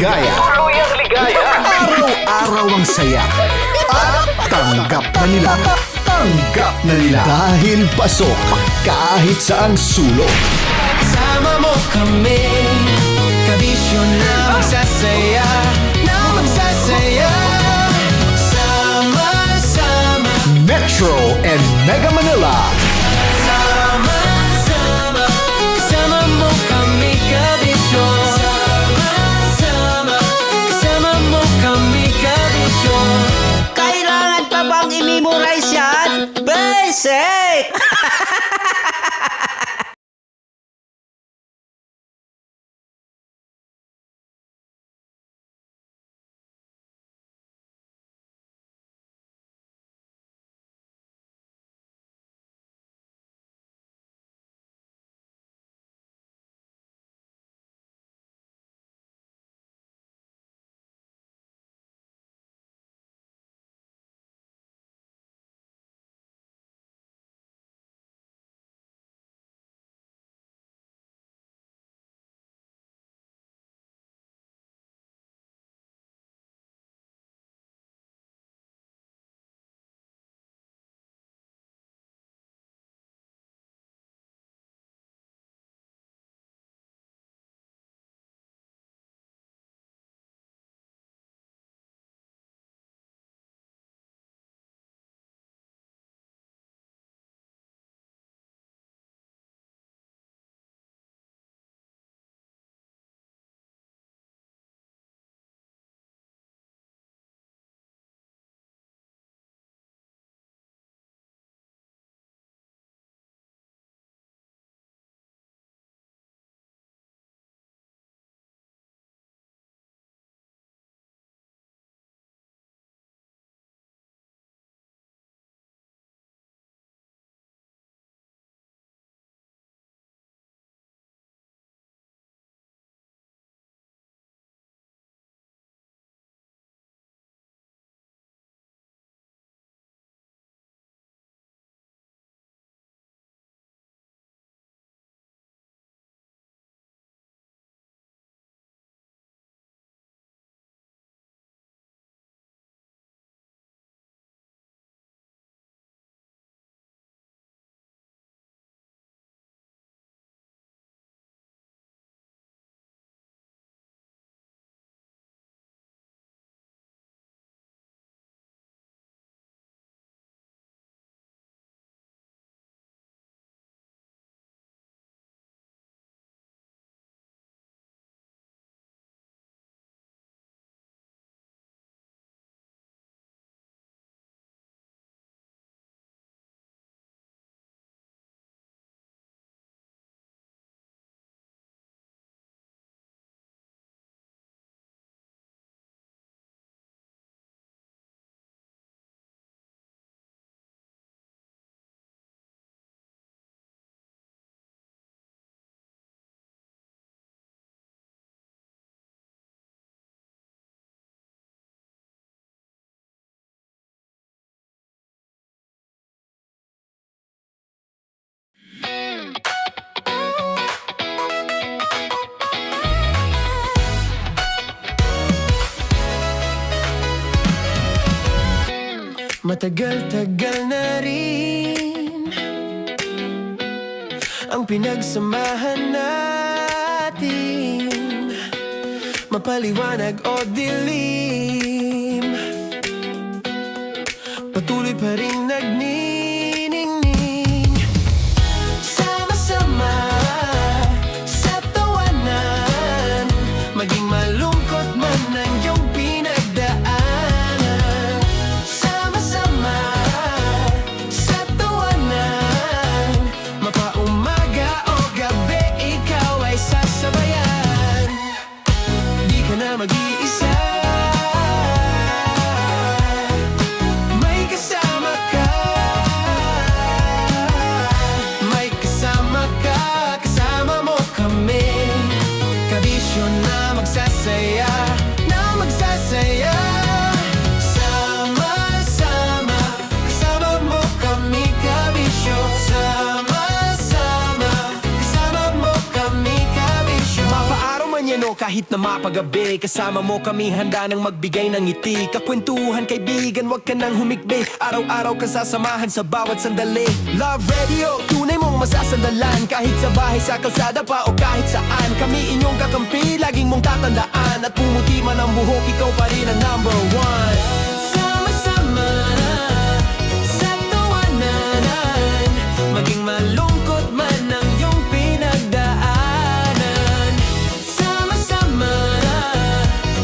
ligaya. Tuluyang ligaya. Araw-araw ang saya. At tanggap na nila. Tanggap na nila. Dahil pasok kahit saang sulok. Sama mo kami, kabisyo na magsasaya, na magsasaya. Sama-sama, Metro and Mega Manila. sama-sama, kasama mo kami, kabisyo. Sama-sama, kasama mo kami, kabisyo. Kailangan pa bang i-memorize yan? Basic! Matagal-tagal na rin ang pinagsamahan natin, mapaliwanag o dilim, patuloy pa rin nagniningning. Sama-sama sa tawanan, maging malungkot man ang iyong pinagdaanan. Sama-sama sa tawanan, mapaumaga o gabi, ikaw ay sasabayan. Di ka na mag-iisa, may kasama ka. Kahit na mapagabi, kasama mo kami handa nang magbigay ng ngiti. Kakwentuhan kaibigan, wag ka nang humikbi. Araw-araw ka sasamahan sa bawat sandali. Love Radio, tunay mong masasandalan. Kahit sa bahay, sa kalsada pa o kahit saan. Kami inyong kakampi, laging mong tatandaan. At pumuti man ang buhok, ikaw pa rin ang number one. Sama-sama sa tawanan, maging malungkot man ang iyong pinagdaanan. Sama-sama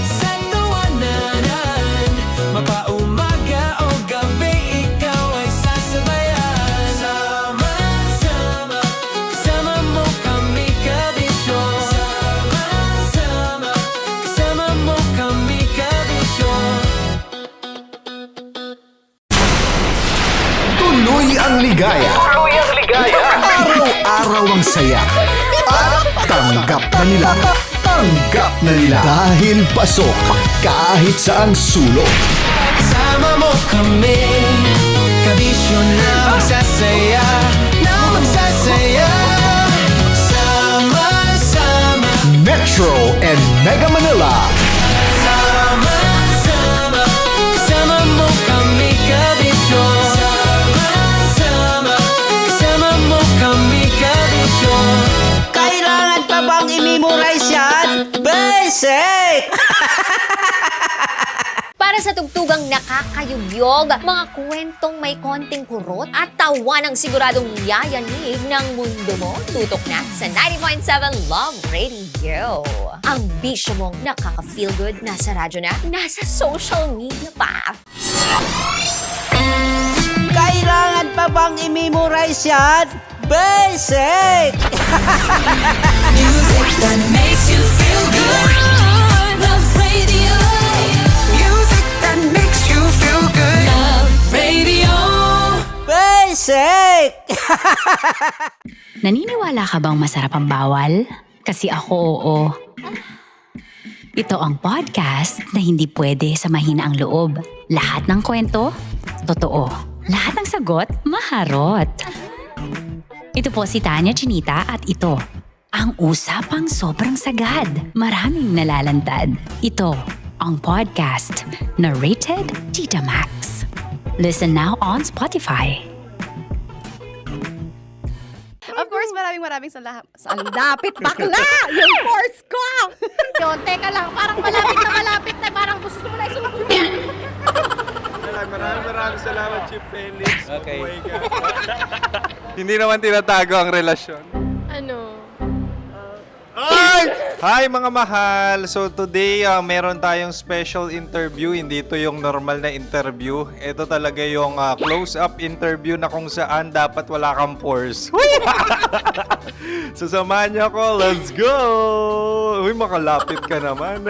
sa tawanan, mapaumaga o gabi, ikaw ay sasabayan. Sama-sama, kasama mo kami kabisyon. Sama-sama, kasama mo kami kabisyon. Tuloy ang ligaya. Araw-araw ang saya. At tanggap na nila. Tanggap na nila. Dahil pasok kahit saang sulok. Sama mo kami, kabisyon na magsasaya, na magsasaya. Sama-sama, Metro and Mega Manila. sama-sama, kasama mo kami kabisyon. Sama-sama, kasama mo kami kabisyon. Kailangan pa bang i-memorize yan? Basic! Para sa tugtugang nakakayugyog, mga kwentong may konting kurot at tawa ng siguradong yayanig ng mundo mo, tutok na sa 90.7 Love Radio. Ang bisyo mong nakaka-feel good, nasa radyo na, nasa social media pa. Kailangan pa bang i-memorize yan? Basic! Music that makes you feel good. Love Radio. Music that makes you feel good. Love Radio. Basic! Naniniwala ka bang masarap ang bawal? Kasi ako oo. Ito ang podcast na hindi pwede sa mahina ang loob. Lahat ng kwento, totoo. Lahat ng sagot, maharot. Ito po si Tanya Chinita at ito, ang usapang sobrang sagad. Maraming nalalantad. Ito, ang podcast na Rated Tita Max. Listen now on Spotify. Of course, maraming salamat. Lapit bakla! Yung course ko! Yun, teka lang, parang malapit na, parang gusto mo na isumpin. Maraming salamat, Chief Felix. Okay. Oh my God. Hindi naman tinatago ang relasyon. Ano? Hi mga mahal! So today, meron tayong special interview. Hindi ito yung normal na interview. Ito talaga yung close-up interview na kung saan dapat wala kang pores. So samahan niyo ako. Let's go! Uy, makalapit ka naman.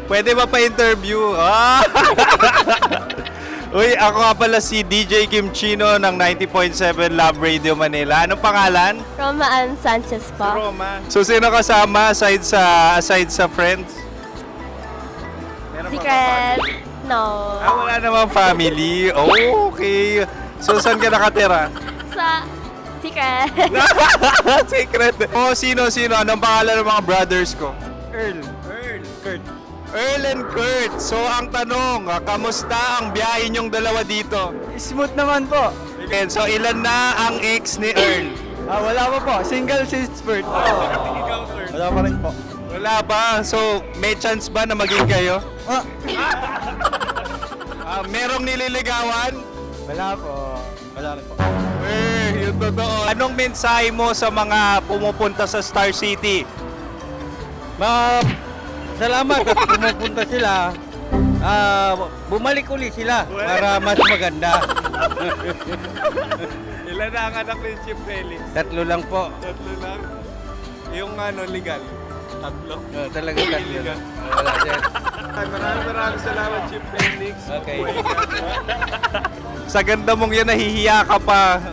Pwede ba pa-interview? Uy, ako nga pala si DJ Kim Chino ng 90.7 Love Radio Manila. Anong pangalan? Roma Ann Sanchez po. Roma. So, sino kasama aside sa friends? Meron ba Secret. No. wala namang family. Oh, okay. So, saan ka nakatira? Sa Secret. Secret. Oh, sino? Anong pangalan ng mga brothers ko? Earl, Kurt. Earl and Kurt. So, ang tanong, kamusta ang biyahe niyong dalawa dito? Smooth naman po. Okay, so, ilan na ang ex ni Earl? Wala pa po. Single since birth. Wala pa rin po. Wala pa. So, may chance ba na maging kayo? Merong nililigawan? Wala po. Wala rin po. Yung totoo. Anong mensahe mo sa mga pumupunta sa Star City? Salamat at pumupunta sila. Bumalik uli sila para mas maganda. Ilan na ang anak ni Chief Felix? 3 lang po. 3 lang? Yung legal? 3? Talaga 3 lang. Wala dyan. Maraming salamat, Chief Felix. Okay. Sa ganda mong yan, nahihiya ka pa.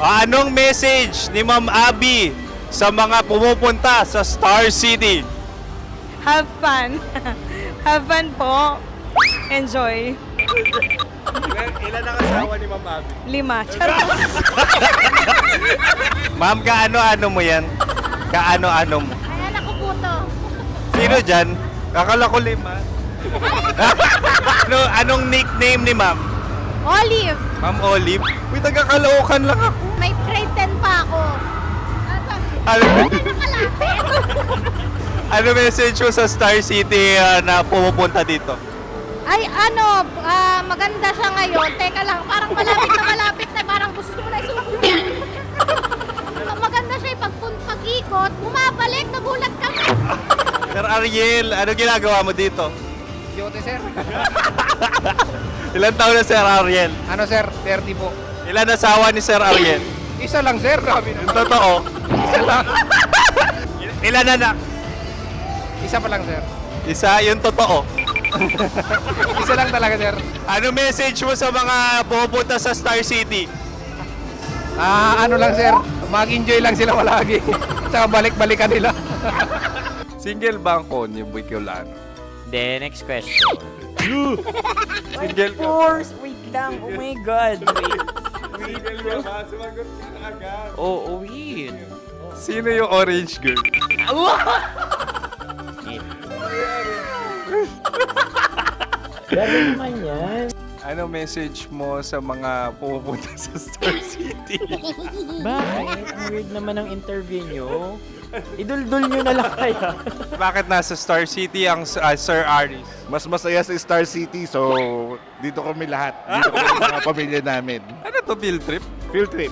Anong message ni Ma'am Abby sa mga pumupunta sa Star City? Have fun. Have fun po. Enjoy. Ilan ang asawa ni Ma'am Abby? 5. Charot. Ma'am, kaano-ano mo yan? Kaano-ano mo? Ay, anak ko po to. Sino dyan? Akala ko 5. Anong nickname ni Ma'am? Olive. Ma'am Olive? Uy, taga-Caloocan lang ako. May grade 10 pa ako. Ano, Nakalapit. ano message mo sa Star City na pumupunta dito? Ay, maganda siya ngayon. Teka lang, parang malapit na, parang gusto mo na isusunod. Maganda siya pag-ikot, bumabalik, nagulat kami. Sir Ariel, ano ginagawa mo dito? Yote, sir. Ilan taon na Sir Ariel? Ano, sir? 30 po. Ilan asawa ni Sir Ariel? Isa lang, sir. Grabe Yung totoo. Isa lang. Ilan anak? Isa pa lang, sir. Isa, yung totoo. Isa lang talaga, sir. Ano message mo sa mga pupunta sa Star City? Ano lang, sir. Mag-enjoy lang sila palagi. Tsaka balik-balikan nila. Single ba ang Connie Bicolano? Then, next question. Single ka? course! Wait lang. Oh my God. Wait. Single ka ba? Sumagot ka na agad. Oh, wait. Sino yung orange girl? Grabe naman yan. Ano message mo sa mga pupunta sa Star City? Bakit? Ang weird naman ang interview nyo. Iduldul nyo na lang kaya. Bakit nasa Star City ang Sir Aris? Mas masaya sa Star City, so dito kami lahat. Dito kami mga pamilya namin. Ano to, field trip? Field trip.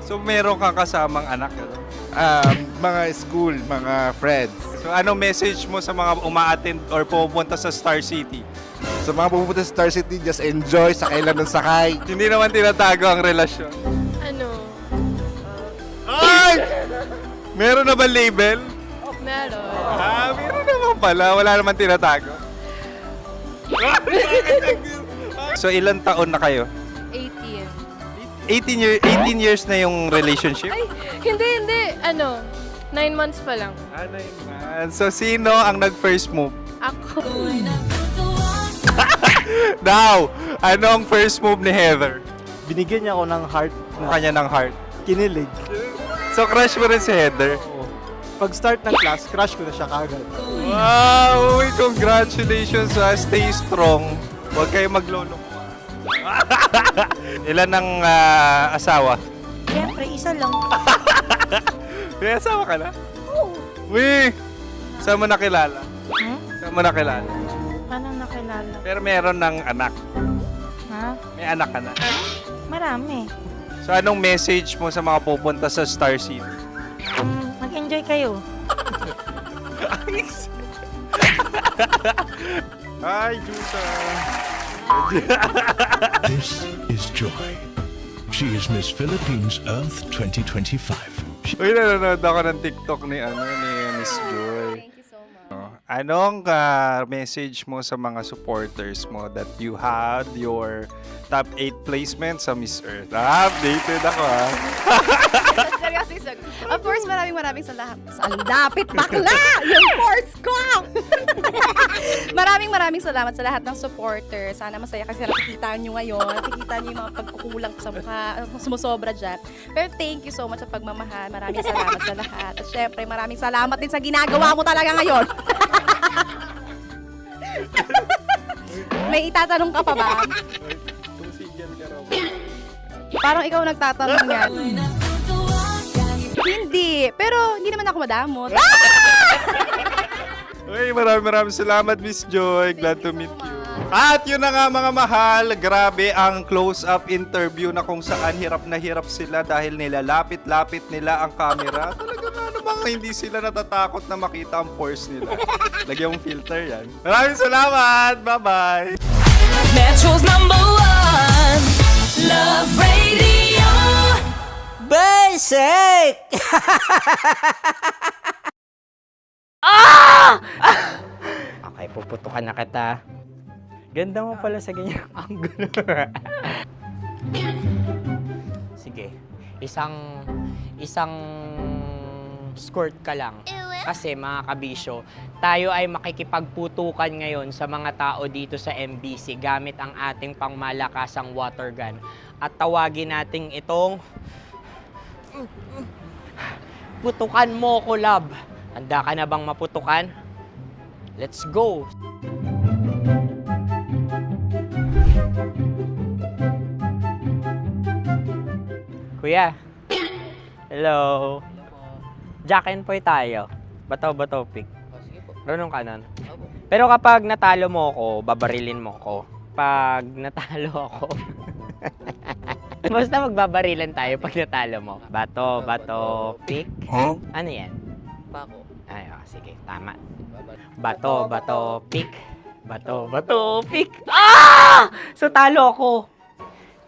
So meron kang kasamang anak? Ano? Mga school, mga friends. So ano message mo sa mga uma-attend or pupunta sa Star City? Sa mga pupunta sa Star City, just enjoy, sakay lang ng sakay. Hindi naman tinatago ang relasyon. Ano? Ay! Meron na ba label? Meron. Meron naman pala. Wala naman tinatago. So ilan taon na kayo? 18. 18 years na yung relationship? Ay, hindi. 9 months pa lang. Ano yun, man? So sino ang nag-first move? Ako. Now, ano ang first move ni Heather? Binigyan niya ako ng heart. Ang kanya ng heart. Kinilig. So crush mo rin si Heather? Pag start ng class, crush ko na siya kagad. Wow! Uy, congratulations! Stay strong. Huwag kayo maglolo. Ilan ang asawa? Siyempre, isa lang. May asawa ka na? Oo. Uy! Saan mo nakilala? Saan mo nakilala? Paano nakilala? Pero meron ng anak. Ha? May anak ka na. Marami. So anong message mo sa mga pupunta sa Star City? Mag-enjoy kayo. Hi, Juta! This is Joy. She is Miss Philippines Earth 2025. Uy, nanonood ako ng TikTok ni Miss Joy. Thank you so much. Anong message mo sa mga supporters mo that you had your top 8 placement sa Miss Earth? Updated ako Seryoso, of course, maraming salamat. Ang dapit bakla! Yung course ko! maraming salamat sa lahat ng supporter. Sana masaya kasi nakikita nyo ngayon. Nakikita nyo yung mga pagkukulang ko sa mukha, sumusobra dyan. Pero thank you so much sa pagmamahal. Maraming salamat sa lahat. At syempre, maraming salamat din sa ginagawa mo talaga ngayon. May itatanong ka pa ba? Parang ikaw nagtatanong yan. Hindi. Pero hindi naman ako madamot. Uy, maraming salamat, Miss Joy. Glad to meet you. At yun na nga mga mahal, grabe ang close-up interview na kung saan hirap na hirap sila dahil nilalapit-lapit nila ang camera. Talaga nga namang hindi sila natatakot na makita ang pores nila. Lagyan mong filter yan. Maraming salamat! Bye-bye! Metro's #1 Love Radio. Basic! Okay, puputukan na kita. Ganda mo pala sa ganyang angulo. Sige. Isang mag-skirt ka lang. Kasi mga kabisyo, tayo ay makikipagputukan ngayon sa mga tao dito sa MBC gamit ang ating pangmalakasang water gun. At tawagin natin itong putukan mo ko, love. Handa ka na bang maputukan? Let's go! Kuya. Hello. Jack and Poy tayo. Bato-bato pick. Runong kanan. Pero kapag natalo mo ako, babarilin mo ako. Pag natalo ako, basta magbabarilan tayo pag natalo mo. Bato, pick. Ano yan? Pako. Ay, sige, tama. Bato, pick. Bato, pick. Ah! So talo ako.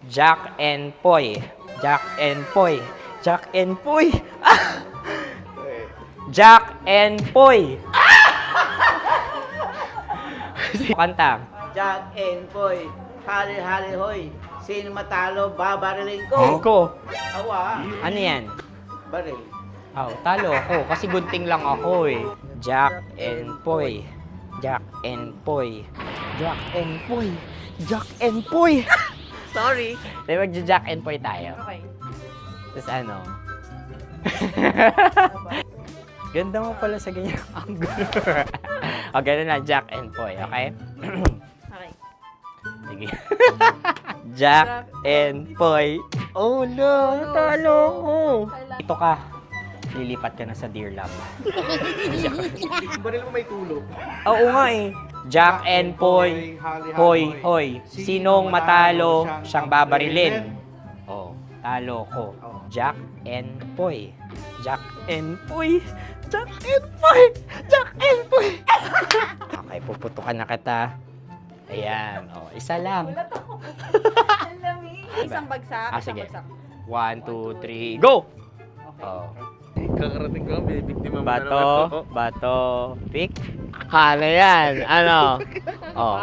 Jack and Poy. Jack and Poy. Jack and Poy. Ah! Jack and Poy. Kanta. Jack and Poy, hali-hali hoy. Sino matalo, babariling ko. Ko. Awa, Ano yan? baril. Oh, talo ako kasi gunting lang ako eh. Jack and Poy. Jack and Poy. Jack and Poy. Jack and Poy. Sorry. Di ba Jack and Poy tayo? Okay. Tapos ano? Ganda mo pala sa ganyan angle. O, ganun lang, Jack and Poy, okay? Okay. Sige. Jack and Poy. Oh no, talo ko. Ito ka. Lilipat ka na sa Dear Love. Baril mo may tulog. Oo nga eh. Jack and Poy. Hoy, hoy. Sinong matalo, siyang babarilin. Oh, talo ko. Jack and Poy. Jack and Poy. Jack and Poy. Jack and Poy. Okay, puputukan na kita. Ayan. Oh, isa lang. Isang bagsak. Ah, sige. 1, 2, 3, go! Oh. Kakarating ko, may biktima mo Bato, pick. Ano yan? Ano? Oh.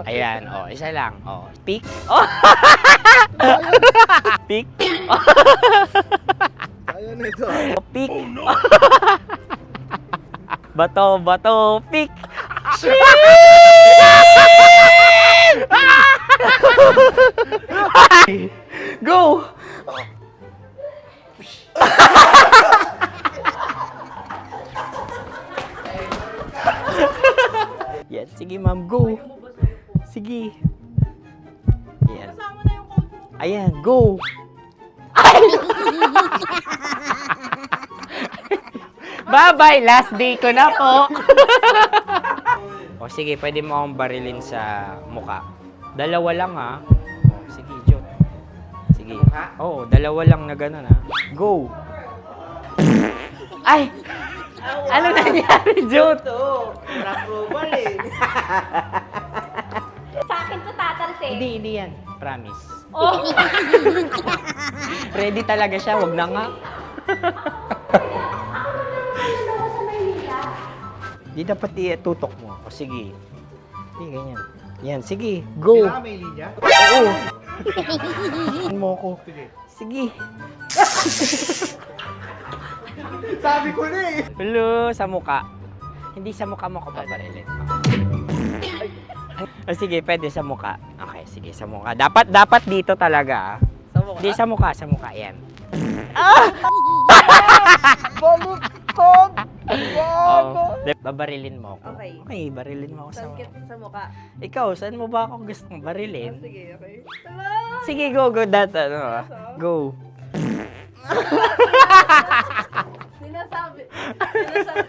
Ayan, oh, isa lang. Oh, pick. Oh. Pick. Ayaw na ito. Oh, pick. Bato, pick. Go! Yan, sige ma'am, go. Sige. Yan. Ayan, go. Bye-bye, last day ko na po. O sige, pwede mo akong barilin sa muka. Dalawa lang ha. O, sige, Jot. Sige. Oo, dalawa lang na gano'n ha. Go. Ay! Ano nangyari, Jot? Approval eh. Sa akin to tatalsin. Hindi yan. Promise. Oh. Ready talaga siya, wag na nga. Di dapat itutok mo. O sige. Hindi, ganyan. Yan, sige. Go. Kailangan may linya? Oo. Mo ko. Sige. Sabi ko na eh. Hello, sa muka. Hindi sa muka mo ko paparilin. O sige, pwede sa muka. Okay, sige, sa muka. Dapat dito talaga. Sa mukha? Hindi, sa muka, yan. Balutod! Oh, babarilin mo ako. Okay. Okay, barilin mo ako sa muka. Sa mukha. Ikaw, saan mo ba ako gustong barilin? Sige, okay. Sige, go, that, go. Sinasabi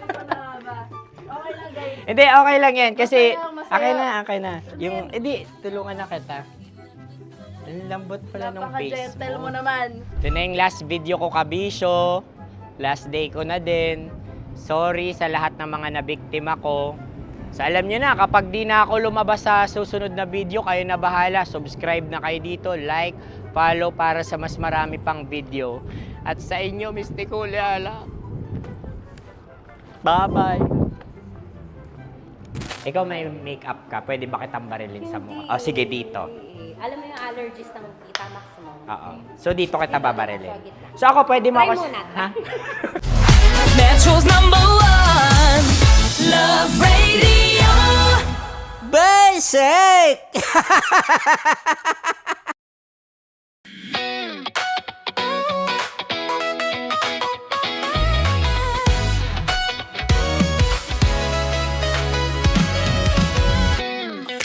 ko na ba? Okay lang, guys. Hindi, okay lang yan. Kasi, Masaya. okay na. Yung, hindi, tulungan na kita. Ang lambot pala ng face Napaka-gentle mo. mo naman. Ito na yung last video ko, kabisyo. Last day ko na din. Sorry sa lahat ng mga nabiktima ko. So alam nyo na, kapag di na ako lumabas sa susunod na video, kayo na bahala. Subscribe na kayo dito, like, follow para sa mas marami pang video. At sa inyo, Mistiko Leala. Bye-bye. Ikaw may makeup ka, pwede ba kitang barilin sa mukha? Oh, sige, dito. Alam mo yung allergies ng Tita Maximum. Oo. So dito kita babarilin. So ako, pwede mo Try ako... muna. Ha? Metro's #1 Love Radio. Basic!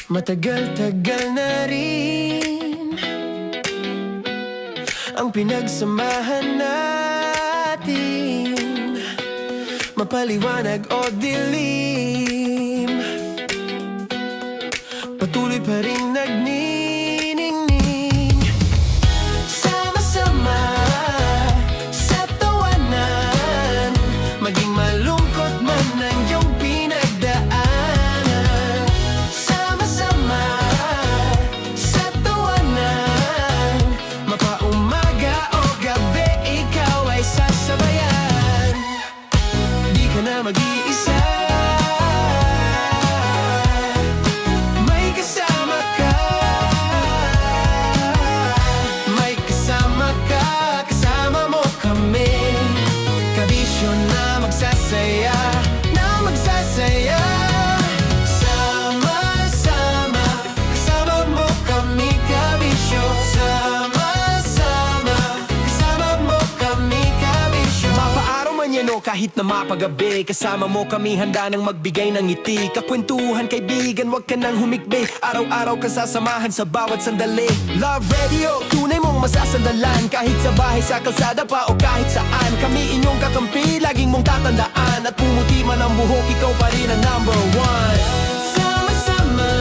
Matagal-tagal na rin ang pinagsamahan natin, mapaliwanag o dilim, patuloy pa rin nagniningning. Sama-sama sa tawanan, maging malungkot man ang iyong pinagdaanan. Sama-sama sa tawanan, mapaumaga o gabi, ikaw ay sasabayan. Di ka na mag-iisa, may kasama ka. May kasama ka, kasama mo kami. Kabisyo na magsasaya, na magsasaya. Sama-sama, kasama mo kami, kabisyo. Sama-sama, kasama mo kami, kabisyo. Mapaaraw man yan o kahit na mapagabi, kasama mo kami, handa nang magbigay ng ngiti. Kakwentuhan, kaibigan, wag ka nang humikbi. Araw-araw ka sasamahan sa bawat sandali. Love Radio, tunay mong masasandalan. Kahit sa bahay, sa kalsada pa o kahit saan, kami inyong kakampi, laging mong tatandaan. At pumuti man ang buhok, ikaw pa rin ang #1. Sama-sama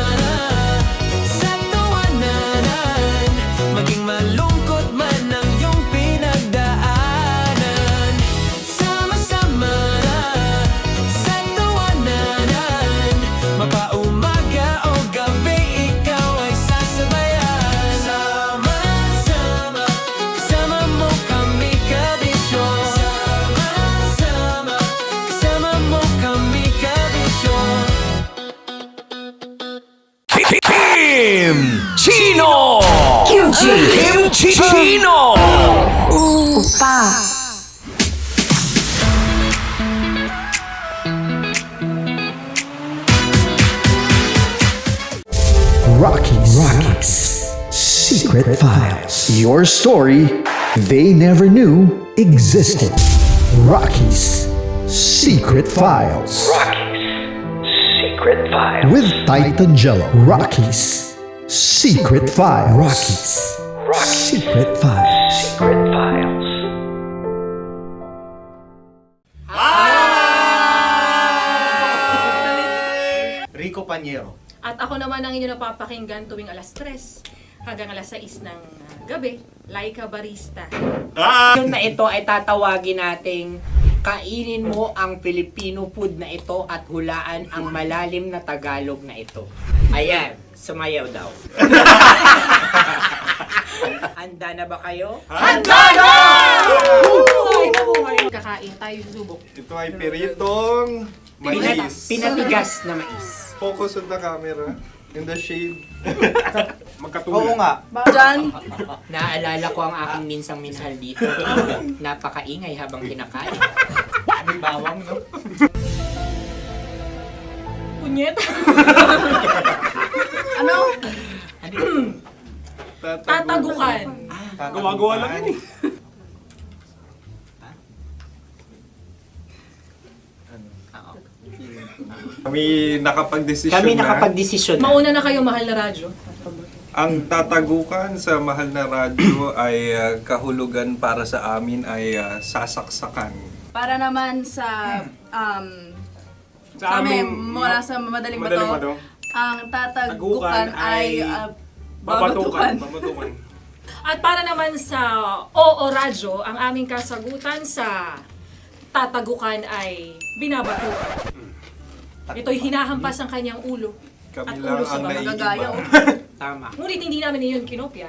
sa tawanan, maging malungkot man ang iyong pinagdaanan. Sama-sama sa tawanan, mapaumaga o gabi, ikaw ay sasabayan. Sama-sama, kasama mo kami, kabisyo. Sama-sama, kasama mo kami, kabisyo. Chino! Kimchi Chino! Rockies Secret Files. Your story they never knew existed. Rockies Secret Files. Secret Files. With Titan Jello. Rockies Secret Files. Rockies Secret Files. Secret Files. Rico Panyero. At ako naman ang inyo napapakinggan tuwing alas 3 hanggang alas 6 ng gabi, Laika Barista. Yung na ito ay tatawagin nating kainin mo ang Filipino food na ito at hulaan ang malalim na Tagalog na ito. Ayan, sumayaw daw. Handa na ba kayo? Handa na! Kakain tayo, subok. Ito ay piritong mais. Pinatigas na mais. Focus on the camera. In the shade. Oo nga. Diyan, Naalala ko ang aking minsang minahal dito. Napakaingay habang kinakain. May bawang, no? punyet. Ano? Tatagukan. Gawa-gawa lang yun eh. Kami nakapag-desisyon na. Mauna na kayo, mahal na radyo. Ang tatagukan sa mahal na radyo ay kahulugan para sa amin ay sasaksakan. Para naman sa amin, mula sa madaling Madaling bato, Bato. ang tatagukan ay babatukan. At para naman sa Oo Radyo, ang aming kasagutan sa tatagukan ay binabatukan. Ito'y hinahampas ang kanyang ulo. Kami At lang ulo sa ang mga naiiba. gagaya. Tama. Ngunit hindi namin iyon kinopya.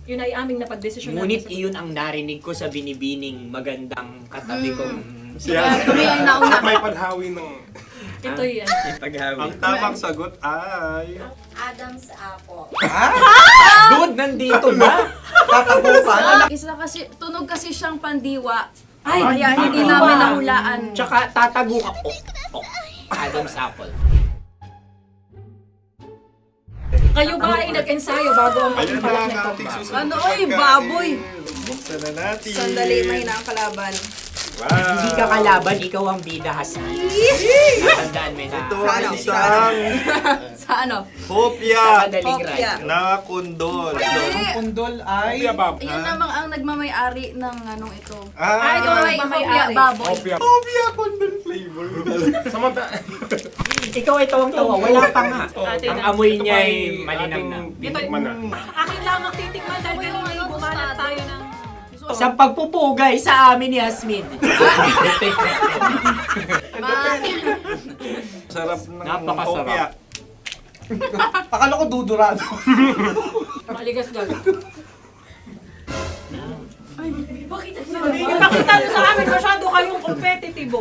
Yun ay aming napagdesisyon Ngunit namin. iyon ang narinig ko sa binibining magandang katabi kong Kami ay nauna. May panhawi ng... Ito'y paghawi. Ang tamang sagot ay... Adam's apple. Dude, nandito ba? Tatagukan. Isa kasi, tunog kasi siyang pandiwa Ay, kaya hindi namin nahulaan. Tsaka tatago ka. Adam's apple. Kayo ba ay nag-ensayo bago ang Ayun na ang nito? ating susunod Ano, na oy, pagkain. baboy! Buksan na natin. Sandali, may nakakalaban. Wow. Hindi ka kalaban, ikaw ang bida, Hasmi. Natandaan mo na. Ito ay isang Sa ano? hopya Madaling Hopya. ride. na kundol. Hindi. Pundol ay... Yan namang ang nagmamayari ng anong ito. Ah, ito ay hopya baboy. hopya kundol flavor. Ikaw ay tawang-tawa, wala pa nga. Ang amoy niya ay malinang na. Akin lang magtitikman dahil kayo may bumanat tayo ng... Sa pagpupugay sa amin ni Hasmin. Sarap ng Napakasarap. hopya. Akala ko dudurado. Maligas gaga. Ay, bakit ipakita nyo sa amin masyado kayong competitive.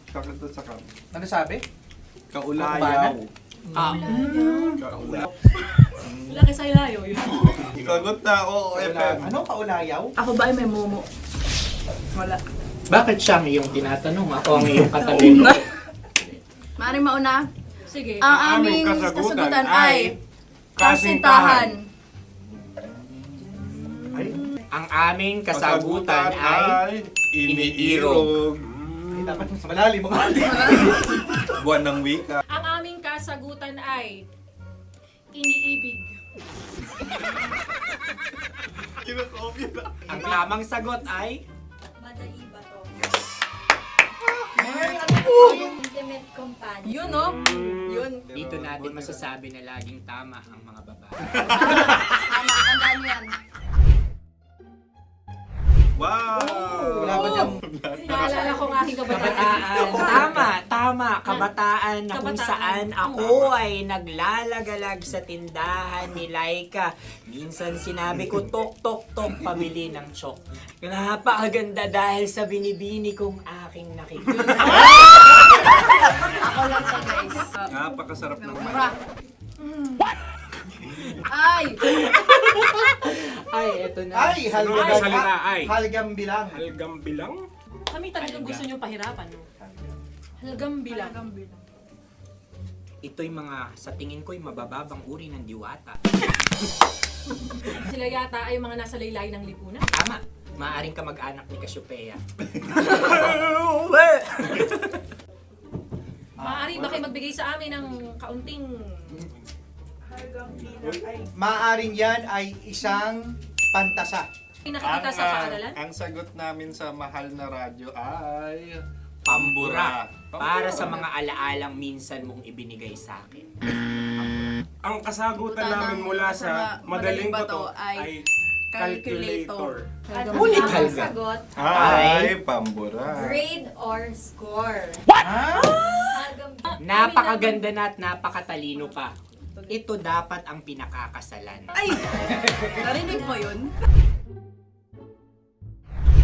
Sakit sa kam. Ano sabi? Kaulayaw. Laki sa ilayo yun. Sagot na, oo, FM. Ano? Kaulayaw? Ako ba ay may momo? Wala. Bakit siya ang iyong tinatanong? Ako ang iyong katabi. Maaaring mauna? Sige. Ang aming aming kasagutan kasagutan ay ay kasintahan. Ang aming kasagutan ay iniirog. Dapat sa malalim mo. Buwan ng wika. Ang aming kasagutan ay iniibig. ang tamang sagot ay Madali ba to? Intimate companion. Yun no? Yun. dito natin masasabi na laging tama ang mga babae. Tama, tandaan nyo yan. Wow! Wala ba dyan? Naalala ko ang aking kabataan. Kabataan. Tama. Kabataan na kung Kabataan. saan ako ay naglalagalag sa tindahan ni Laika. Minsan sinabi ko, tok, tok, tok, pamili ng chok. Napakaganda dahil sa binibini kong aking nakikita. Ako lang siya guys. Napakasarap ng Mura. Ay! Ay, eto na. Ay, halgam bilang. Kami talagang gusto nyo pahirapan, no? Halgam bilang. Ito'y mga, sa tingin ko'y mabababang uri ng diwata. Sila yata ay mga nasa laylay ng lipunan. Tama. Maaring ka mag-anak ni Cassiopeia. Maaari ba kayo magbigay sa amin ng kaunting... Maaring yan ay isang pantasa. Nakikita sa paaralan? Ang sagot namin sa mahal na radyo ay... Pambura. Para sa mga alaalang minsan mong ibinigay sa akin. Ang kasagutan namin mula sa madaling bato ay calculator. Ulit Ang halga. sagot, Ay, pambura. grade or score. Napakaganda na at napakatalino pa. Ito dapat ang pinakakasalan. Ay! Narinig mo yun?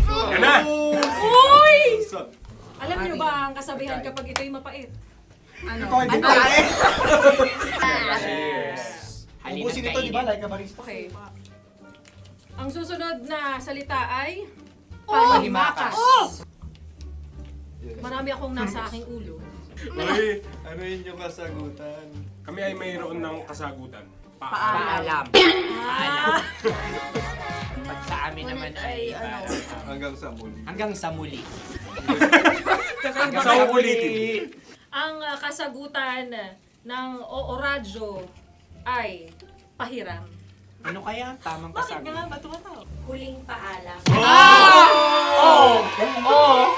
Yan na! Uy! Alam niyo ba ang kasabihan kapag ito'y mapait? Ano? Ito ay babae. Cheers! Halina't Ubusin ito, di ba? kainin. Like a barista. Okay. Ang susunod na salita ay... Panimakas. Marami akong nasa aking ulo. Uy, ano yun yung kasagutan? Kami ay mayroon ng kasagutan. Paalam. Paalam. Pag sa amin naman ay Hanggang sa muli. hanggang sa muli. Sa uulitin. Ang kasagutan ng Oo Radyo ay pahiram. Ano kaya ang tamang kasagutan? ba tumataw? Huling paalam. Oh!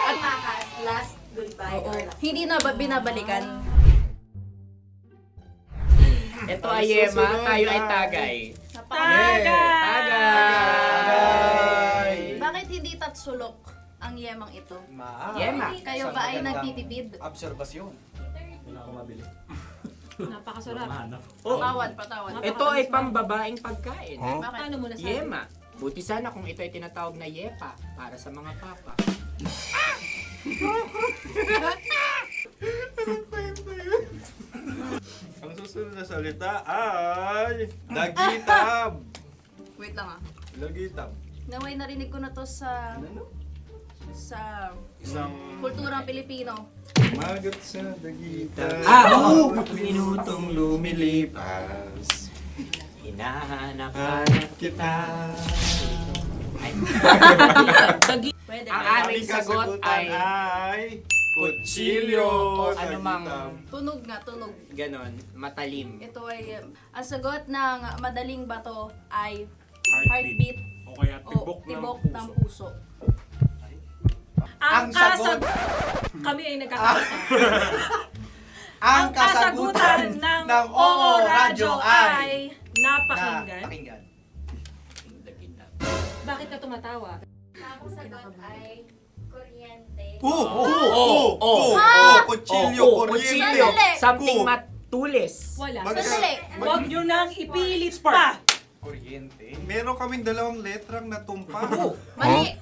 At makas, last goodbye or last. Hindi na ba binabalikan? Ito ay Yema, tayo ay tagay. Tagay! Bakit hindi tatsulok ang yemang ito? Yema. Kayo ba ay nagtitipid? Obserbasyon. Napakasarap. Oh. Patawad. Ito ay pambabaeng pagkain. Bakit? Ano mo nasabi? Yema. Buti sana kung ito ay tinatawag na yepa para sa mga papa. Ang susunod na salita ay... Lagitab! Wait lang ah. Lagitab. Naway narinig ko na to sa sa Isang... kulturang Pilipino. Magat sa dagitan. Minutong lumilipas. Hinahanap-hanap kita. Pwede. Ang aming sagot ay kutsilyo o anumang Tunog nga, tunog. ganon, matalim. Ito ay, ang sagot ng madaling bato ay Heartbeat. heartbeat O kaya o tibok ng puso. Ang sagot, Kami ay nagkakasa. ang kasagutan ng Oo Radyo ay napakinggan. pakinggan. Bakit ka tumatawa? Ang sagot ay kuryente. Kutsilyo, kuryente. Sandali. Something matulis. Wala. Sandali. Huwag nyo nang ipilit pa. Meron kaming dalawang letrang natumpa. Mali.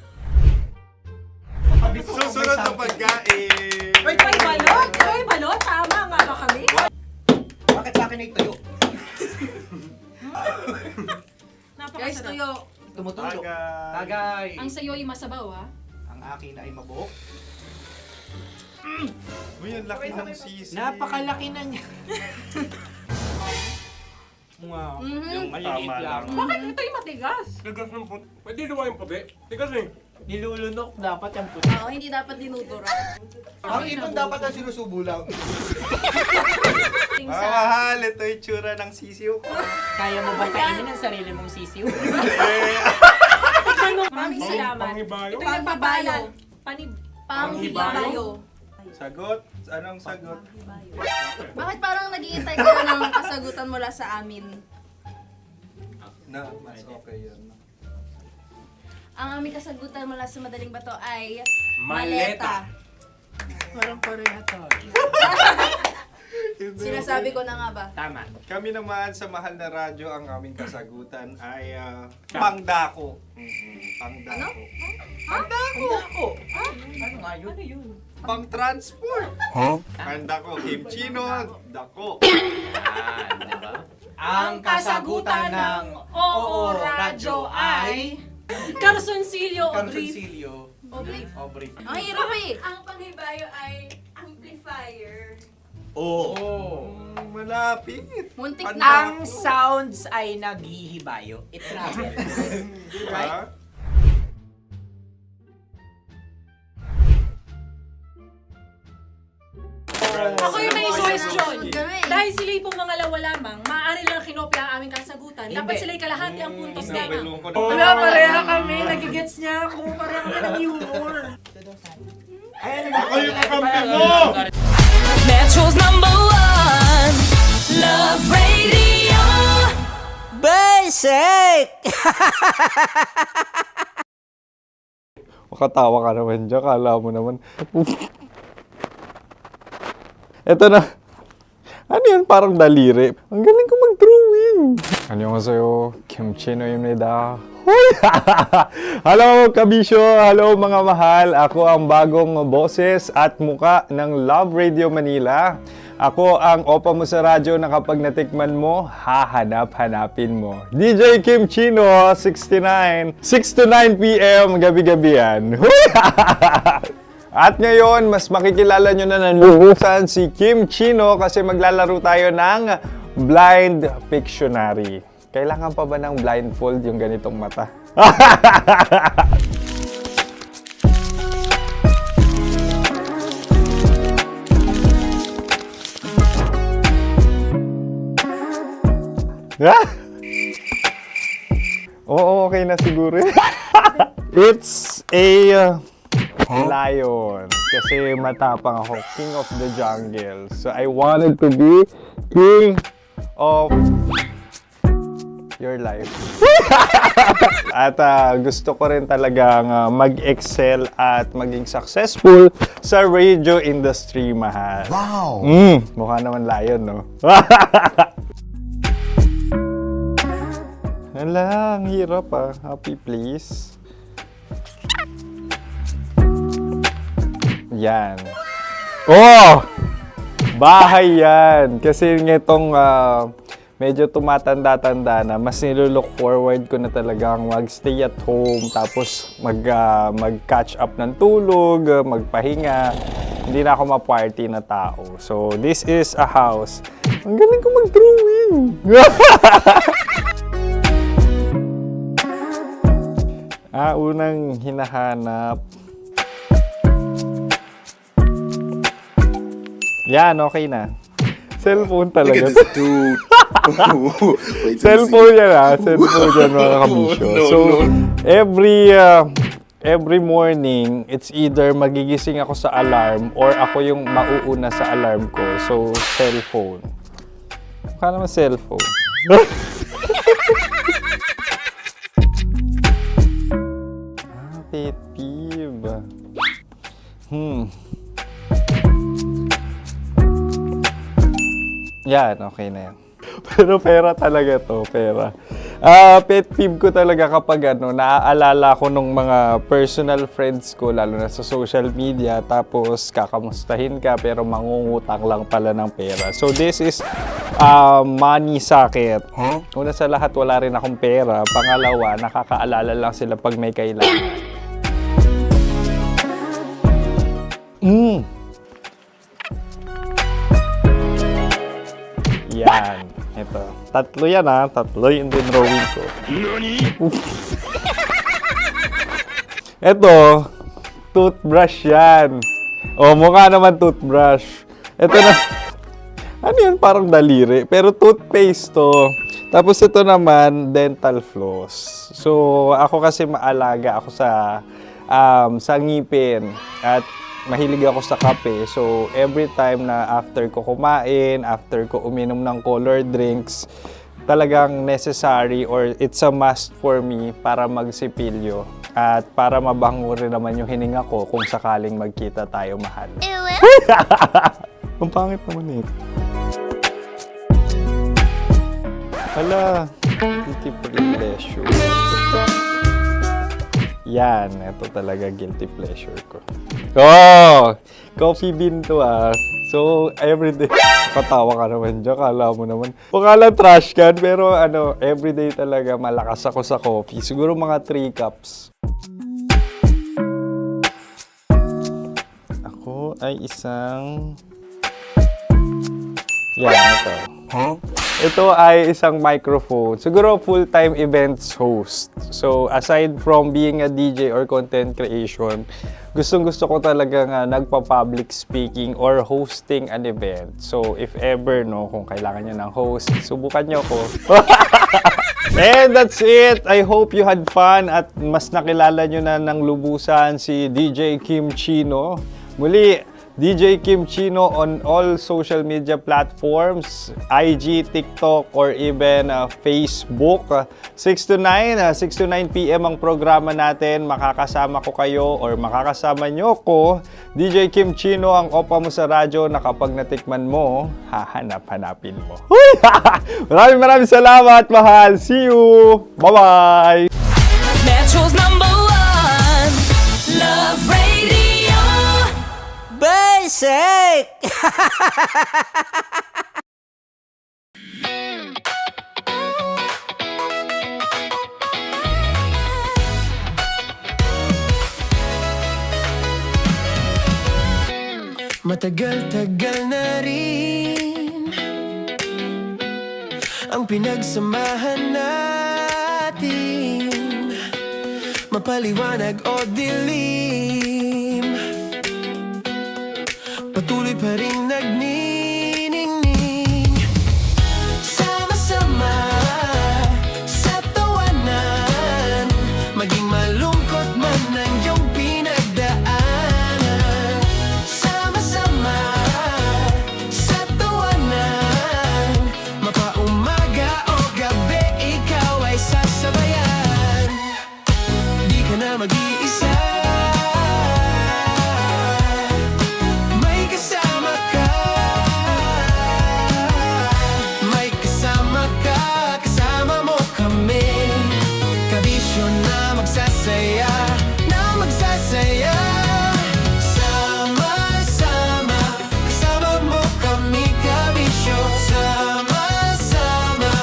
Susunod na pagkain. May balot? May balot? Tama nga ba kami? Bakit sa akin ay tuyo? Guys, Napakasarap. tuyo. Tumutulo. Tagay. Tagay. Ang sayo ay masabaw, ha? Ang akin ay mabuhok. Uy, ang laki ng sisi. Napakalaki na niya. Wow. Yung maliliit Tama lang. Bakit ito'y matigas? Tigas ng puti. Pwede luwa yung puti. Tigas eh. Nilulunok dapat yung puti. Oo, hindi dapat dinudura. Ang ibon dapat ang sinusubo lang. Mahal, ito yung tsura ng sisiw. Kaya mo ba kainin ang sarili mong sisiw? Maraming salamat. Pangibayo. Ito'y nagpapaalal. Panghibayo. Sagot? Anong sagot? Bakit parang naghihintay kayo ng kasagutan mula sa amin? Na, mas okay yun. Ang aming kasagutan mula sa madaling bato ay Maleta. Parang pareha to. Sinasabi ko na nga ba? Tama. Kami naman sa mahal na radyo, ang aming kasagutan ay pangdako. Pangdako. Pangdako! Ano nga yun? Ano yun? Pang-transport. Pangdako, kimchino, dako. Diba? Ang kasagutan ng Oo Radyo ay Carsoncillo o brief. Carsoncillo. O brief. Ang hirap eh! Ang panghibayo ay amplifier. Malapit. Muntik Ang na. Ang sounds ay naghihibayo. It travels. Diba? Ako yung may question. Kami. Dahil sila'y pong mga lawa lamang, maaari lang kinopya ang aming kasagutan. Dapat Hindi. sila'y kalahati ang puntos May lamang. loko na Wala, pareha kami. Nagigets niya ako. Pareha kami ng humor. Ako yung kakampi mo! Metro's #1 Love Radio. Basic! Makatawa ka naman dyan. Kala mo naman. Eto na. Ano yun? Parang daliri. Ang galing ko mag-drawing. 안녕하세요. 김치노입니다. Hello, kabisyo! Hello, mga mahal! Ako ang bagong boses at muka ng Love Radio Manila. Ako ang opa mo sa radyo na kapag natikman mo, hahanap-hanapin mo. DJ Kim Chino, 69. 6 to 9 p.m. gabi-gabi yan. At ngayon, mas makikilala nyo na ng lubusan si Kim Chino kasi maglalaro tayo ng Blind Pictionary. Kailangan pa ba ng blindfold yung ganitong mata? Oo, okay na siguro. It's a lion. Kasi matapang ako. King of the jungle. So I wanted to be king of your life. At gusto ko rin talagang mag-excel at maging successful sa radio industry, mahal. Wow! Mukha naman lion, no? Hala, ang hirap ah. Happy, please. Yan. Oh! Bahay yan. Kasi itong medyo tumatanda-tanda na, mas nilulook forward ko na talagang mag-stay at home, tapos mag-catch up ng tulog, magpahinga. Hindi na ako ma-party na tao. So, this is a house. Ang galing ko mag-drawing! Unang hinahanap. Yan, okay na. Cellphone talaga. Cellphone yan Cellphone yan mga kabisyo. So, every morning, it's either magigising ako sa alarm or ako yung mauuna sa alarm ko. So, cellphone. Mukha naman cellphone. Pet peeve. Yan, okay na yan. Pero pera talaga to, pera. Pet peeve ko talaga kapag naaalala ko nung mga personal friends ko, lalo na sa social media, tapos kakamustahin ka pero mangungutang lang pala ng pera. So this is money sakit. Una sa lahat, wala rin akong pera. Pangalawa, nakakaalala lang sila pag may kailangan. Yan. Ito. Tatlo yan Tatlo yung dinrawing ko. Ito. Toothbrush yan. Mukha naman toothbrush. Ito na. Ano yun? Parang daliri. Pero toothpaste to. Tapos ito naman, dental floss. So, ako kasi maalaga ako sa ngipin. At mahilig ako sa kape. So, every time na after ko kumain, after ko uminom ng colored drinks, talagang necessary or it's a must for me para magsipilyo at para mabango rin naman yung hininga ko kung sakaling magkita tayo, mahal. Ang pangit naman Hala, guilty pleasure. Yan, ito talaga guilty pleasure ko. Coffee bean to So, everyday. Katawa ka naman dyan, kala mo naman. Pakala trash can, pero everyday talaga malakas ako sa coffee. Siguro mga 3 cups. Ako ay isang... Yan, ito. Ito ay isang microphone. Siguro full-time events host. So, aside from being a DJ or content creation, gustong-gusto ko talaga nagpa-public speaking or hosting an event. So, if ever, kung kailangan nyo ng host, subukan nyo ko. And that's it! I hope you had fun at mas nakilala nyo na ng lubusan si DJ Kim Chino. Muli, DJ Kim Chino on all social media platforms, IG, TikTok, or even Facebook. 6 to 9 p.m. ang programa natin. Makakasama ko kayo or makakasama nyo ko. DJ Kim Chino, ang opa mo sa radyo na kapag natikman mo, hahanap-hanapin mo. Maraming salamat, mahal. See you! Bye-bye! Metro's #1 Love Radio. Basic! Matagal-tagal na rin ang pinagsamahan natin, mapaliwanag o dilim, patuloy pa rin nagniningning. Sama-sama sa tawanan, maging malungkot man ang iyong pinagdaanan. Sama-sama sa tawanan, mapaumaga o gabi, ikaw ay sasabayan. Di ka na mag-iisa, sama-sama, kasama mo kami, kabisyo. Sama-sama,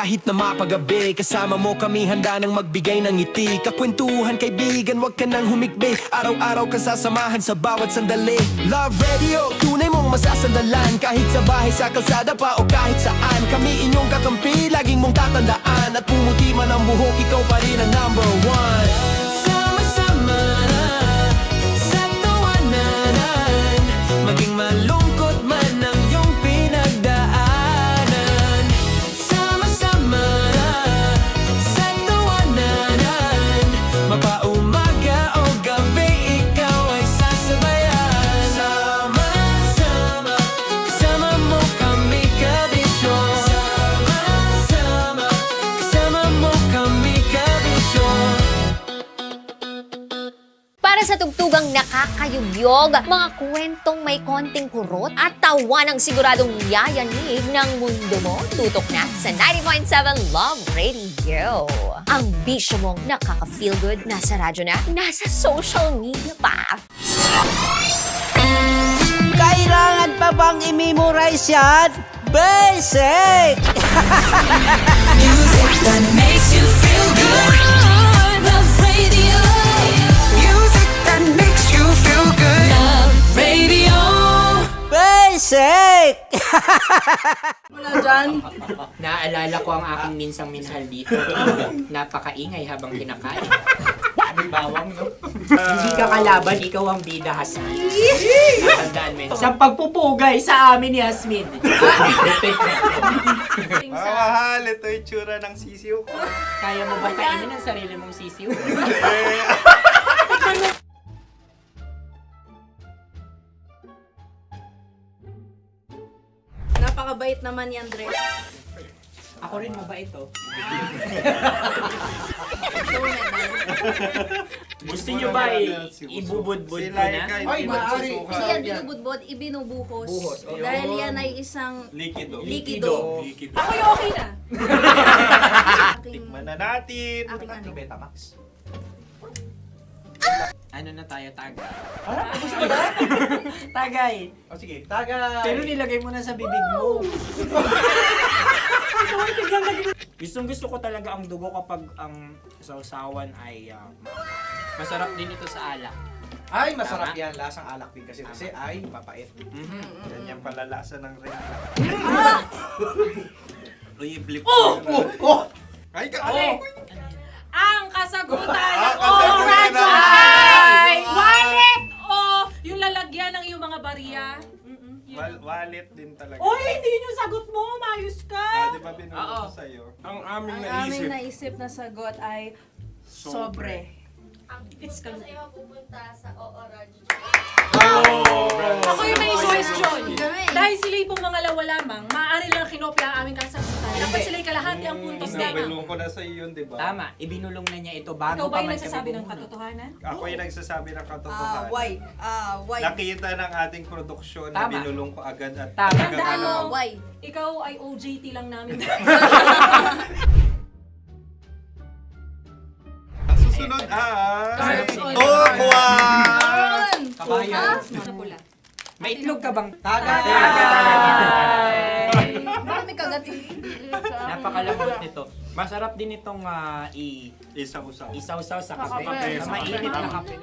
kahit na mapagabi. Kasama mo kami handa nang magbigay ng ngiti. Kakwentuhan kaibigan, wag ka nang humikbi. Araw-araw ka sasamahan sa bawat sandali. Love Radio, tunay mong masasandalan. Kahit sa bahay, sa kalsada pa o kahit saan. Kami inyong kakampi, laging mong tatandaan. At pumuti man ang buhok, ikaw pa rin ang number one. Sama-sama na sa tawanan, maging malungkot man ang iyong pinagdaanan. Sama-sama na sa tawanan, mapaumaga o gabi, ikaw ay sasabayan. Sama-sama, kasama mo kami kabisyon. Sama-sama, kasama mo kami kabisyon. Para sa tugtugang nakakayugyog, mga kwentong may konting kurot at tawa ng siguradong yayanig ng mundo mo, tutok na sa 90.7 Love Radio. Ang bisyo mong nakaka-feel good, nasa radyo na, nasa social media pa. Kailangan pa bang i-memorize yan? Basic! Music that makes you feel good. Love Radio. Music that makes you feel good. Love Radio. Basic! Wala dyan. Naaalala ko ang aking minsang minahal dito. Napakaingay habang kinakain. May bawang, no? Hindi ka kalaban, ikaw ang bida, Hasmin. Natandaan mo yun. Sa pagpupugay sa amin ni Hasmin. Mahal, ito yung tsura ng sisiw ko. Kaya mo ba kainin ang sarili mong sisiw? Napakabait naman ni Andres. Ako rin mabait, oh. Gusto nyo ba ibubudbud ko na? Ay, maaari. Hindi yan binubudbod, ibinubuhos. Buhos, ayun. Dahil yan ay isang Likido. likido. Ako yung okay na. Tikman na natin. Aking ano? Betamax. Ano na tayo, tagay? Tagay! O sige, tagay. Pero nilagay mo na sa bibig mo. Gustong-gusto ko talaga ang dugo kapag ang sausawan ay masarap din ito sa alak. Ay, masarap Tama. yan. Lasang alak din kasi ay mapait. Yan yung palalasa ng rin. Uy, blip. Ay, Ang kasagutan Ang ng kasagutan radyo ng- ay wallet o yung lalagyan ng iyong mga bariya. Wallet din talaga. Oy, hindi yun yung sagot mo. Mayos ka. Di ba binulong ko sa'yo? Ang aming Ang aming naisip na sagot ay sobre. It's ka. Oh! Ako yung may suggestion. Kami. Dahil sila'y pong mga lawa lamang, maaari lang kinopya ang aming kasagutan. Dapat sila'y kalahati ang puntos lamang. Binulong ko na sa'yo yun, di ba? Tama, ibinulong na niya ito bago Ikaw ba pa yung man nagsasabi kami ng bumulong. katotohanan? Ako yung nagsasabi ng katotohanan. Why? Nakita ng ating produksyon na Tama. binulong ko agad at Tama. talagang Tandaan ano, mo, Why? ikaw ay OJT lang namin. ang susunod ay... Sunod. Oh, buwa! Kabayan. Sa pula. May itlog ka bang? Tagay! Marami kagat Napakalambot nito. Masarap din itong Isa-usaw. isaw-saw sa kape. Kape. Sa mainit na kape.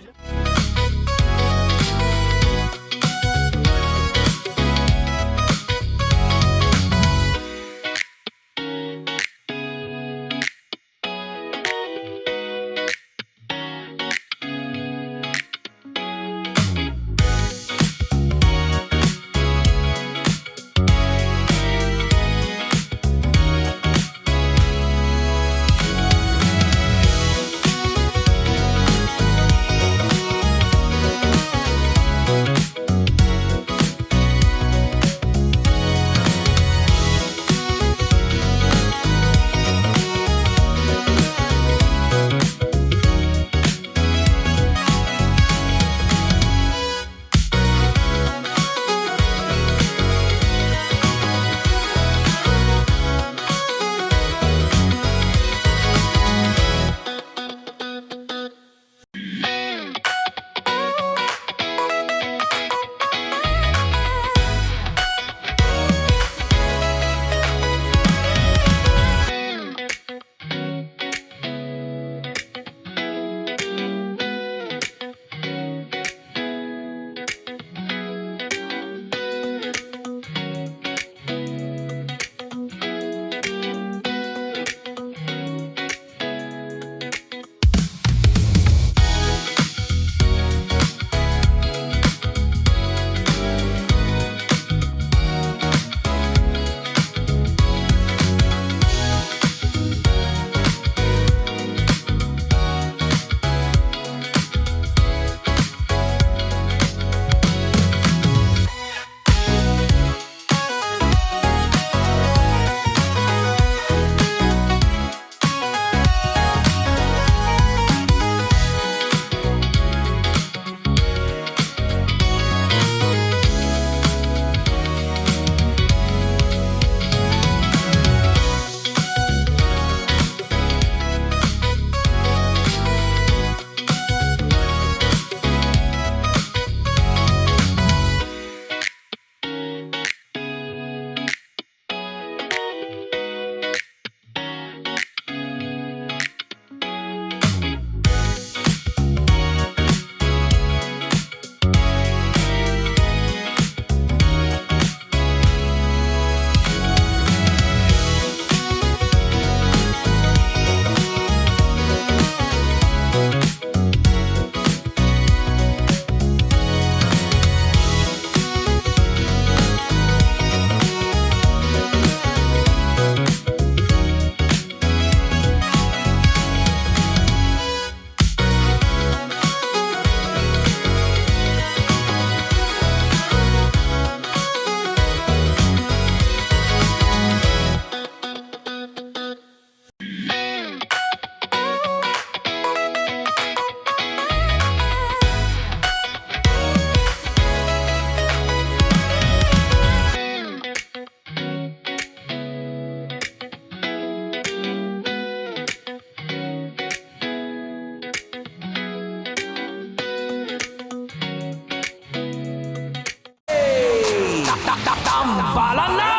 Tambalan na!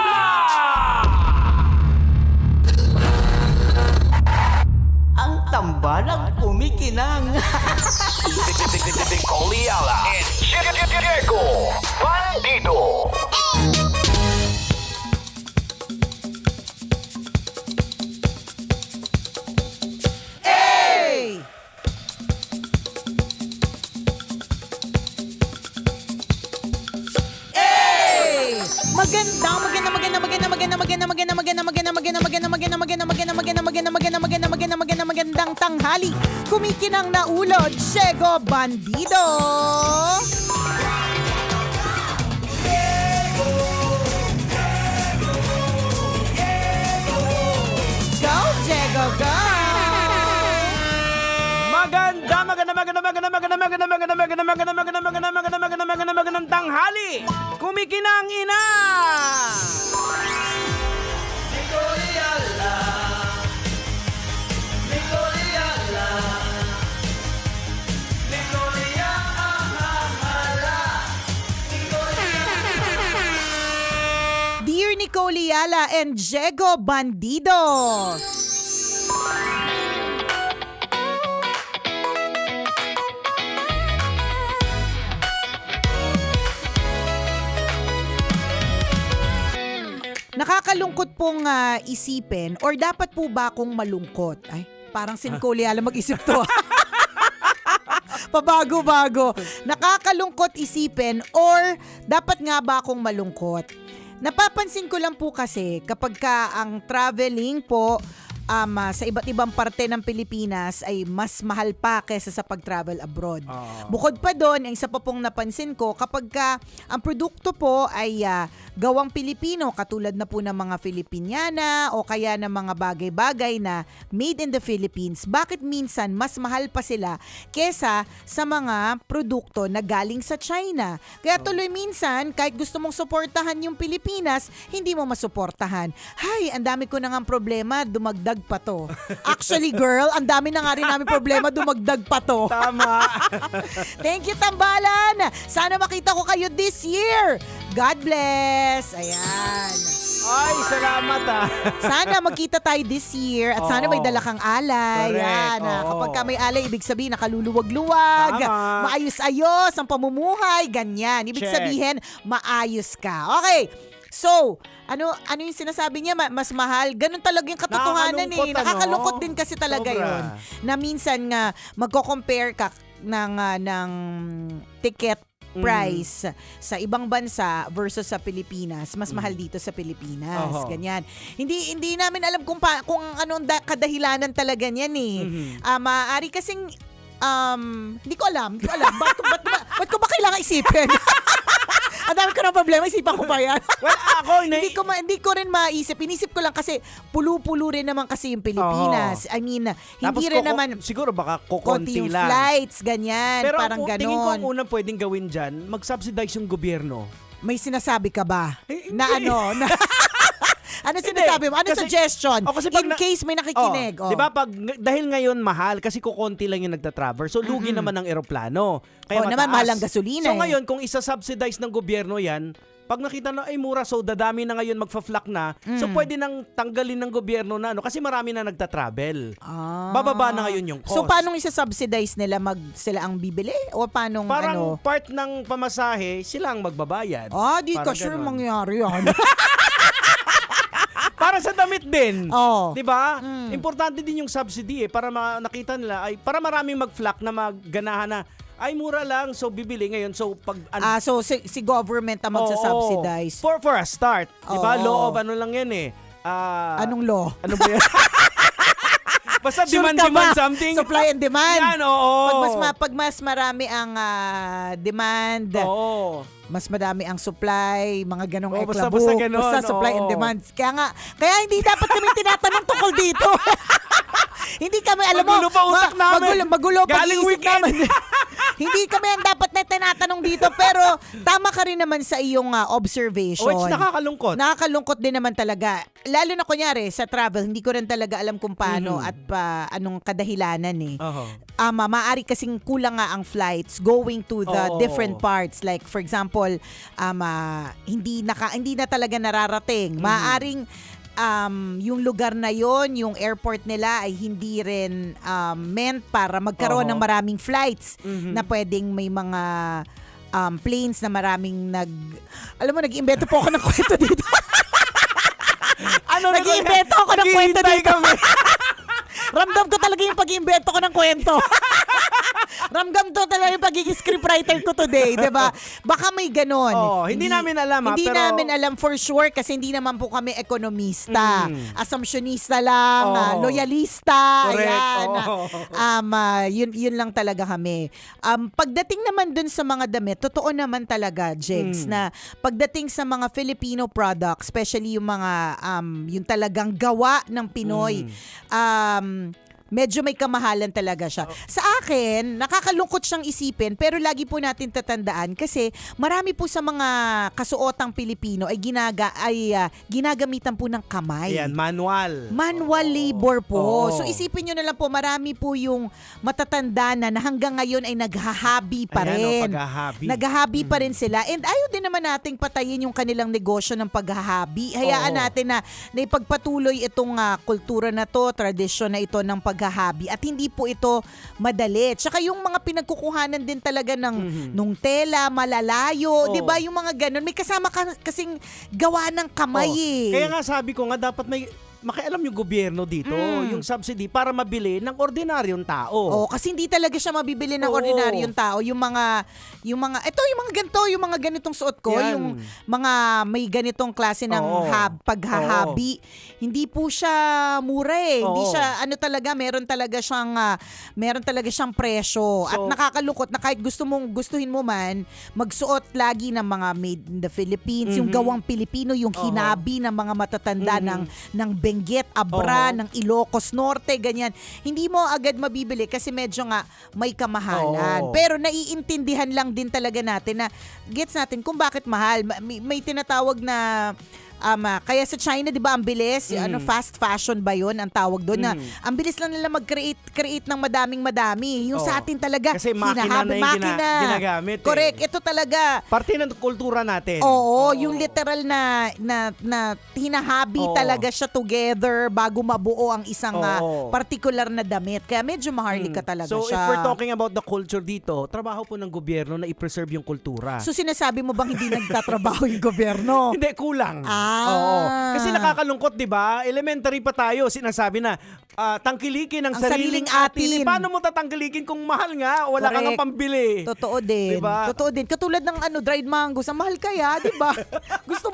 Ang tambalang kumikinang. Coliala and Diego Bandido. Magandang tanghali. Kumikinang na ulod, Diego Bandido. Go, Diego, go! Magandang tanghali! Kumikinang ina! Dear Nicole Yala and Diego Bandido. Nakakalungkot pong isipin or dapat po ba akong malungkot? Ay, parang si Nicole Yala mag-isip to. Pabago-bago. Nakakalungkot isipin or dapat nga ba akong malungkot? Napapansin ko lang po kasi kapag ka ang traveling po sa iba't ibang parte ng Pilipinas ay mas mahal pa kaysa sa pag-travel abroad. Bukod pa doon, ang isa pa pong napansin ko, kapag ka ang produkto po ay gawang Pilipino, katulad na po ng mga Filipiniana o kaya ng mga bagay-bagay na made in the Philippines, bakit minsan mas mahal pa sila kaysa sa mga produkto na galing sa China? Kaya tuloy minsan, kahit gusto mong suportahan yung Pilipinas, hindi mo masuportahan. Hay, ang dami ko na nga problema, dumagdag pa to. Actually, girl, ang dami na nga rin namin problema, dumagdag pa to. Tama. Thank you, Tambalan. Sana makita ko kayo this year. God bless. Ayan. Ay, salamat Sana magkita tayo this year at sana may dala kang alay. Correct. Yan. Oo. Kapag ka may alay, ibig sabihin nakaluluwag-luwag, Tama. maayos-ayos ang pamumuhay, ganyan. Ibig Check. sabihin, maayos ka. Okay. So, ano yung sinasabi niya? Mas mahal? Ganun talaga yung katotohanan Nakakalungkot, Nakakalungkot din kasi talaga Sobra. yun. Na minsan nga, magko-compare ka ng ticket price sa ibang bansa versus sa Pilipinas, mas mahal dito sa Pilipinas. Oho. Ganyan. Hindi namin alam kung anong kadahilanan talaga niyan eh. Maaari kasing hindi ko alam. Ba't ko ba kailangan isipin? Ang dami ko ng problema, isipan ko pa yan. Well, ako, hindi ko rin maisip. Inisip ko lang kasi pulo-pulo rin naman kasi yung Pilipinas. I mean, hindi rin naman siguro baka konti kukonti yung lang. flights, ganyan, Pero parang tingin ko ang ganon. unang pwedeng gawin dyan, mag-subsidize yung gobyerno. May sinasabi ka ba? Eh, Na hindi. ano sinasabi mo? Ano Kasi- suggestion? kasi pag In case may nakikinig. Di ba dahil ngayon mahal kasi kukonti lang yung nagta-travel. So lugi naman ang eroplano. Kaya naman, mataas. mahal ang gasolina So eh. ngayon kung isa-subsidize ng gobyerno yan, pag nakita na ay mura, so dadami na ngayon magfa-flock na. So pwede nang tanggalin ng gobyerno na kasi marami na nagta-travel. Bababa na ngayon yung cost. So paano isa-subsidize nila sila ang bibili? O paano Parang part ng pamasahe, sila ang magbabayad. Di ka Parang sure ganon. mangyari yan. Para sa damit din. Oh. 'Di ba? Importante din yung subsidy para nakita nila ay para maraming mag-flock na magganahan na ay mura lang so bibili ngayon so pag so si government ang magsa-subsidize. For a start, 'di ba? Oo. Law of ano lang 'yan eh. Anong law? Ano ba 'yan? Basta Sure demand ka ba? something. Supply and demand. Yan, oo. Pag mas marami ang demand, mas madami ang supply, mga ganong basta eklabo. ganon, Basta supply and demand. Kaya hindi dapat kami tinatanong tungkol dito. Hindi kami, alam mo, Magulo pa utak namin. magulo Galing pag-iisip weekend. namin. Hindi kami ang dapat na tinatanong dito. Pero tama ka rin naman sa iyong observation. It's nakakalungkot. Nakakalungkot din naman talaga. Lalo na kunyari sa travel, hindi ko rin talaga alam kung paano at anong kadahilanan eh. Maaari kasing kulang nga ang flights going to the different parts. Like for example, hindi na talaga nararating. Maaring yung lugar na yon, yung airport nila ay hindi rin meant para magkaroon ng maraming flights na pwedeng may mga planes na maraming alam mo, nag-iimbento po ako ng kwento dito. Nag-iimbento ako ng kwento dito. Ramdam ko talaga yung pag-iimbento ko ng kwento. Ramdam to talaga yung pagiging scriptwriter ko today, di ba? Baka may ganon. Hindi namin alam Hindi pero namin alam for sure kasi hindi naman po kami ekonomista. Assumptionista lang, loyalista. Correct. Ayan. Yun lang talaga kami. Pagdating naman dun sa mga damit, totoo naman talaga, Jigs, na pagdating sa mga Filipino products, especially yung mga yung talagang gawa ng Pinoy, medyo may kamahalan talaga siya. Sa akin, nakakalungkot siyang isipin pero lagi po natin tatandaan kasi marami po sa mga kasuotang Pilipino ay ginagamitan po ng kamay. Ayan, manual. Manual labor po. So isipin nyo na lang po, marami po yung matatanda na hanggang ngayon ay naghahabi pa rin. Naghahabi pa rin sila. And ayaw din naman nating patayin yung kanilang negosyo ng paghahabi. Hayaan natin na ipagpatuloy itong kultura na to, tradisyon na ito ng paghahabi at hindi po ito madali. Tsaka yung mga pinagkukuhanan din talaga nung tela, malalayo, 'di ba? Yung mga ganun, may kasama kasing gawa ng kamay eh. Kaya nga sabi ko nga dapat may makialam yung gobyerno dito, yung subsidy para mabili ng ordinaryong tao. Kasi hindi talaga siya mabibili ng ordinaryong tao. Yung mga ganito, yung mga ganitong suot ko, yung mga may ganitong klase ng paghahabi, hindi po siya mura eh. Hindi siya, meron talaga siyang presyo. At nakakalungkot na kahit gustuhin mo man, magsuot lagi ng mga made in the Philippines, yung gawang Pilipino, yung hinabi ng mga matatanda ng Benguet, Abra, ng Ilocos Norte, ganyan. Hindi mo agad mabibili kasi medyo nga may kamahalan. Pero naiintindihan lang din talaga natin na gets natin kung bakit mahal. May tinatawag na kaya sa China, 'di ba, ang bilis, fast fashion ba 'yon ang tawag doon, na ang bilis lang nila mag-create ng madami. Yung sa atin talaga kasi makina na yung ginagamit. Correct. Ito talaga parte ng kultura natin. Yung literal na hinahabi talaga siya together bago mabuo ang isang particular na damit. Kaya medyo maharlika talaga so, siya. So if we're talking about the culture dito, trabaho po ng gobyerno na i-preserve yung kultura. So sinasabi mo bang hindi nagtatrabaho yung gobyerno? Hindi, kulang. Kasi nakakalungkot, 'di ba? Elementary pa tayo, sinasabi na tangkilikin ang sariling atin. Paano mo tatangkilikin kung mahal nga, wala kang pambili? Totoo din. Diba? Totoo din. Katulad ng dried mangoes, ang mahal kaya, 'di ba? gusto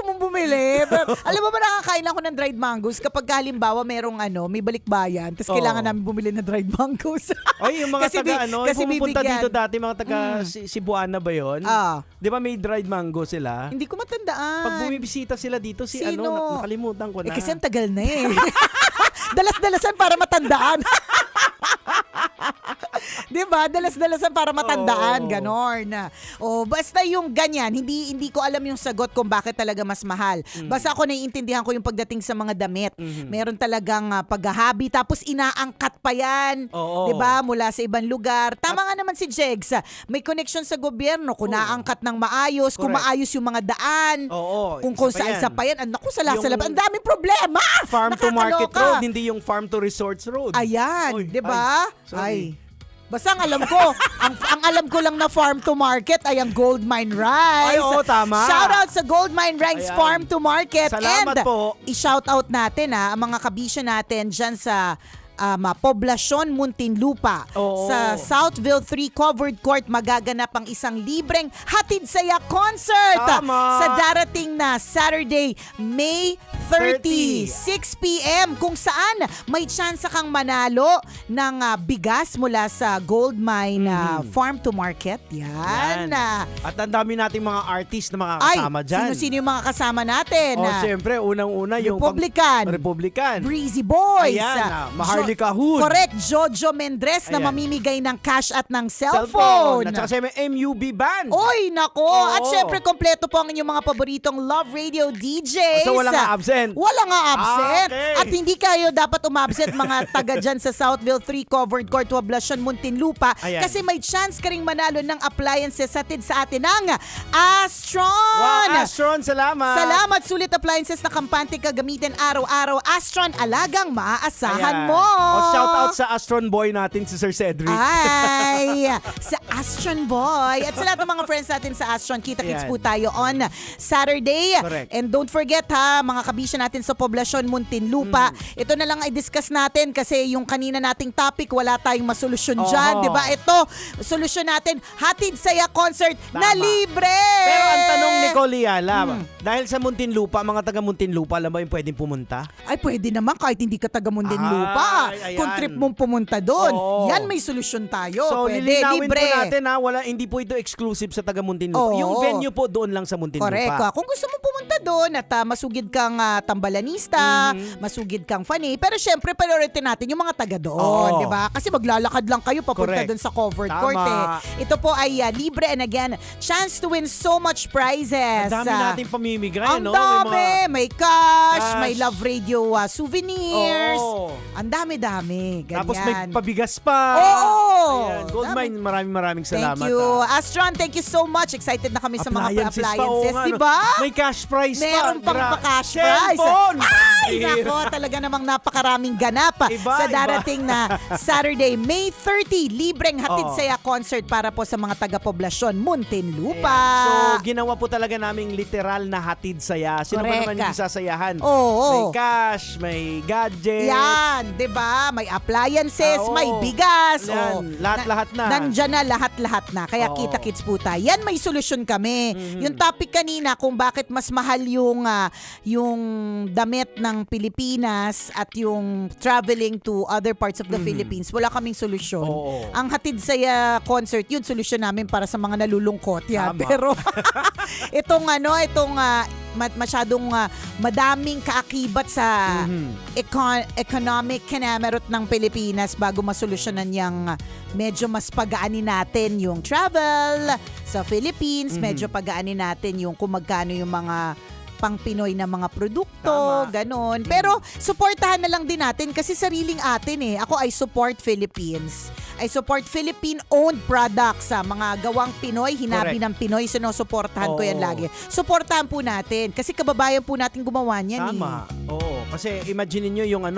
mong bumili. Pero, alam mo ba, nakakain ako ng dried mangoes kapag halimbawa merong may balikbayan, tapos kailangan namin bumili ng dried mangoes. Yung mga kasi pumunta dito dati, mga taga Cebuana ba 'yon? 'Di ba may dried mango sila? Hindi ko matandaan. Pag bumibisita sila dito, nakalimutan ko na. Kasi ang tagal na eh. Dalas-dalasan para matandaan. Diba? Dalas-dalasan para matandaan. Ganon. Basta yung ganyan, hindi ko alam yung sagot kung bakit talaga mas mahal. Basta ako naiintindihan ko yung pagdating sa mga damit. Meron talagang paghahabi, tapos inaangkat pa yan. Diba? Mula sa ibang lugar. Tama nga naman si Jegs. May connection sa gobyerno. Kung naangkat ng maayos, kung maayos yung mga daan, kung saan pa yan. Naku, salasala. Ang daming problema! Farm to market road, hindi yung farm to resorts road. Ayan, di ba? Basta ang alam ko, ang alam ko lang na farm to market ay ang Gold Mine Rice. Tama. Shout out sa Gold Mine Rice Farm to Market. Salamat po. I-shout out natin ang mga kabisyo natin dyan sa Poblacion, Muntinlupa. Sa Southville 3 Covered Court, magaganap ang isang libreng Hatid Saya Concert. Sa darating na Saturday, May 30, 6 p.m. kung saan may chance kang manalo ng bigas mula sa Gold Mine Farm to Market. Yan. At ang dami nating mga artist na makakasama dyan. Sino-sino yung mga kasama natin? Siyempre, unang-una yung Republican. Breezy Boys. Ayan, Angelica Hood. Correct, Jojo Mendres na Ayan. mamimigay ng cash at ng cellphone. At saka may MUB band. Oy, nako! Oo. At syempre, kompleto po ang inyong mga paboritong Love Radio DJs. So, wala nga absent. Wala nga absent. Okay. At hindi kayo dapat umabsent mga taga dyan sa Southville 3 Covered Court, Poblacion, Muntinlupa. Ayan. Kasi may chance ka ring manalo ng appliances atid sa atin ng Astron. Wow, Astron, salamat. Salamat, sulit appliances na kampante kagamitin araw-araw. Astron, alagang maaasahan Ayan. mo. Shout out sa Astron boy natin si Sir Cedric. Ay, sa Astron Boy. At sa lahat ng mga friends natin sa Astron, kita-kits Ayan. po tayo on Saturday. Correct. And don't forget ha, mga kabisya natin sa Poblacion, Muntinlupa. Ito na lang ay discuss natin kasi yung kanina nating topic, wala tayong masolusyon dyan. Oo. Diba? Ito, solusyon natin, Hatid Saya Concert na Tama. libre. Pero ang tanong ni Coliala, dahil sa Muntinlupa, mga taga Muntinlupa, alam ba yung pwedeng pumunta? Ay, pwede naman kahit hindi ka taga Muntinlupa. Ay, ayan. Kung trip mong pumunta doon, Oo. yan may solusyon tayo. So, Pwede, lilinawin libre. po natin ha, hindi po ito exclusive sa taga Muntinlupa. Oo. Yung venue po doon lang sa Muntinlupa. Correct. Kung gusto mo pumunta doon at masugid kang tambalanista, masugid kang fanay, pero syempre priority natin yung mga taga doon, Oo. di ba? Kasi maglalakad lang kayo papunta Correct. doon sa covered Tama. court eh. Ito po ay libre and again, chance to win so much prizes. Ang dami nating pamimigay, Ang no? dami. May cash, Cash. may Love Radio souvenirs. Oo. Ang dami-dami. Ganyan. Tapos may pabigas pa. Oo. Ayan. Goldmine, maraming Thank salamat. you. Astron, thank you so much. Excited na kami sa mga Appliances pa, appliances, oo nga, di no? ba? May cash prize Meron pa. pang pa-cash prize. Cellphone! Ay, Bihira. nako, talaga namang napakaraming ganap Iba, sa iba. darating na Saturday, May 30. Libreng Hatid Oo. Saya concert para po sa mga taga-poblasyon, Muntinlupa. So, ginawa po talaga naming literal na hatid saya. Sino ba Correct. naman hindi sasayahan? Oo. May cash, may gadget. Yan, 'di ba? May appliances, Oo. may bigas, Yan, lahat-lahat na. Nandiyan na lahat-lahat na. Kaya Oo. kita-kits po tayo. Yan may solusyon kami. Mhm. Yung topic kanina kung bakit mas mahal yung damit ng Pilipinas at yung traveling to other parts of the Philippines, wala kaming solusyon. Oo. Ang Hatid Saya concert, yun solusyon namin para sa mga nalulungkot. Yan. Tama. Pero itong masyadong madaming kaakibat sa economic kinamerot ng Pilipinas bago masolusyonan yung medyo mas pagaanin natin yung travel sa Philippines, medyo pagaanin natin yung kung magkano yung mga pang Pinoy na mga produkto, Tama. ganon. Pero supportahan na lang din natin kasi sariling atin eh. Ako I support Philippines. I support Philippine-owned products sa mga gawang Pinoy, hinabi Correct. ng Pinoy, sinusuportahan ko yan Oo. lagi. Supportahan po natin kasi kababayan po natin gumawa niyan Tama. Oo. Kasi imagine niyo yung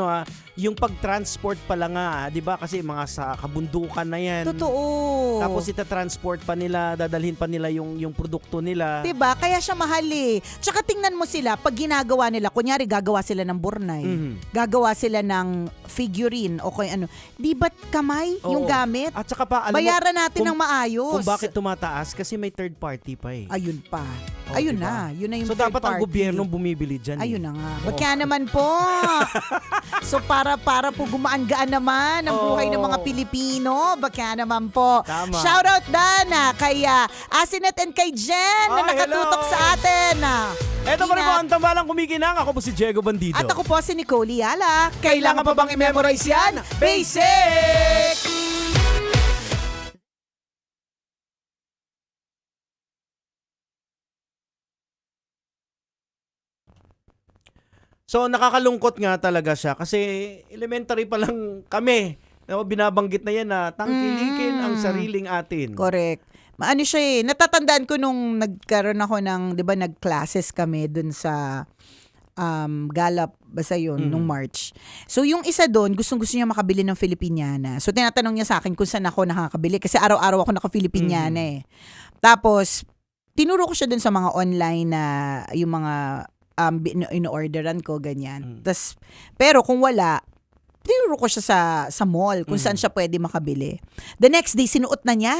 yung pag-transport pa lang nga, 'di ba? Kasi mga sa kabundukan na 'yan. Totoo. Tapos ita-transport pa nila, dadalhin pa nila yung produkto nila. Diba? Kaya siya mahal eh. Tsaka tingnan mo sila, pag ginagawa nila, kunyari gagawa sila ng burnay, gagawa sila ng figurine o kung ano, di ba't kamay yung Oo. gamit? At saka pa, alam Bayaran mo, natin ng maayos. Kung bakit tumataas? Kasi may third party pa eh. Ayun pa. Oh, Ayun diba? na. Yun na yung So third dapat ang party. gobyerno bumibili dyan. Ayun eh. na nga. Oo. Bagkaya naman po. So para po gumaan-gaan naman ang buhay ng mga Pilipino. Bagkaya naman po. Tama. Shoutout Dan kay Asinet and kay Jen na Ay, nakatutok hello. sa atin. Eto pa rin po Ingat. ang tambalang kumikinang. Ako po si Diego Bandido. At ako po si Nicole Yala. Kailangan pa bang i-memorize yan? Basic! So nakakalungkot nga talaga siya kasi elementary pa lang kami. Binabanggit na yan na tangkilikin ang sariling atin. Correct. Ano siya eh, natatandaan ko nung nagkaroon ako ng, di ba, nag-classes kami dun sa Gallup, basta yun, nung March. So yung isa doon, gustong-gusto niya makabili ng Filipiniana. So tinatanong niya sa akin kung saan ako nakakabili kasi araw-araw ako naka-Filipiniana eh. Tapos, tinuro ko siya dun sa mga online na yung mga in-orderan ko, ganyan. Pero kung wala, tinuro ko siya sa mall kung saan siya pwede makabili. The next day, sinuot na niya.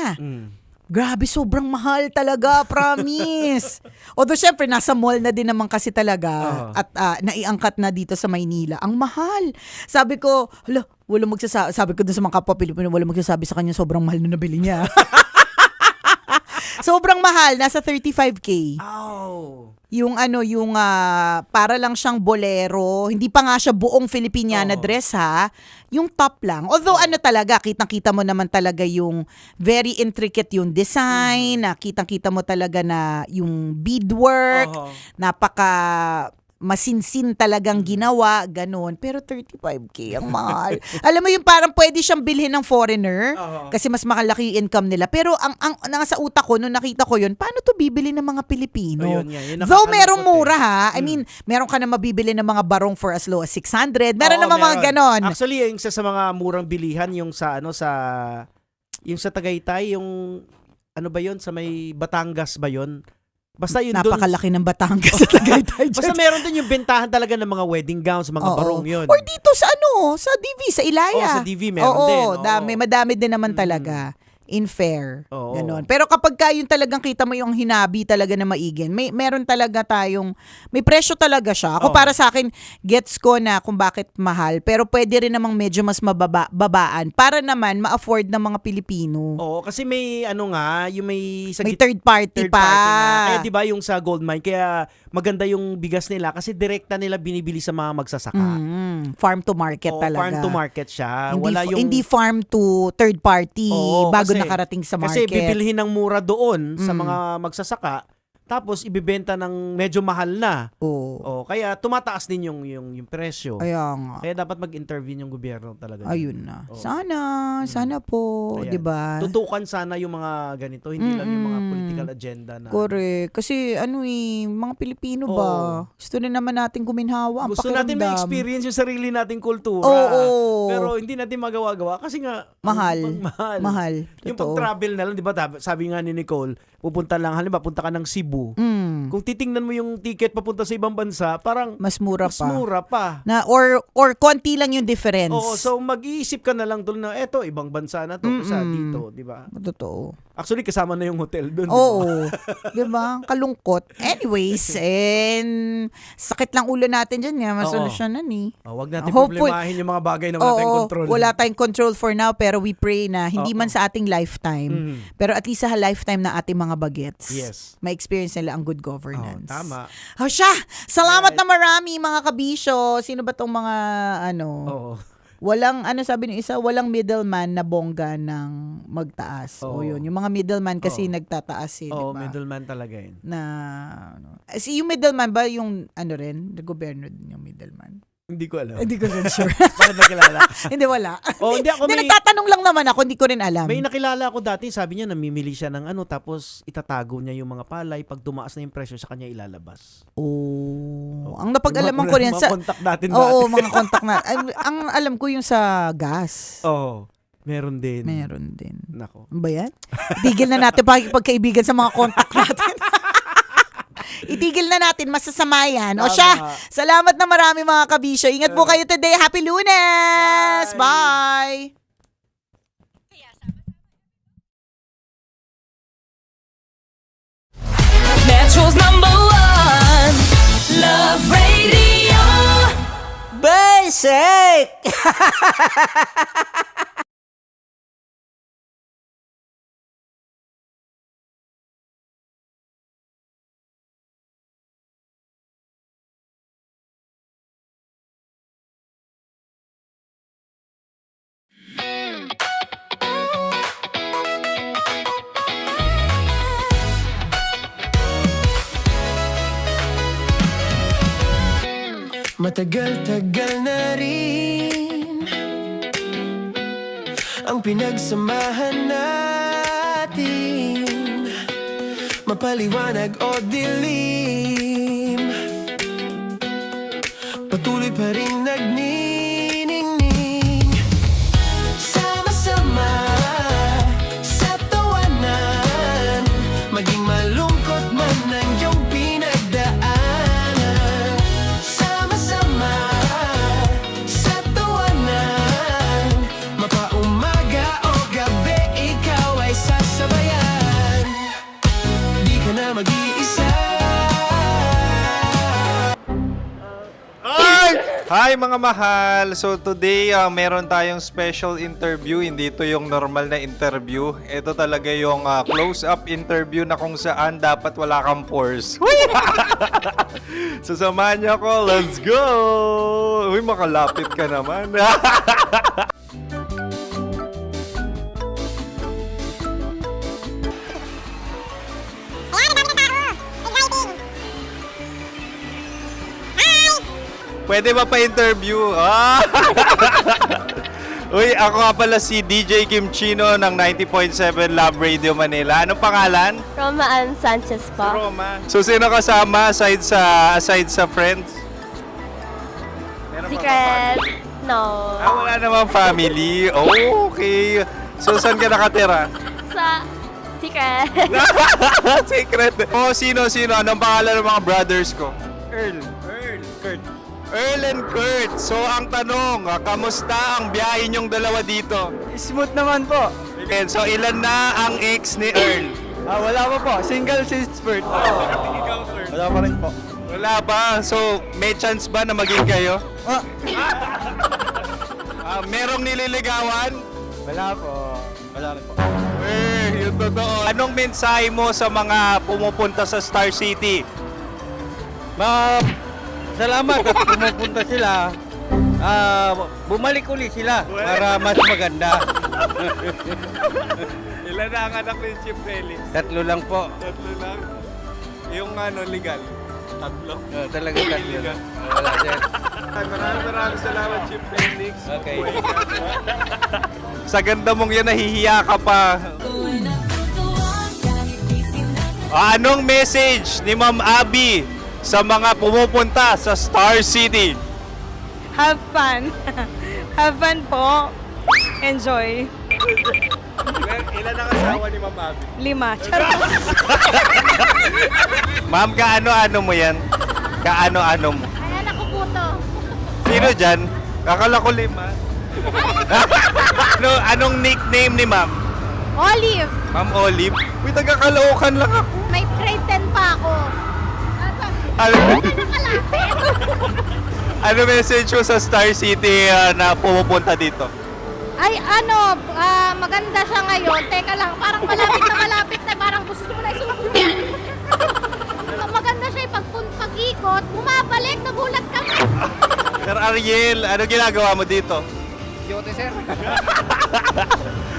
Grabe, sobrang mahal talaga, promise. Although, syempre, nasa mall na din naman kasi talaga at naiangkat na dito sa Maynila. Ang mahal. Sabi ko, hala, walang magsasabi. Sabi ko dun sa mga kapwa Pilipino, walang magsasabi sa kanya, sobrang mahal na nabili niya. Sobrang mahal, nasa 35K. Oh. Yung para lang siyang bolero. Hindi pa nga siya buong Filipiniana dress ha. Yung top lang. Although talaga, kitang-kita mo naman talaga yung very intricate yung design. Kitang-kita mo talaga na yung beadwork. Napaka masinsin talagang ginawa, ganun. Pero 35K, ang mahal. Alam mo yung parang pwede siyang bilhin ng foreigner kasi mas makalaki yung income nila. Pero ang nasa utak ko, nung nakita ko yun, paano to bibili ng mga Pilipino? Yun Though merong mura ha. I mean, meron ka na mabibili ng mga barong for as low as 600. Meron naman mga ganon. Actually, yung isa sa mga murang bilihan, yung sa yung sa Tagaytay, yung ano ba yun, sa may Batangas ba yun? Basta yun Napakalaki ng Batangas sa Tagaytay. Basta meron din yung bentahan talaga ng mga wedding gowns, mga barong yun. Or dito sa sa DV, sa Ilaya. Sa DV meron din. Madami din naman talaga. In fair. Oo. Ganon. Pero kapag yung talagang kita mo yung hinabi talaga na maigin, meron talaga may presyo talaga siya. Ako para sa akin, gets ko na kung bakit mahal, pero pwede rin namang medyo mas babaan para naman ma-afford ng mga Pilipino. Oo, kasi may yung may third party pa. Kaya 'di ba yung sa gold mine, kaya maganda yung bigas nila kasi direkta nila binibili sa mga magsasaka. Farm to market talaga. Farm to market siya. Hindi farm to third party bago kasi nakarating sa market. Kasi bibilhin ng mura doon sa mga magsasaka, tapos ibibenta ng medyo mahal na. Kaya tumataas din yung presyo. Kaya nga. Kaya dapat mag-intervene yung gobyerno talaga. Ayun na. Sana po, 'di ba? Tutukan sana yung mga ganito, hindi lang yung mga political agenda na. Correct. Kasi mga Pilipino ba, gusto rin naman natin guminhawa ang gusto pakiramdam. natin ma-experience yung sarili nating kultura. Pero hindi natin magawa-gawa kasi nga mahal. Yung pag-travel na lang, 'di ba? Sabi nga ni Nicole, pupunta punta ka ng Cebu. Kung titingnan mo yung ticket papunta sa ibang bansa, parang mas mura pa. Na or konti lang yung difference. so mag-iisip ka na lang doon na eto ibang bansa na to sa dito, 'di ba? Totoo. Actually kasama na yung hotel doon. Oo. 'Di ba? Kalungkot. Anyways, sakit lang ulo natin diyan nga, masolusyonan ni. Wag natin problemahin yung mga bagay na wala tayong control. Wala tayong control for now, pero we pray na hindi man sa ating lifetime, pero at least sa lifetime na ating mga bagets. Yes. Ma-experience nila ang good governance. Tama. Salamat na marami mga kabisyo. Sino ba tong mga walang sabi ng isa, walang middleman na bongga ng magtaas. Yun, yung mga middleman kasi nagtataas diba? Middleman talaga yun. Yung middleman ba yung rin, na gobyerno din yung middleman? Hindi ko alam. Hindi ko rin sure. Bakit nakilala? Hindi, wala. Hindi nagtatanong lang naman ako, hindi ko rin alam. May nakilala ako dati, sabi niya namimili siya ng tapos itatago niya yung mga palay, pag tumaas na yung presyo sa kanya ilalabas. Ang napag-alaman ko rin sa... Mga contact natin dati. Mga contact na. Ang alam ko yung sa gas. Meron din. Nako. Ano ba yan? Itigil na natin pagkaibigan sa mga contact natin. Itigil na natin, masasama yan. Salamat na marami mga kabisyo. Ingat po kayo today. Happy Lunes! Bye! Metro's #1 Love Radio. Basic! Matagal-tagal na rin ang pinagsamahan natin, mapaliwanag o dilim, patuloy pa rin nagniningning, sama-sama sa tawanan, maging malungkot man ang iyong pinagdaanan. Sama-sama sa tawanan, mapaumaga o gabi, ikaw ay sasabayan. Di ka na mag-iisa. Hi mga mahal! So today, meron tayong special interview. Hindi ito yung normal na interview. Ito talaga yung close-up interview na kung saan dapat wala kang pores. Sasamahan niyo ako. Let's go! Uy, makalapit ka naman. Pwede ba pa-interview? Ah! Uy, ako nga pala si DJ Kim Chino ng 90.7 Love Radio Manila. Anong pangalan? Roma Ann Sanchez po. Roma. So, sino kasama aside sa friends? Meron ba Secret. No. wala namang family. Oh, okay. So, saan ka nakatira? Sa Secret. Secret. Oh, sino? Anong pangalan ng mga brothers ko? Earl, Kurt. Earl and Kurt. So, ang tanong, kamusta ang biyahe niyong dalawa dito? Smooth naman po. Okay, so, ilan na ang ex ni Earl? Wala pa po. Single since birth. Wala pa rin po. Wala pa. So, may chance ba na maging kayo? Merong nililigawan? Wala po. Wala rin po. Yung totoo. Anong mensahe mo sa mga pumupunta sa Star City? Salamat at pumupunta sila. Bumalik uli sila para mas maganda. Ilan na ang anak ni Chief Felix? 3 lang po. 3 lang? Yung legal? 3? Talaga 3 lang. Wala sir. Maraming salamat, Chief Felix. Okay. Sa ganda mong yan, nahihiya ka pa. Anong message ni Ma'am Abby sa mga pumupunta sa Star City? Have fun. Have fun po. Enjoy. Ilan ang asawa ni Ma'am Abby? 5. Charot. Ma'am, kaano-ano mo yan? Kaano-ano mo? Ay, anak ko po to. Sino dyan? Kakala ko 5. Anong nickname ni Ma'am? Olive. Ma'am Olive? Uy, taga-Caloocan lang ako. May grade 10 pa ako. Ano message mo sa Star City na pumupunta dito? Ay, maganda siya ngayon. Teka lang, parang malapit na, parang gusto mo na isuot. Maganda siya, pag-ikot, bumabalik, nagulat ka. Sir Ariel, ano ginagawa mo dito? Yote sir.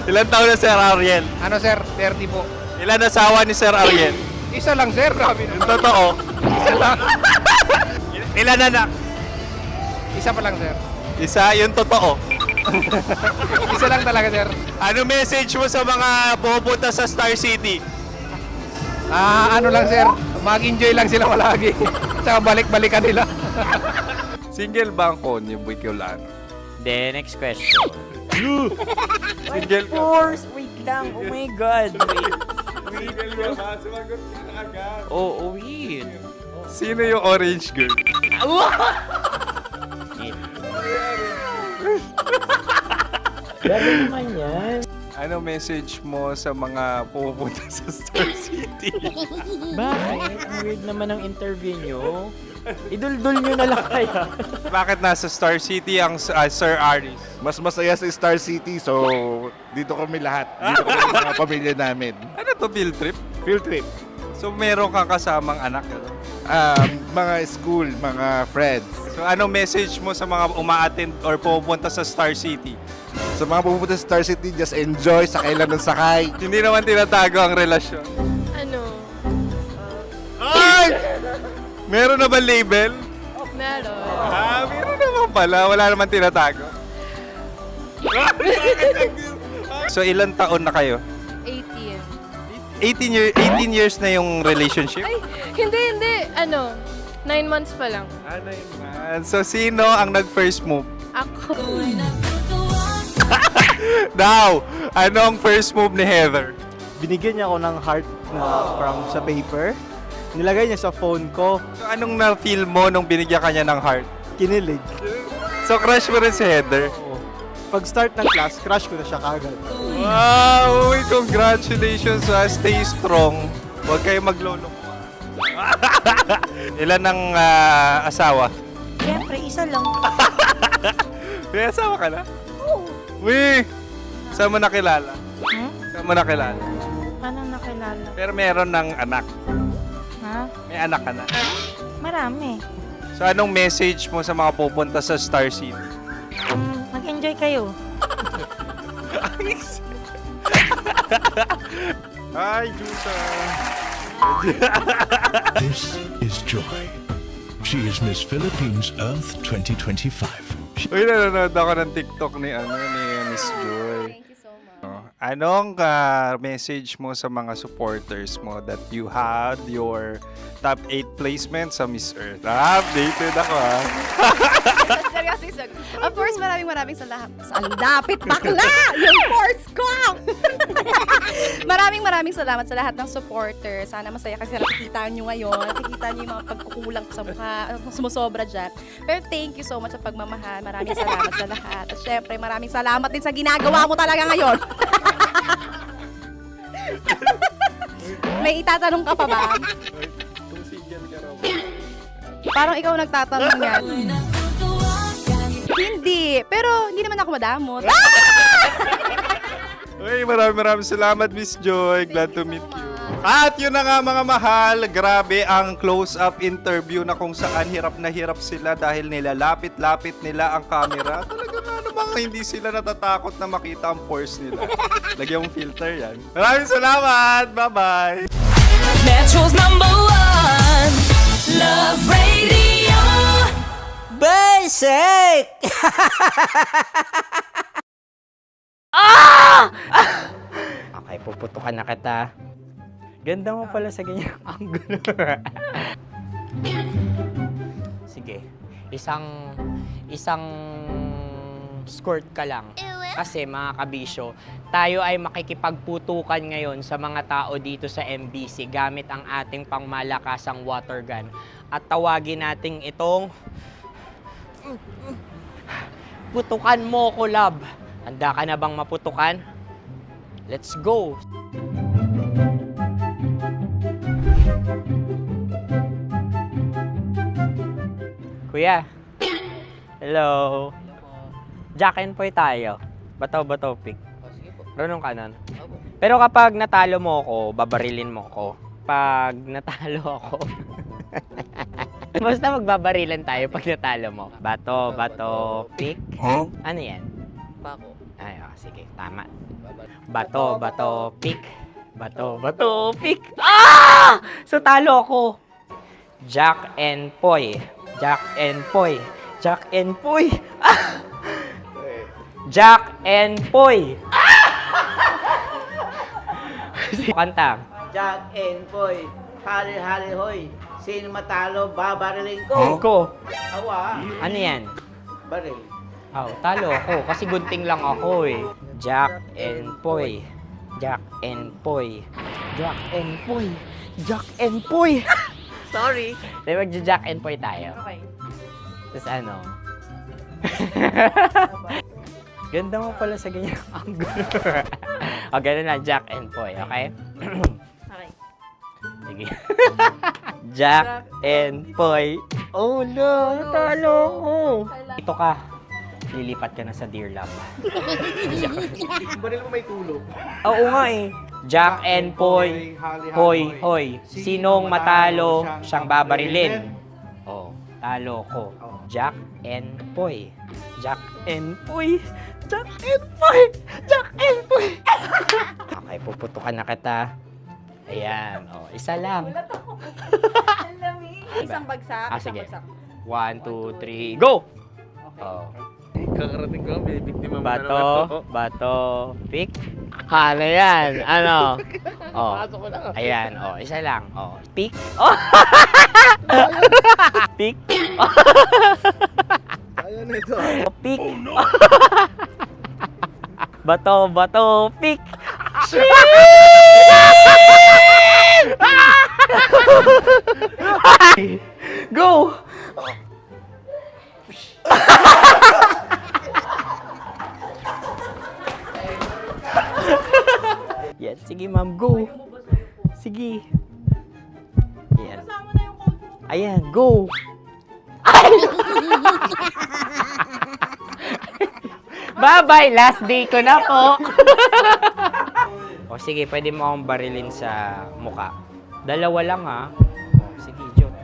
Ilan taon na Sir Ariel? Ano sir? 30 po. Ilan asawa ni Sir Ariel? Isa lang sir. Grabe Yung totoo. Isa lang. Ilan anak? Isa pa lang sir. Isa, yung totoo. Isa lang talaga sir. Ano message mo sa mga pumupunta sa Star City? Ano lang sir. Mag-enjoy lang sila palagi. Tsaka balik-balikan nila. Single ba ang Konyo Bicolano? Then, next question. Single ka? Wait lang. Oh my God. Single ka ba? Sumagot ka na agad. Oh, wait. Sino yung orange girl? Grabe naman yan. Ano message mo sa mga pumupunta sa Star City? Bakit? Ang weird naman ang interview nyo. Idul-dul nyo na lang kaya. Bakit nasa Star City ang Sir Aris? Mas masaya sa Star City, so dito kami lahat. Dito kami mga pamilya namin. Ano to, field trip? Field trip. So meron kang kasamang anak? Ano? Mga school, mga friends. So ano message mo sa mga uma-attend or pupunta sa Star City? Sa mga pupunta sa Star City, just enjoy, sakay lang ng sakay. Hindi naman tinatago ang relasyon. Ano? Ay! Meron na ba label? Meron. Meron naman pala. Wala naman tinatago. So ilan taon na kayo? 18. 18 years na yung relationship? Ay, hindi. 9 months pa lang. Ano yun man? So sino ang nag-first move? Ako. Now, anong first move ni Heather? Binigyan niya ako ng heart na from sa paper. Nilagay niya sa phone ko. So anong na-feel mo nung binigyan ka niya ng heart? Kinilig. So crush mo rin si Heather? Pag start ng class, crush ko na siya kagad. Wow! Uy, congratulations! Stay strong. Huwag kayo maglolo. Ilan ang asawa? Siyempre, isa lang. May asawa ka na? Oo. Uy! Saan mo nakilala? Hmm? Saan mo nakilala? Paano nakilala? Pero meron ng anak. Ha? May anak ka na. Marami. So anong message mo sa mga pupunta sa Star City? Mag-enjoy kayo. Hi, Jusa! This is Joy. She is Miss Philippines Earth 2025. Uy, nanonood ako ng TikTok ni Miss Joy. Thank you so much. Anong message mo sa mga supporters mo that you had your top 8 placement sa Miss Earth? Updated ako Seryoso, of course, maraming salamat. Ang lapit bakla! Yung course ko! maraming salamat sa lahat ng supporters. Sana masaya kasi nakikita nyo ngayon. Nakikita nyo yung mga pagkukulang sa mukha, sumusobra dyan. Pero thank you so much sa pagmamahal. Maraming salamat sa lahat. At syempre, maraming salamat din sa ginagawa mo talaga ngayon. May itatanong ka pa ba? Parang ikaw nagtatanong yan. Hindi. Pero hindi naman ako madamot. Uy, maraming salamat, Miss Joy. Glad to meet you. At yun na nga mga mahal, grabe ang close-up interview na kung saan hirap na hirap sila dahil nilalapit-lapit nila ang camera. Talaga nga namang hindi sila natatakot na makita ang pores nila. Lagyan mong filter yan. Maraming salamat! Bye-bye! Metro's #1 Love Radio. Basic! Okay, puputukan na kita. Ganda mo pala sa ganyang angulo. Sige, isang skirt ka lang. Kasi mga kabisyo, tayo ay makikipagputukan ngayon sa mga tao dito sa MBC gamit ang ating pangmalakasang water gun. At tawagin natin itong putukan mo ko, love. Handa ka na bang maputukan? Let's go! Kuya. Hello. Jack and Poy tayo. Bato-bato pick. Runong ka nun. Pero kapag natalo mo ako, babarilin mo ako. Pag natalo ako, basta magbabarilan tayo pag natalo mo. Bato, pick. Huh? Ano yan? Pako. Ay, sige, tama. Bato, pick. Bato, pick. Ah! So talo ako. Jack and Poy. Jack and Poy. Jack and Poy. Ah! Jack and Poy. Kanta. Jack and Poy, hali-hali hoy. Sino matalo, babariling ko. Ko. Awa. Ano yan? Baril. Oh, talo ako kasi gunting lang ako eh. Jack and Poy. Jack and Poy. Jack and Poy. Jack and Poy. Sorry. Di ba Jack and Poy tayo? Okay. Tapos ano? Ganda mo pala sa ganyang angulo. O, ganun na, Jack and Poy, okay? Okay. Sige. Jack and Poy. Oh no, talo ko. Ito ka. Lilipat ka na sa Dear Love. Baril mo may tulog. Oo nga eh. Jack and Poy. Hoy. Sinong matalo, siyang babarilin. Oh, talo ko. Jack and Poy. Jack and Poy. Jack and Poy. Jack and Poy. Okay, puputukan na kita. Ayan. Oh, isa lang. Isang bagsak. Sige. 1, 2, 3, go! Oh. Kakarating ko lang, binibiktima mo na naman. Bato, pick. Ano yan? Ano? Oh. Pasok ko na. Ayan, oh, isa lang. Oh, pick. Oh. Pick. Ayaw na ito. Oh, pick. Bato, pick. Go! Yan, sige ma'am, go. Sige. Ayan. Ayan, go. Bye-bye, last day ko na po. O sige, pwede mo akong barilin sa muka. Dalawa lang ha. Sige, Jot.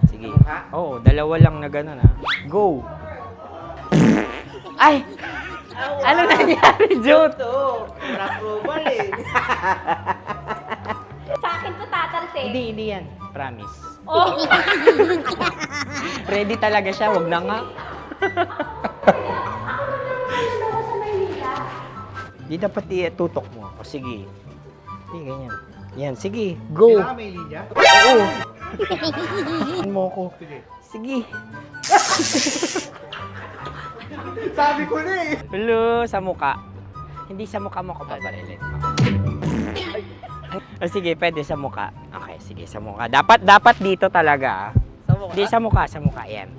Sige. Oo, dalawa lang na gano'n, ha? Go! Ay! Ano nangyari, Jot? Ito, approval eh. Sa akin to tatalsik. Hindi yan. Promise. Oh. Ready talaga siya, wag na nga. Di dapat tutok mo. O sige. Sige, ganyan. Yan, sige. Go. Kailangan may linya? Oo. Mo ko. Sige. Sabi ko na eh. Hello, sa muka. Hindi sa muka mo ko paparilin. O sige, pwede sa muka. Okay, sige, sa muka. Dapat dito talaga. Sa muka? Hindi, sa muka. Yan.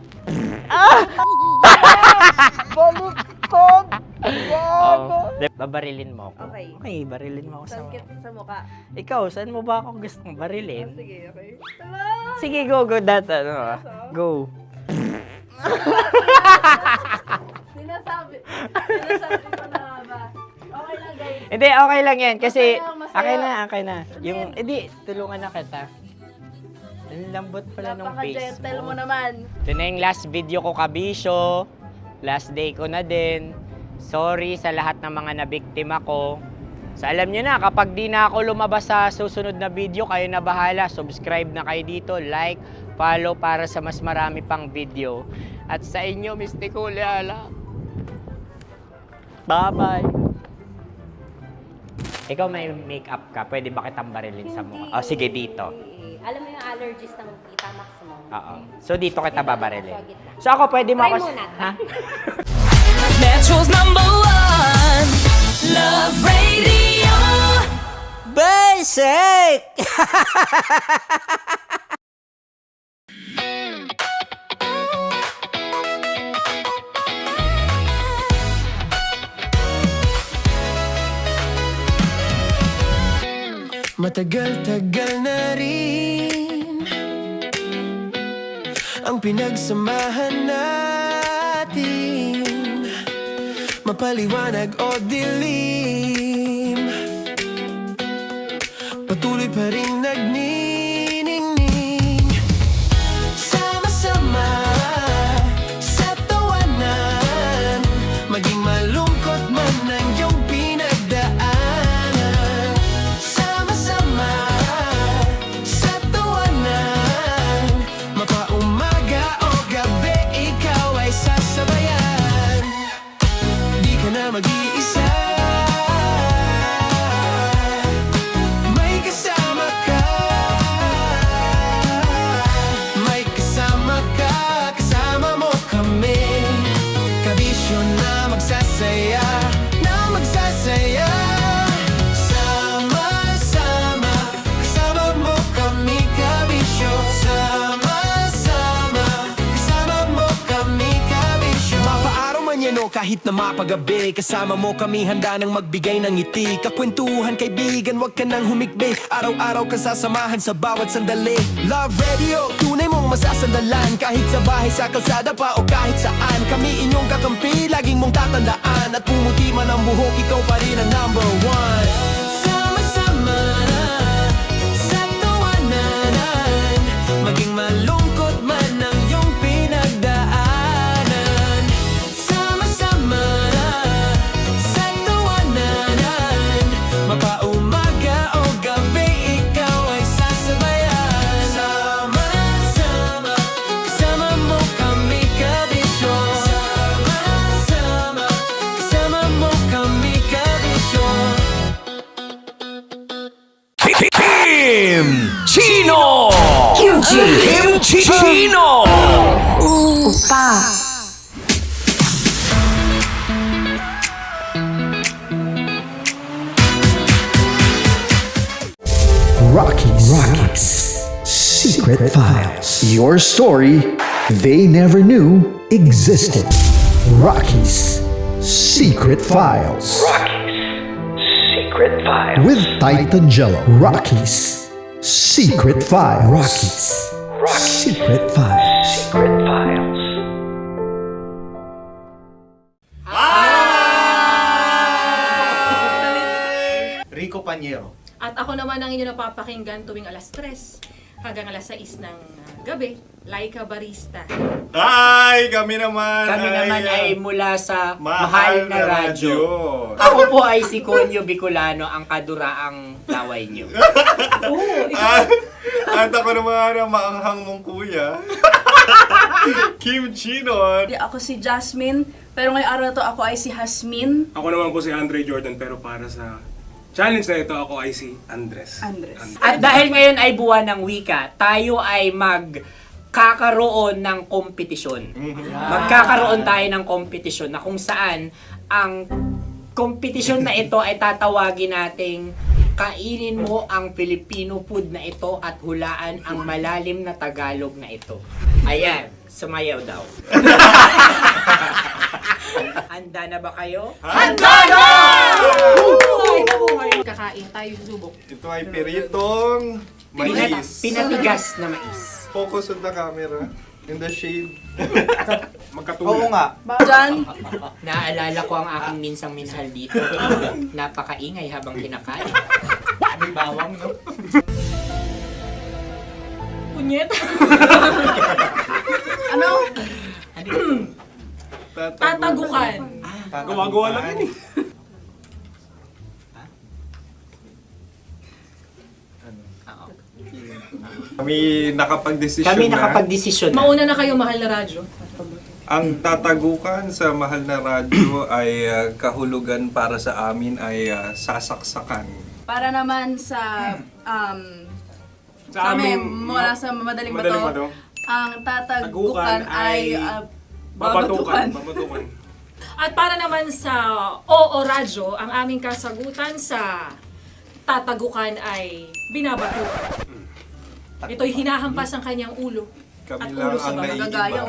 Baliktad! Oh, babarilin mo ako. Okay. Okay, barilin mo ako sa muka. Sa mukha. Ikaw, saan mo ba ako gustong barilin? Sige, okay. Sige, go. Go. Sinasabi ko na ba? Okay lang, guys. Hindi, okay lang yan. Kasi, Masaya. okay na. Yung, hindi, tulungan na kita. Ang lambot pala nung face Napaka-gentle mo. mo naman. Ito na yung last video ko, kabisyo. Last day ko na din. Sorry sa lahat ng mga nabiktima ko. So alam nyo na, kapag di na ako lumabas sa susunod na video, kayo na bahala. Subscribe na kayo dito, like, follow para sa mas marami pang video. At sa inyo, Mistiko Leala. Bye-bye. Ikaw may makeup ka, pwede ba kitang barilin sa mukha? O sige, dito. Alam mo yung allergies ng Tita Max mo? Oo. So dito kita babarilin. So ako, pwede mo Try ako... muna. Ha? Metro's #1 Love Radio. Basic! Matagal-tagal na rin ang pinagsamahan natin, mapaliwanag o dilim, patuloy pa rin nagniningning. Sama-sama sa tawanan, maging malungkot man ang iyong pinagdaanan. Sama-sama sa tawanan, mapaumaga o gabi, ikaw ay sasabayan. Di ka na mag-iisa, may kasama ka. May kasama ka, kasama mo kami. Kabisyo na magsasaya, na magsasaya. Sama-sama, kasama mo kami, kabisyo. Sama-sama, kasama mo kami, kabisyo. Mapaaraw man yan o kahit na mapagabi, kasama mo kami, handa nang magbigay ng ngiti. Kakwentuhan, kaibigan, wag ka nang humikbi. Araw-araw ka sasamahan sa bawat sandali. Love Radio, tunay mong masasandalan. Kahit sa bahay, sa kalsada pa o kahit saan, kami inyong kakampi, laging mong tatandaan. At pumuti man ang buhok, ikaw pa rin ang #1. Sama-sama sa tawanan, maging malungkot man ang iyong pinagdaanan. Sama-sama sa tawanan, mapaumaga o gabi, ikaw ay sasabayan. Sama-sama, kasama mo kami, kabisyo. Sama-sama, kasama mo kami, kabisyo. Kim Chino! Kimchi Chino! Opa! Rockies Secret Files. Your story they never knew existed. Rockies Secret Files. Secret Files. With Titan Jello. Rockies Secret Files. Rockies Secret Files. Secret Files. Rico Panyero. At ako naman ang inyo napapakinggan tuwing 3:00 hanggang alas 6 ng gabi, Laika Barista. Ay, kami naman. Kami naman ay mula sa Mahal Mahal na na Radyo. Radyo. Ako po ay si Conyo Bicolano, ang kaduraang laway niyo. At ako naman ang maanghang mong kuya. Kim Chinon. Ako si Jasmine, pero ngayong araw na to ako ay si Hasmin. Ako naman po si Andre Jordan, pero para sa challenge na ito, ako ay si Andres. At dahil ngayon ay buwan ng wika, tayo ay magkakaroon ng kompetisyon. Magkakaroon tayo ng kompetisyon na kung saan ang kompetisyon na ito ay tatawagin nating kainin mo ang Filipino food na ito at hulaan ang malalim na Tagalog na ito. Ayan, sumayaw daw. Handa na ba kayo? Handa na! Kakain tayo subok. Ito ay piritong mais. Pinatigas na mais. Focus on the camera. In the shade. Magkatuloy. Oo nga. Diyan. Naaalala ko ang aking minsang minahal dito. Napakaingay habang kinakain. May bawang, no? Punyet. Ano? Tatagukan. Gawa-gawa lang yun eh. Kami nakapag-desisyon Kami na. nakapag-desisyon na. Mauna na kayo, Mahal na Radyo. Ang tatagukan sa Mahal na Radyo ay kahulugan para sa amin ay sasaksakan. Para naman sa Sa amin, amin, mula sa madaling Madaling bato, Bato. ang tatagukan Tagukan ay Babatukan. babatukan. At para naman sa Oo Radyo, ang aming kasagutan sa tatagukan ay binabatukan. Ito'y hinahampas ang kanyang ulo. Kami At lang ulo sa ang mga naiiba. gagayaw.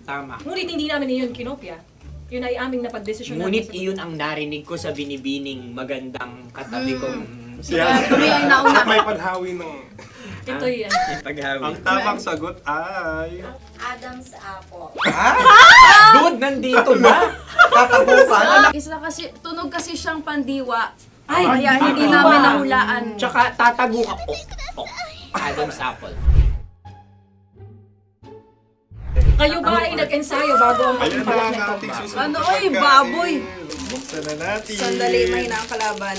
Tama. Ngunit hindi namin iyon kinopya. Yun ay aming napagdesisyon Ngunit iyon ang narinig ko sa binibining magandang katabi kong Kami ay nauna. May panhawi ng... Ito'y paghawi. Ang tamang sagot ay... Adam's apple. Dude, nandito ba? Tatagukan? Isa kasi, tunog kasi siyang pandiwa. Ay, Kaya hindi namin nahulaan. Tsaka tatagukan. Adam's apple. Kayo ba ay nag-ensayo bago ang Ayan na pagpalak ang nito? ating susunod Ano, na oy, pagkain. baboy. Buksan na natin. Sandali, may nakakalaban.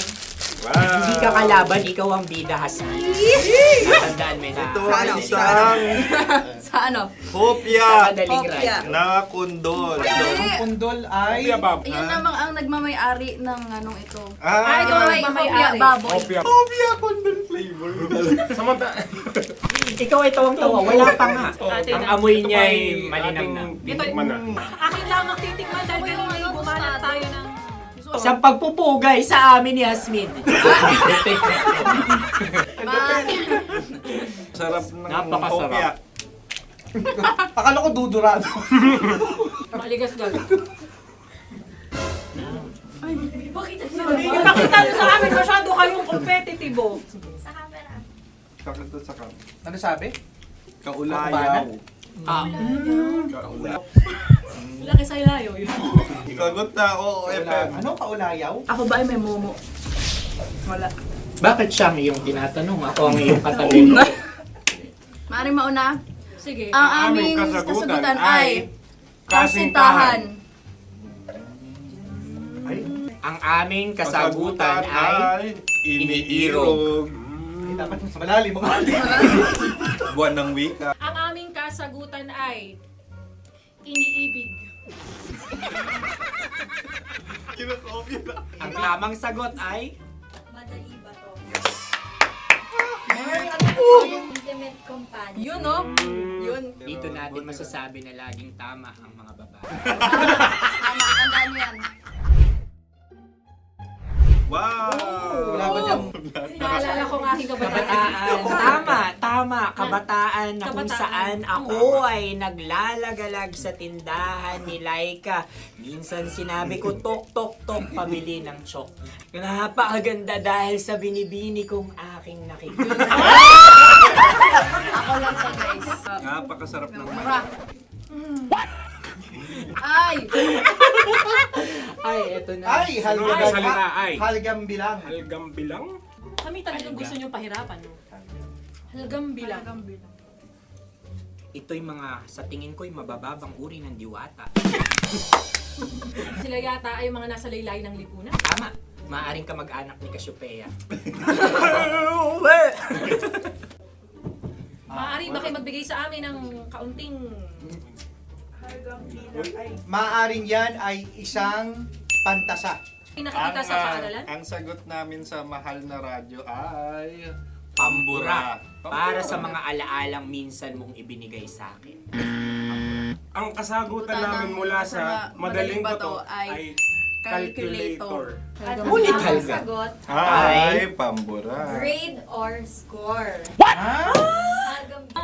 Wow. Hindi ka kalaban, ikaw ang bida, Hasmin. Natandaan mo na. Ito ay isang Sa ano? hopya Madaling Hopya. radyo. na kundol. Hindi. Pundol ay... Bob. Ayun namang ang nagmamay-ari ng anong ito. Ah, ito may hopya, baboy. Opia. hopya kundol flavor. Samanta... Ikaw ay tawang-tawa, wala pa nga. Ate Ang na. amoy niya ay malinang na. Ito'y akin lang ang titikman dahil kayo ay bumanat tayo ng... Sa pagpupugay sa amin ni Hasmin. Sarap ng Napakasarap. hopya. Akala ko dudurado. Maligas gal. Ay, bakit? Ipakita nyo sa amin, masyado kayong competitive. Sa camera. Sakit to sa kam. Ano sabi? Kaulayaw. Kaulayaw. Laki sa ilayo yun. Sagot na, oo, FM. Ano? Kaulayaw? Ako ba ay may momo? Wala. Bakit siya ang iyong tinatanong? Ako ang iyong katabi. Maaaring mauna. Sige. Ang aming kasagutan ay kasintahan. Ang aming kasagutan ay iniirog. Dapat sa malalim mga Buwan ng wika. Ang aming kasagutan ay iniibig. Kinakopya lang. ang tamang sagot ay Madali ba to? Intimate companion. Yun, no? Yun. dito natin masasabi na laging tama ang mga babae. Tama, tandaan mo yan. Wow! Wala ba dyan? Naalala ko ang aking kabataan. Kabataan. Tama. Kabataan na kung Kabataan. saan ako ay naglalagalag sa tindahan ni Laika. Minsan sinabi ko, tok, tok, tok, pamili ng chok. Napakaganda dahil sa binibini kong aking nakikita. Ako lang to, guys. Napakasarap ng Mura. Ay! Ay, eto na. Ay, halgam. Salita ay. Halgam bilang. Halgam bilang? Kami talagang gusto nyo pahirapan, no? Halagang bilang. Ito'y mga, sa tingin ko'y mabababang uri ng diwata. Sila yata ay mga nasa laylay ng lipunan. Tama, maaaring ka mag-anak ni Cassiopeia. Maaari ba kayo magbigay sa amin ng kaunting... Maaring yan ay isang pantasa. Nakikita sa paaralan? Ang sagot namin sa mahal na radyo ay... Pambura. Para sa mga alaalang minsan mong ibinigay sa akin. Ang kasagutan namin mula sa Madaling Bato ay calculator. Ulit Helga. Sagot, Ay, pambura. grade or score.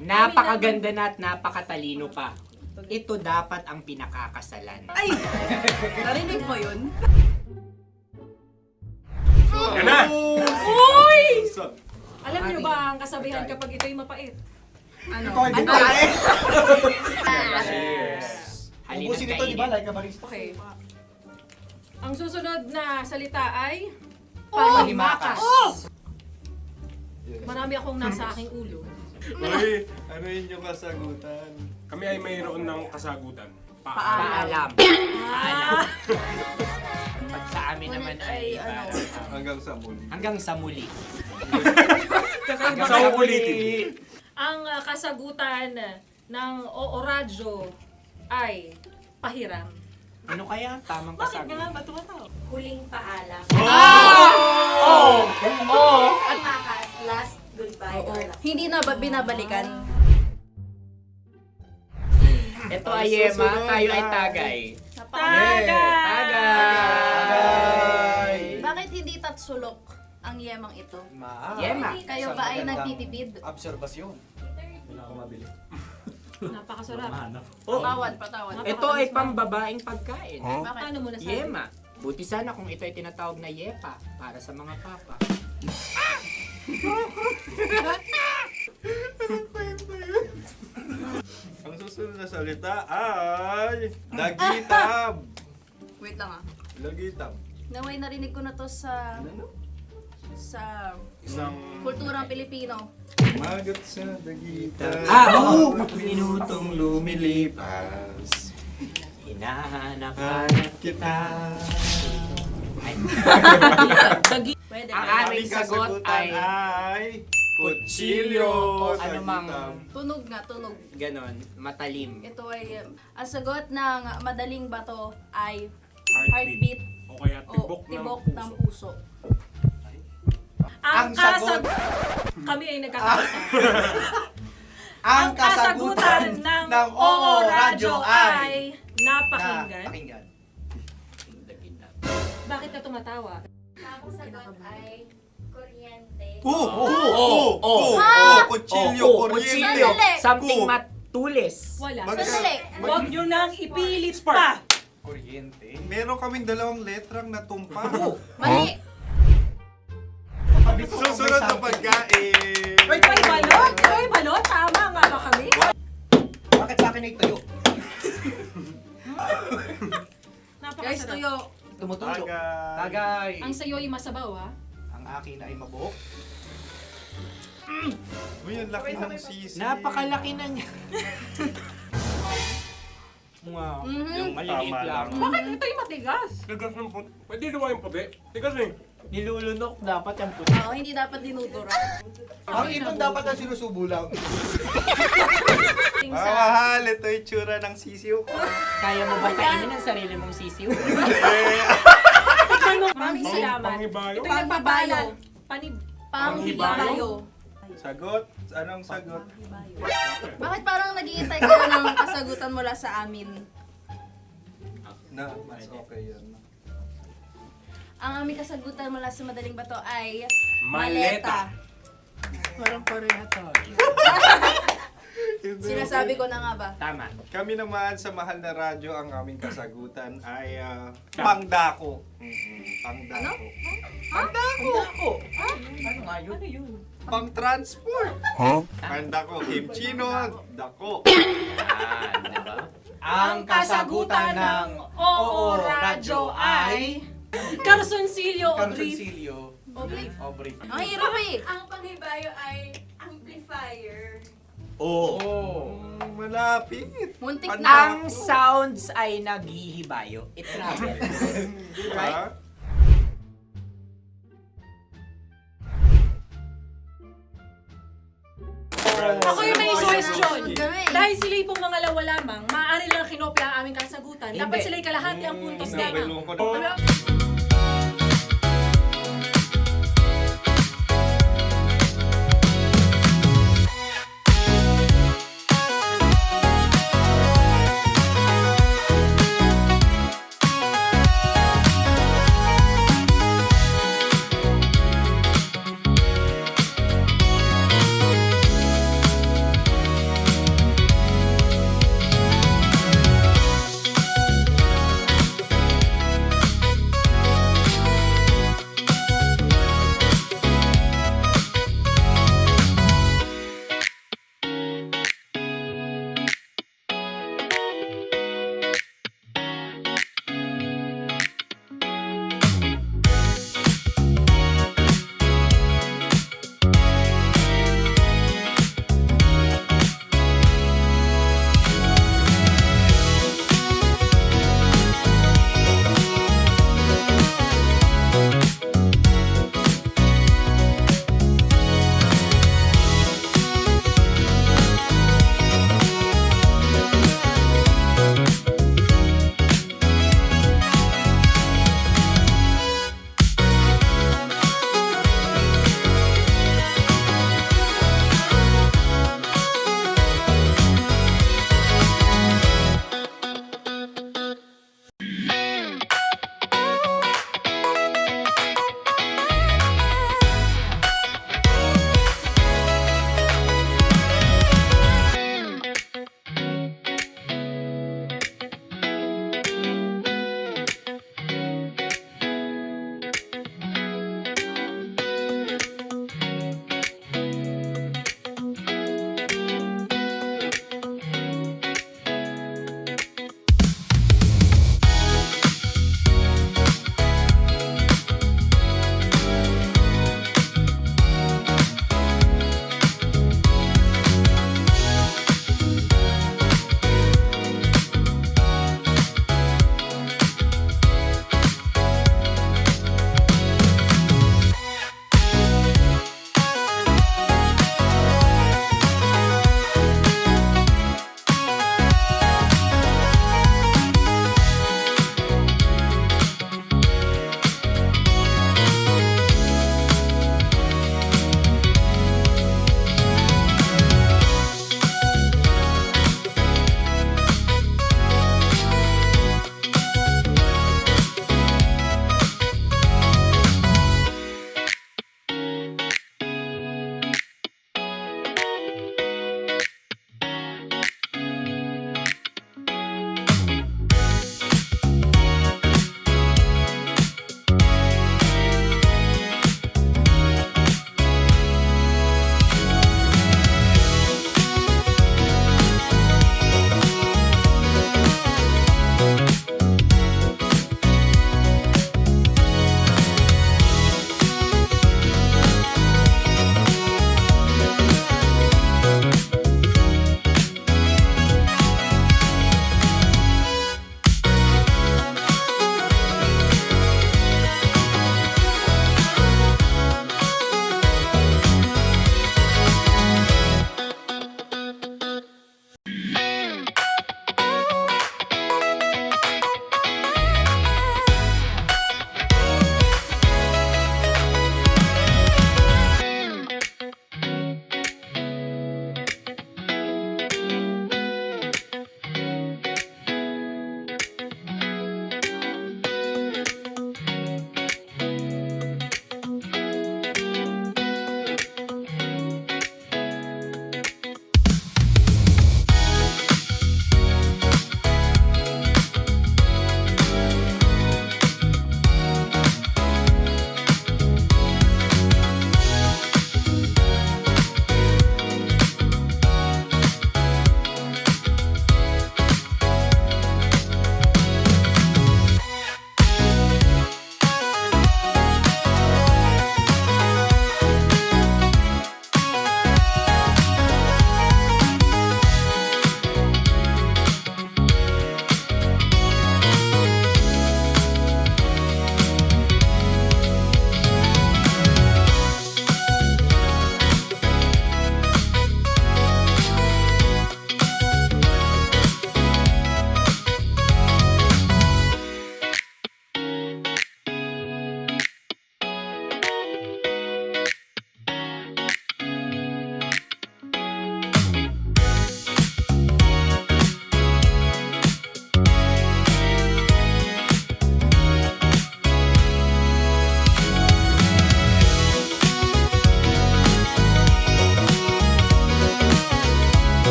Napakaganda na at napakatalino pa. Ito dapat ang pinakakasalan. Ay! Narinig mo yun? Yan na! Uy! Alam niyo ba ang kasabihan kapag ito'y mapait? Ano? Cheers. Halina't kainin. Okay. Ang susunod na salita ay... Panghimakas. Marami akong nasa aking ulo. Uy, ano yun yung kasagutan? Kami ay mayroon ng kasagutan. Paalam. Paalam. Pag sa amin naman ay... Hanggang sa muli. Hanggang sa muli. Sa ulitin. Ang kasagutan ng Oo Radyo ay pahiram. Ano kaya ang tamang kasagutan? Huling paalam. Oh! Pangmakas, last goodbye. or last. Hindi na ba binabalikan? Ito ay Yema, tayo ay Tagay. Tagay! Bakit hindi tatsulok ang yemang ito? Yema. Kayo ba ay nagtitipid? Obserbasyon. Napakasarap. Patawad. Ito ay pambabaeng pagkain. Bakit? Ano mo nasabi? Yema. Buti sana kung ito ay tinatawag na yepa para sa mga papa. Ang susunod na salita ay... Dagitab! Wait lang ah. Dagitab. Naway narinig ko na to sa Isang... kulturang Pilipino. Magat sa dagitab. Oo! Minutong lumilipas. Hinahanap-hanap kita. Pwede Ang ba? aming sagot ay... Kutsilyo. O anumang Tunog nga, tunog. ganon, matalim. Ito ay, ang sagot ng Madaling Bato ay Heartbeat. heartbeat O kaya o tibok ng puso. Ang sagot- Kami ay nagkakaisa. Ang kasagutan ng Oo Radyo ay napakinggan. Bakit ka tumatawa? Ang sagot ay kuryente. Kutsilyo, Kutsilyo. Sandali. Something matulis. Wala. Sandali. Huwag nyo nang ipilit pa. Kuryente. Meron kaming dalawang letrang natumpa. Mali. Susunod na pagkain. May balot? May balot? Tama nga ba kami? Bakit sa akin ay tuyo? Guys, Napakasarap. tuyo. Tumutulo. Tagay. Tagay. Ang sayo ay masabaw, ha? Ang akin ay mabuhok. Uy, ang laki ng sisi. Napakalaki na niya. Wow. Yung maliliit Tama lang. lang. Bakit ito'y matigas? Tigas ng puti. Pwede naman yung puti. Tigas eh. Nilulunok dapat yung puti. Oo, hindi dapat dinudura. Ang ibon dapat ang sinusubo lang. Mahal, ito yung tsura ng sisiw. Kaya mo ba kainin ang sarili mong sisiw? Maraming salamat. Panghibayo. Ito'y nagpapaalala. Panghibayo. Sagot? Anong sagot? Bakit parang naghihintay kayo ng kasagutan mula sa amin? Na, mas okay yun. Ang aming kasagutan mula sa Madaling Bato ay Maleta. Parang pareha tayo. Sinasabi ko na nga ba? Tama. Kami naman sa mahal na radyo, ang aming kasagutan ay pangdako. Pangdako. Pangdako. Ano nga yun? Ano yun? Pang-transport. Pangdako, kimchino, dako. Diba? Ang kasagutan ng Oo Radyo ay... Carsoncillo o Drift. Carsoncillo. Aubrey. Ang hirap eh. Ang panghibayo ay amplifier. Malapit. Muntik Ang sounds ay naghihibayo. It travels. Right? Ako yung may question. Dahil sila'y pong mga lawa lamang, maaari lang kinopya ang aming kasagutan. Dapat sila'y kalahati ang puntos lamang.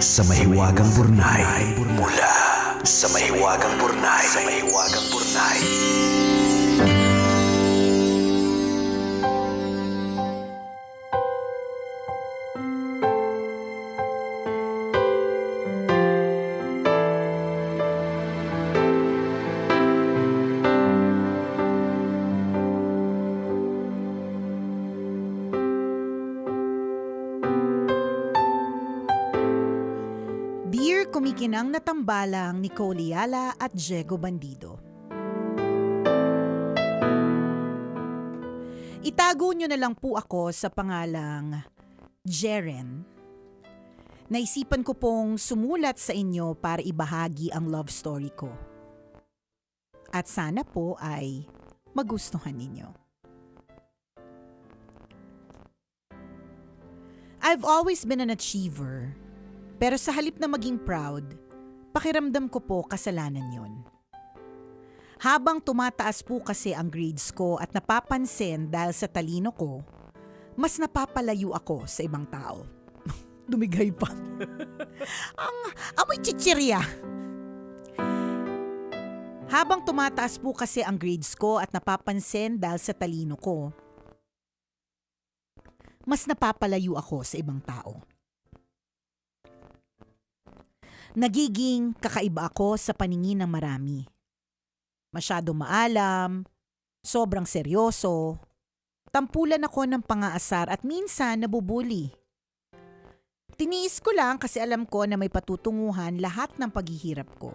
sa mahiwagang Burnay. Mula sa mahiwagang Burnay. Sa mahiwagang Burnay. Dear kumikinang na tambalang Nicole Yala at Diego Bandido. Itago nyo na lang po ako sa pangalang Jeren. Naisipan ko pong sumulat sa inyo para ibahagi ang love story ko. At sana po ay magustuhan ninyo. I've always been an achiever. Pero sa halip na maging proud, pakiramdam ko po kasalanan yon. Habang tumataas po kasi ang grades ko at napapansin dahil sa talino ko, mas napapalayo ako sa ibang tao. Dumigay pa. Ang amoy chichirya. Habang tumataas po kasi ang grades ko at napapansin dahil sa talino ko, mas napapalayo ako sa ibang tao. Nagiging kakaiba ako sa paningin ng marami. Masyadong maalam, sobrang seryoso, tampulan ako ng pang-aasar at minsan nabubuli. Tiniis ko lang kasi alam ko na may patutunguhan lahat ng paghihirap ko.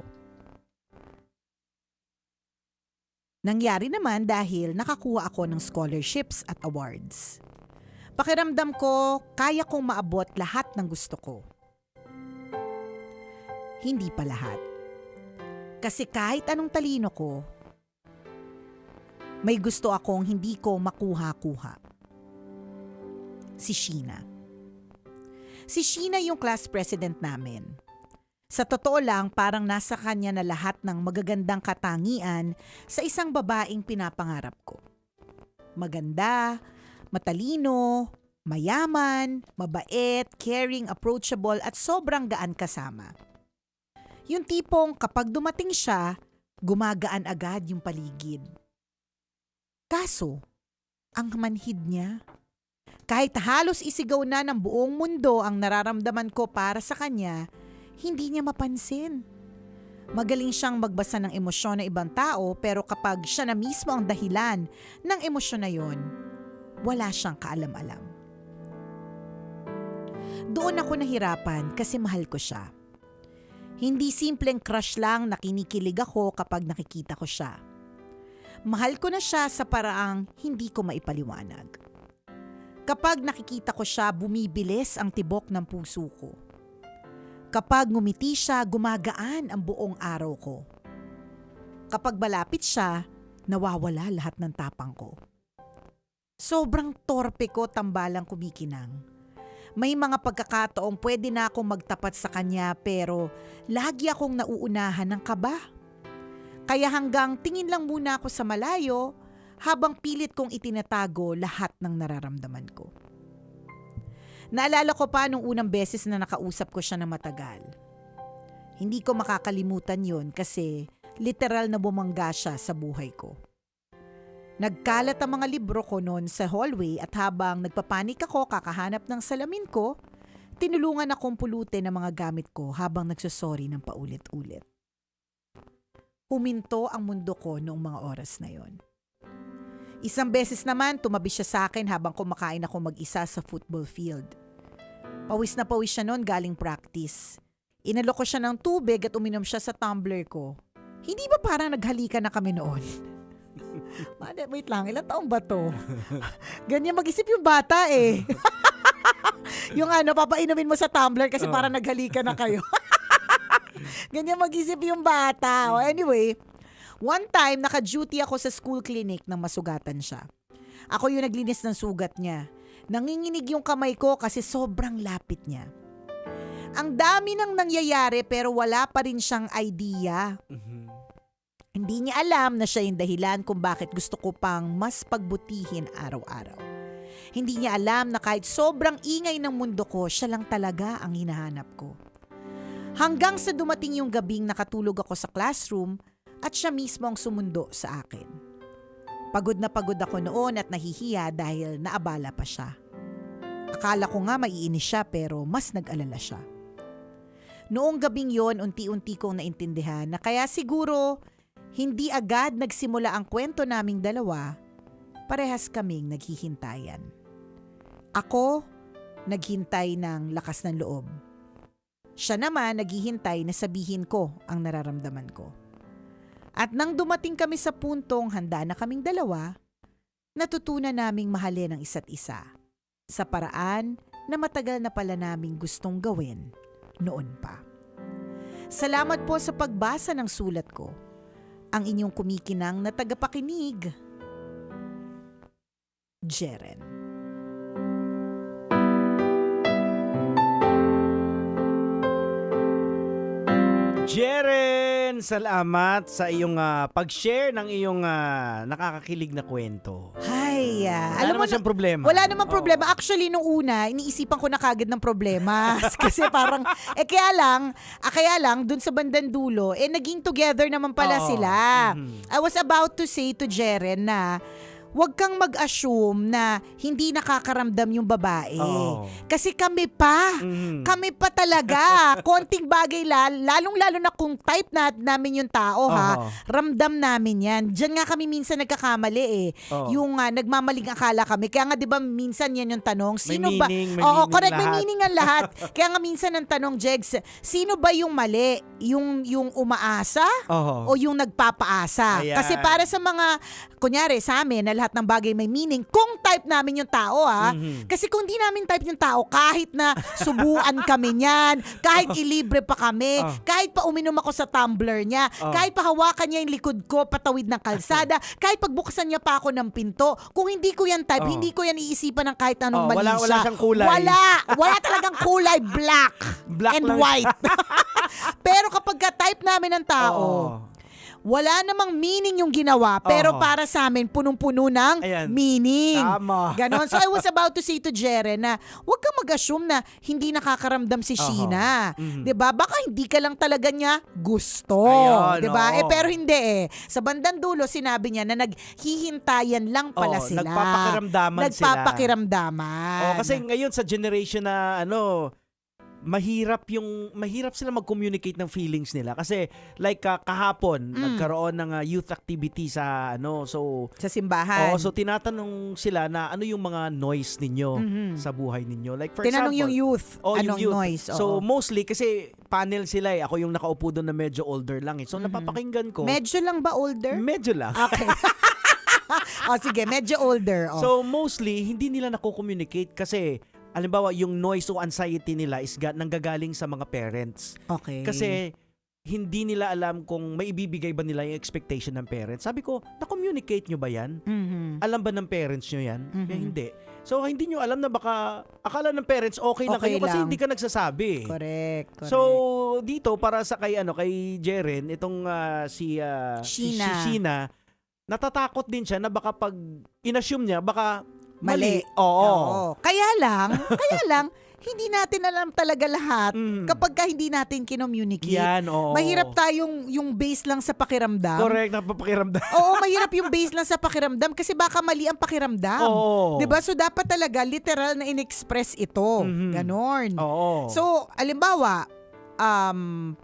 Nangyari naman dahil nakakuha ako ng scholarships at awards. Pakiramdam ko kaya kong maabot lahat ng gusto ko. Hindi pa lahat. Kasi kahit anong talino ko, may gusto akong hindi ko makuha-kuha. Si Sheena. Si Sheena yung class president namin. Sa totoo lang, parang nasa kanya na lahat ng magagandang katangian sa isang babaeng pinapangarap ko. Maganda, matalino, mayaman, mabait, caring, approachable at sobrang gaan kasama. Yung tipong kapag dumating siya, gumagaan agad yung paligid. Kaso, ang manhid niya, kahit halos isigaw na ng buong mundo ang nararamdaman ko para sa kanya, hindi niya mapansin. Magaling siyang magbasa ng emosyon ng ibang tao pero kapag siya na mismo ang dahilan ng emosyon na yon, wala siyang kaalam-alam. Doon ako nahirapan kasi mahal ko siya. Hindi simpleng crush lang na kinikilig ako kapag nakikita ko siya. Mahal ko na siya sa paraang hindi ko maipaliwanag. Kapag nakikita ko siya, bumibilis ang tibok ng puso ko. Kapag ngumiti siya, gumagaan ang buong araw ko. Kapag malapit siya, nawawala lahat ng tapang ko. Sobrang torpe ko tambalang kumikinang. May mga pagkakataong pwede na akong magtapat sa kanya pero lagi akong nauunahan ng kaba. Kaya hanggang tingin lang muna ako sa malayo habang pilit kong itinatago lahat ng nararamdaman ko. Naalala ko pa nung unang beses na nakausap ko siya na matagal. Hindi ko makakalimutan yon kasi literal na bumangga siya sa buhay ko. Nagkalat ang mga libro ko noon sa hallway at habang nagpapanik ako kakahanap ng salamin ko, tinulungan akong pulutin ang mga gamit ko habang nagsusorry ng paulit-ulit. Huminto ang mundo ko noong mga oras na yon. Isang beses naman tumabi siya sa akin habang kumakain ako mag-isa sa football field. Pawis na pawis siya noon galing practice. Inalok ko siya ng tubig at uminom siya sa tumbler ko. Hindi ba parang naghalikan na kami noon? Wait lang, ilang taong ba to? Ganyan mag-isip yung bata eh. Yung papainumin mo sa tumbler kasi parang naghalikan na kayo. Ganyan mag-isip yung bata. Anyway, one time naka-duty ako sa school clinic nang masugatan siya. Ako yung naglinis ng sugat niya. Nanginginig yung kamay ko kasi sobrang lapit niya. Ang dami nang nangyayari pero wala pa rin siyang idea. Hindi niya alam na siya yung dahilan kung bakit gusto ko pang mas pagbutihin araw-araw. Hindi niya alam na kahit sobrang ingay ng mundo ko, siya lang talaga ang hinahanap ko. Hanggang sa dumating yung gabing nakatulog ako sa classroom at siya mismo ang sumundo sa akin. Pagod na pagod ako noon at nahihiya dahil naabala pa siya. Akala ko nga maiinis siya pero mas nag-alala siya. Noong gabing yon, unti-unti kong naintindihan na kaya siguro hindi agad nagsimula ang kwento naming dalawa, parehas kaming naghihintayan. Ako, naghintay ng lakas ng loob. Siya naman naghihintay na sabihin ko ang nararamdaman ko. At nang dumating kami sa puntong handa na kaming dalawa, natutunan naming mahalin ang isa't isa sa paraan na matagal na pala naming gustong gawin noon pa. Salamat po sa pagbasa ng sulat ko. Ang inyong kumikinang na tagapakinig, Jeren. Jeren, salamat sa iyong pag-share ng iyong nakakakilig na kwento. Ay, Wala naman siyang problema. Wala namang problema. Actually, nung una, iniisipan ko na kagad ng problema. Kasi parang, kaya lang, dun sa bandang dulo, naging together naman pala sila. I was about to say to Jeren na, huwag kang mag-assume na hindi nakakaramdam yung babae. Kasi kami pa talaga. Konting bagay lalong-lalo na kung type namin yung tao ramdam namin yan. Diyan nga kami minsan nagkakamali Yung nagmamaling akala kami. Kaya nga 'di ba minsan yan yung tanong, sino ba? Correct, may meaning ang lahat. Kaya nga minsan ang tanong, Jegs, sino ba yung mali? Yung umaasa o yung nagpapaasa? Ayan. Kasi para sa mga, kunyari sa amin, na lahat ng bagay may meaning, kung type namin yung tao kasi kung di namin type yung tao, kahit na subuan kami niyan, kahit ilibre pa kami, kahit pa uminom ako sa tumbler niya, kahit pa hawakan niya yung likod ko patawid ng kalsada, kahit pagbukasan niya pa ako ng pinto, kung hindi ko yan type, hindi ko yan iisipan ng kahit anong mali siya. Wala siyang kulay. Wala talagang kulay, black and lang. white. Pero kapag ka-type namin ng tao, wala namang meaning yung ginawa, pero para sa amin, punong-puno ng meaning. Tama. Ganon. So I was about to say to Jeren na huwag kang mag-assume na hindi nakakaramdam si Sheena. Diba? Baka hindi ka lang talaga niya gusto. Ayun, Diba? Pero hindi Sa bandang dulo, sinabi niya na naghihintayan lang pala sila. Nagpapakiramdaman. Kasi ngayon sa generation na mahirap sila mag-communicate ng feelings nila kasi like kahapon nagkaroon ng youth activity sa sa simbahan. So tinatanong sila na ano yung mga noise ninyo sa buhay ninyo. Like for Tinanong example, yung youth, anong noise? So mostly kasi panel sila ako yung nakaupo doon na medyo older lang So napapakinggan ko. Medyo lang ba older? Medyo lang. Okay. Sige, medyo older. So mostly hindi nila nako-communicate kasi halimbawa, yung noise o anxiety nila is nanggagaling sa mga parents. Okay. Kasi hindi nila alam kung may ibibigay ba nila yung expectation ng parents. Sabi ko, na-communicate nyo ba yan? Alam ba ng parents nyo yan? Hindi. So, hindi nyo alam na baka akala ng parents okay na kayo kasi hindi ka nagsasabi. Correct. So, dito para sa kay Jeren, itong si Sheena, natatakot din siya na baka pag inassume niya, baka mali. Oo. Kaya lang, hindi natin alam talaga lahat kapag hindi natin kinommunicate. Yan, Mahirap tayong yung base lang sa pakiramdam. Correct, napapakiramdam. Oo, mahirap yung base lang sa pakiramdam kasi baka mali ang pakiramdam. Diba? So, dapat talaga literal na in-express ito. Ganon. So, alimbawa,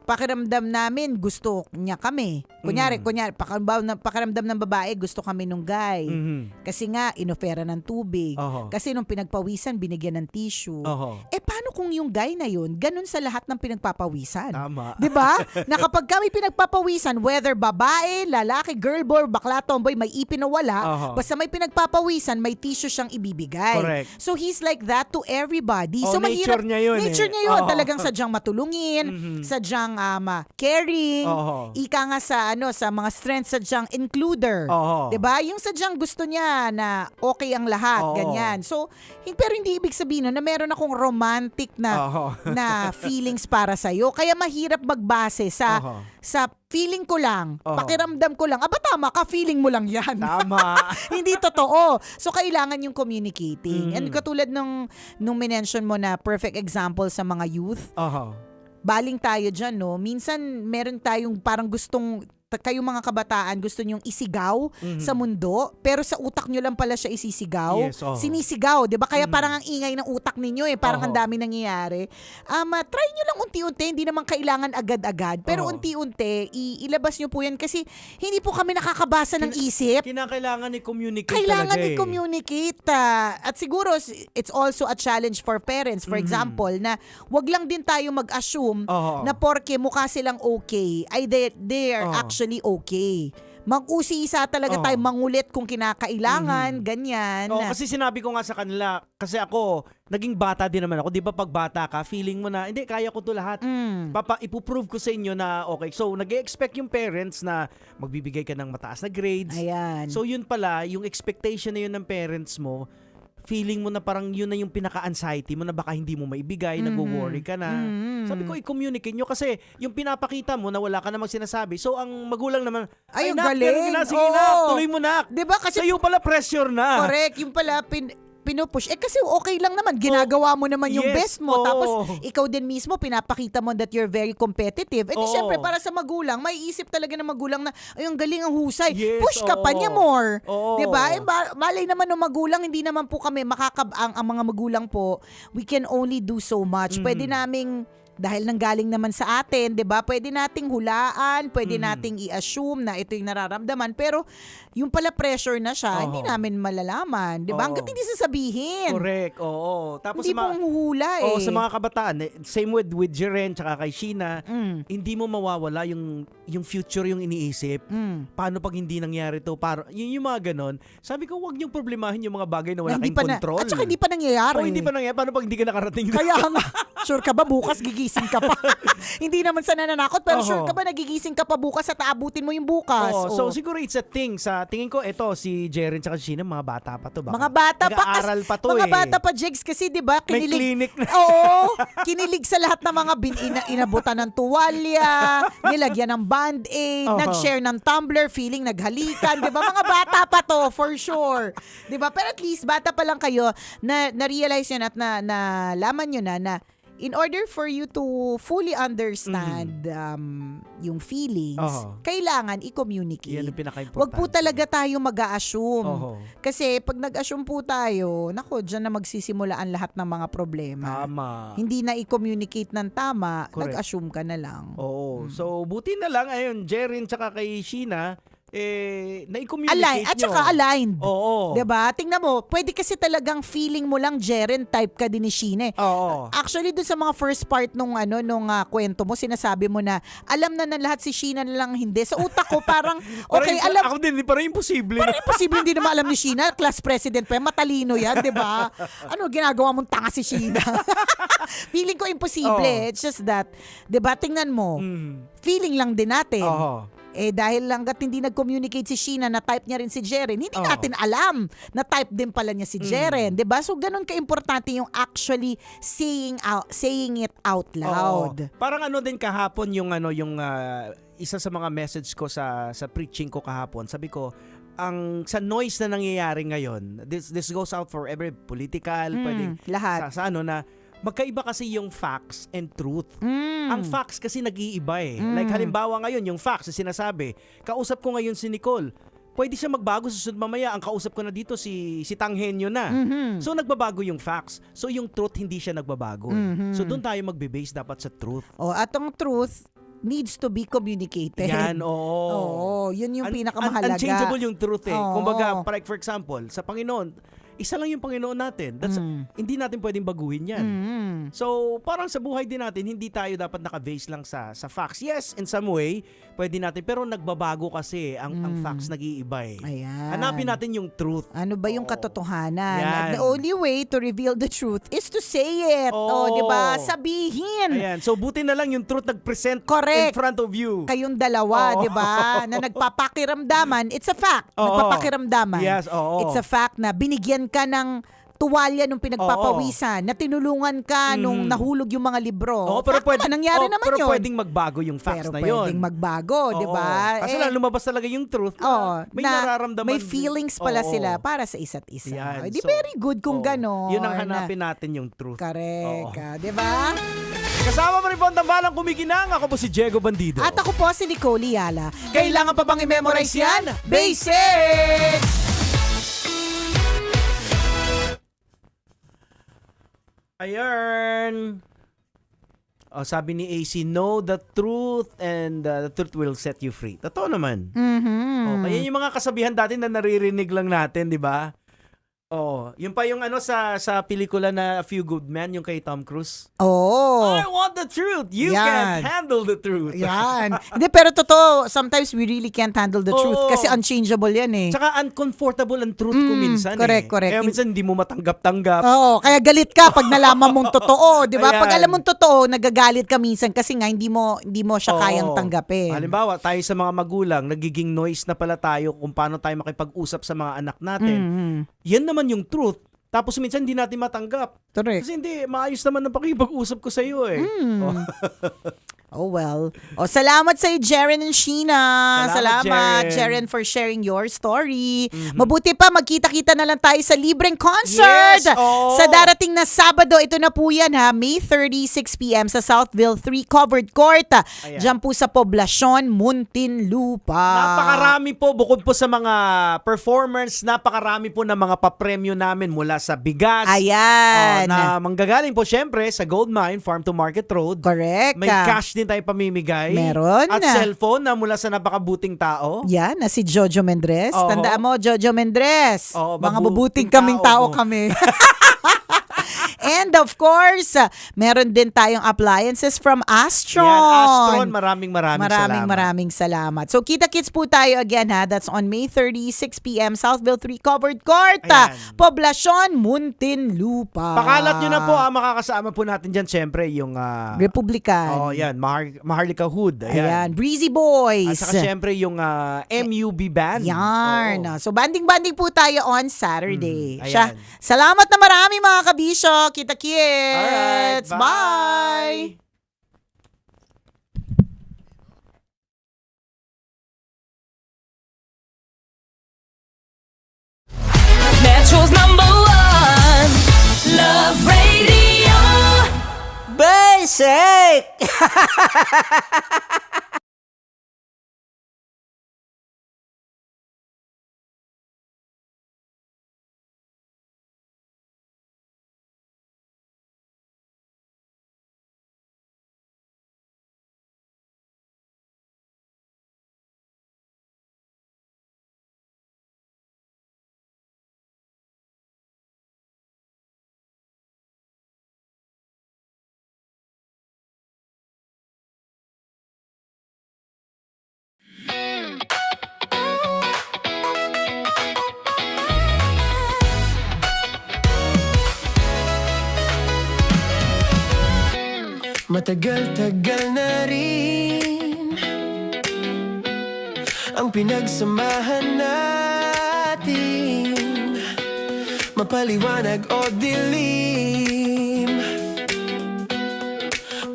pakiramdam namin gusto niya kami. Kunyari, pakiramdam ng babae gusto kami nung guy. Kasi nga, inofera ng tubig. Kasi nung pinagpawisan, binigyan ng tissue. Paano kung yung guy na yun, ganun sa lahat ng pinagpapawisan? Tama. Diba? Na kapag kami pinagpapawisan, whether babae, lalaki, girl boy, bakla, tomboy, may ipin o wala, basta may pinagpapawisan, may tissue siyang ibibigay. Correct. So he's like that to everybody. So nature mahirap, niya yun. Nature niya yun. Talagang sadyang matulungin, sadyang caring, ika nga sa mga strengths, sadyang includer. 'Di ba? Yung sadyang gusto niya na okay ang lahat, ganyan. So, pero hindi ibig sabihin na meron akong romantic na feelings para sa iyo. Kaya mahirap magbase sa feeling ko lang, pakiramdam ko lang. Tama ka, feeling mo lang yan. Tama. Hindi totoo. So, kailangan yung communicating. And katulad nung minention mo na perfect example sa mga youth, baling tayo dyan, no? Minsan, meron tayong parang gustong, kayong mga kabataan, gusto nyong isigaw sa mundo, pero sa utak nyo lang pala siya isisigaw. Yes, Sinisigaw, di ba? Kaya parang ang ingay ng utak ninyo parang ang dami nangyayari. Try nyo lang unti-unti, hindi naman kailangan agad-agad, pero unti-unti, ilabas nyo po yan kasi hindi po kami nakakabasa ng isip. Kinakailangan i-communicate Kailangan talaga i-communicate. At siguro, it's also a challenge for parents. For example, na wag lang din tayo mag-assume na porke mukha silang okay, ay they are actually okay. Mag-usi-isa talaga tayo, mangulit kung kinakailangan, ganyan. Kasi sinabi ko nga sa kanila, kasi ako, naging bata din naman ako. Di ba pag bata ka, feeling mo na, hindi, kaya ko to lahat. Ipuprove ko sa inyo na okay. So, nag-expect yung parents na magbibigay ka ng mataas na grades. Ayan. So, yun pala, yung expectation na yun ng parents mo, feeling mo na parang yun na yung pinaka-anxiety mo na baka hindi mo maibigay, nag-worry ka na. Sabi ko, i-communicate nyo kasi yung pinapakita mo na wala ka namang sinasabi. So, ang magulang naman, ay, nak, galing. sige na, tuloy mo na. Diba? Kasi sa'yo pala pressure na. Correct. Yung pala, pinupush. Kasi okay lang naman. Ginagawa mo naman yung best mo. Tapos, ikaw din mismo, pinapakita mo that you're very competitive. Di syempre, para sa magulang, may isip talaga ng magulang na, ay, ang galing, ang husay. Push ka pa niya more. Diba? Malay naman ng magulang, hindi naman po kami ang mga magulang po, we can only do so much. Pwede naming, dahil nanggaling naman sa atin, 'di ba? Pwede nating hulaan, pwede nating i-assume na ito yung nararamdaman, pero yung pala pressure na siya, hindi namin malalaman, 'di ba? Hangga't hindi sasabihin. Correct. Oo. Tapos hindi pong huhula sa mga kabataan, same with Jiren tsaka kay Sheena, hindi mo mawawala yung future yung iniisip. Paano pag hindi nangyari to? Yung mga ganon. Sabi ko, wag niyong problemahin yung mga bagay na wala kayong control. At saka hindi pa nangyayari. Hindi pa nangyayari. Paano pag hindi ka nakarating? Kaya nga, sure ka ba bukas gigising ka pa? Hindi naman sa nananakot, pero sure ka ba nagigising ka pa bukas at aabutin mo yung bukas? So siguro it's a thing. Sa tingin ko, si Jeren tsaka si Sheena, mga bata pa to. Mga bata pa. Nag-aaral pa to mga bata pa, Jegs, kasi di ba may clinic na. Oo. Kinilig sa lahat ng mga inabutan ng tuwalya, nilagyan ng band-aid, nag-share ng tumbler, feeling naghalikan. Di ba? Mga bata pa to, for sure. Di ba? Pero at least, bata pa lang kayo, na-realize nyo at nalaman nyo na in order for you to fully understand yung feelings, kailangan i-communicate. Yan ang pinaka-importante. Wag po talaga tayo mag-a-assume. Kasi pag nag-assume po tayo, dyan na magsisimula ang lahat ng mga problema. Tama. Hindi na i-communicate ng tama, nag-assume ka na lang. Oo. So, buti na lang, ayun, Jeren tsaka kay Sheena, na-i-communicate At saka aligned. Oo. Diba? Tingnan mo, pwede kasi talagang feeling mo lang, Jeren, type ka din ni Sheena. Oo. Actually, dun sa mga first part nung kwento mo, sinasabi mo na alam na lahat si Sheena na lang hindi. Sa utak ko, parang, okay, alam. Ako din, parang imposible. Parang imposible, hindi naman alam ni Sheena. Class president pa yan, matalino yan, diba? Ginagawa mong tanga si Sheena? Feeling ko imposible. It's just that, diba, tingnan mo, feeling lang din natin. Dahil hanggat hindi nag-communicate si Sheena na type niya rin si Jeren, hindi natin alam na type din pala niya si Jeren, 'di ba? So ganun ka-importante yung actually saying it out loud. Parang din kahapon yung isa sa mga message ko sa preaching ko kahapon. Sabi ko, sa noise na nangyayari ngayon, this goes out for every political, pwedeng lahat. Sa na magkaiba kasi yung facts and truth. Ang facts kasi nag-iiba eh. Like halimbawa ngayon, yung facts na sinasabi, kausap ko ngayon si Nicole, pwede siya magbago sa susunod mamaya. Ang kausap ko na dito si Tanghenyo na. So nagbabago yung facts. So yung truth hindi siya nagbabago. So doon tayo magbe-base dapat sa truth. At ang truth needs to be communicated. Yan, oo. Yun yung pinakamahalaga. Unchangeable yung truth eh. Kumbaga, for example, sa Panginoon, isa lang yung Panginoon natin. Hindi natin pwedeng baguhin yan. So, parang sa buhay din natin, hindi tayo dapat naka-base lang sa facts. Yes, in some way, pwede natin. Pero nagbabago kasi ang facts nag-iiba eh. Ayan. Hanapin natin yung truth. Ano ba yung katotohanan? Yan. The only way to reveal the truth is to say it. Diba? Sabihin. Ayan. So, buti na lang yung truth nag-present in front of you. Kayong dalawa, diba? Na nagpapakiramdaman, it's a fact. Nagpapakiramdaman. Yes, It's a fact na binigyan ka ng tuwalya nung pinagpapawisan, na tinulungan ka nung nahulog yung mga libro. Pero nangyari naman pero yun. pwedeng magbago yung facts na yun. Pwedeng magbago, di ba? Kasi lumabas talaga yung truth. May nararamdaman. May feelings pala sila para sa isa't isa. Yan. Di very good kung gano'n. Yun ang hanapin natin yung truth. Correct. Di ba? Kasama mo rin po ang tambalang kumikinang. Ako po si Diego Bandido. At ako po si Nicole Yala. Kailangan pa bang i-memorize yan? Basics! Ayan. Sabi ni AC, know the truth and the truth will set you free. Totoo naman. Kaya yung mga kasabihan dati na naririnig lang natin, di ba? Yun pa yung sa pelikula na A Few Good Men, yung kay Tom Cruise. I want the truth. You can't handle the truth. Yan. Hindi, pero totoo, sometimes we really can't handle the truth kasi unchangeable yan eh. Tsaka uncomfortable ang truth ko minsan correct. Kaya minsan hindi mo matanggap-tanggap. Kaya galit ka pag nalaman mong totoo, di ba? Ayan. Pag alam mong totoo, nagagalit ka minsan kasi nga hindi mo siya kayang tanggapin. Halimbawa, tayo sa mga magulang, nagiging noise na pala tayo kung paano tayo makipag-usap sa mga anak natin. Yan naman yung truth. Tapos minsan hindi natin matanggap. Correct. Kasi hindi, maayos naman ang pakipag-usap ko sa iyo eh. Oh well. Salamat sa Jaren and Sheena. Salamat Jaren for sharing your story. Mabuti pa, magkita-kita na lang tayo sa libreng concert. Yes, Sa darating na Sabado, ito na po yan ha, May 30, 6 p.m. sa Southville 3 Covered Court. Diyan po sa Poblacion, Muntinlupa. Napakarami po, bukod po sa mga performance, napakarami po ng mga papremyo namin mula sa bigas. Ayan. Na manggagaling po syempre sa Gold Mine, Farm to Market Road. Correct. May cash din tayo pamimigay. Meron. At cellphone na mula sa napakabuting tao. Yan, na si Jojo Mendres. Tandaan mo, Jojo Mendres. Mga mabuting mabuting kaming tao mo. kami. And of course, meron din tayong appliances from Astron. Yan, Astron, maraming salamat. So, kita-kits po tayo again ha. That's on May 30, 6 p.m. Southville 3 Covered Court. Poblacion, Muntinlupa. Pakalat nyo na po, makakasama po natin dyan syempre yung Republican. Yan, Maharlika Hood. Ayan, Breezy Boys. At saka syempre yung MUB Band. Yan. So, banding-banding po tayo on Saturday. Ayan. Salamat na marami mga kabisyo. Kita-kits. Alright, bye. Metro's number one, Love Radio. Basic! Matagal-tagal na rin ang pinagsamahan natin, mapaliwanag o dilim,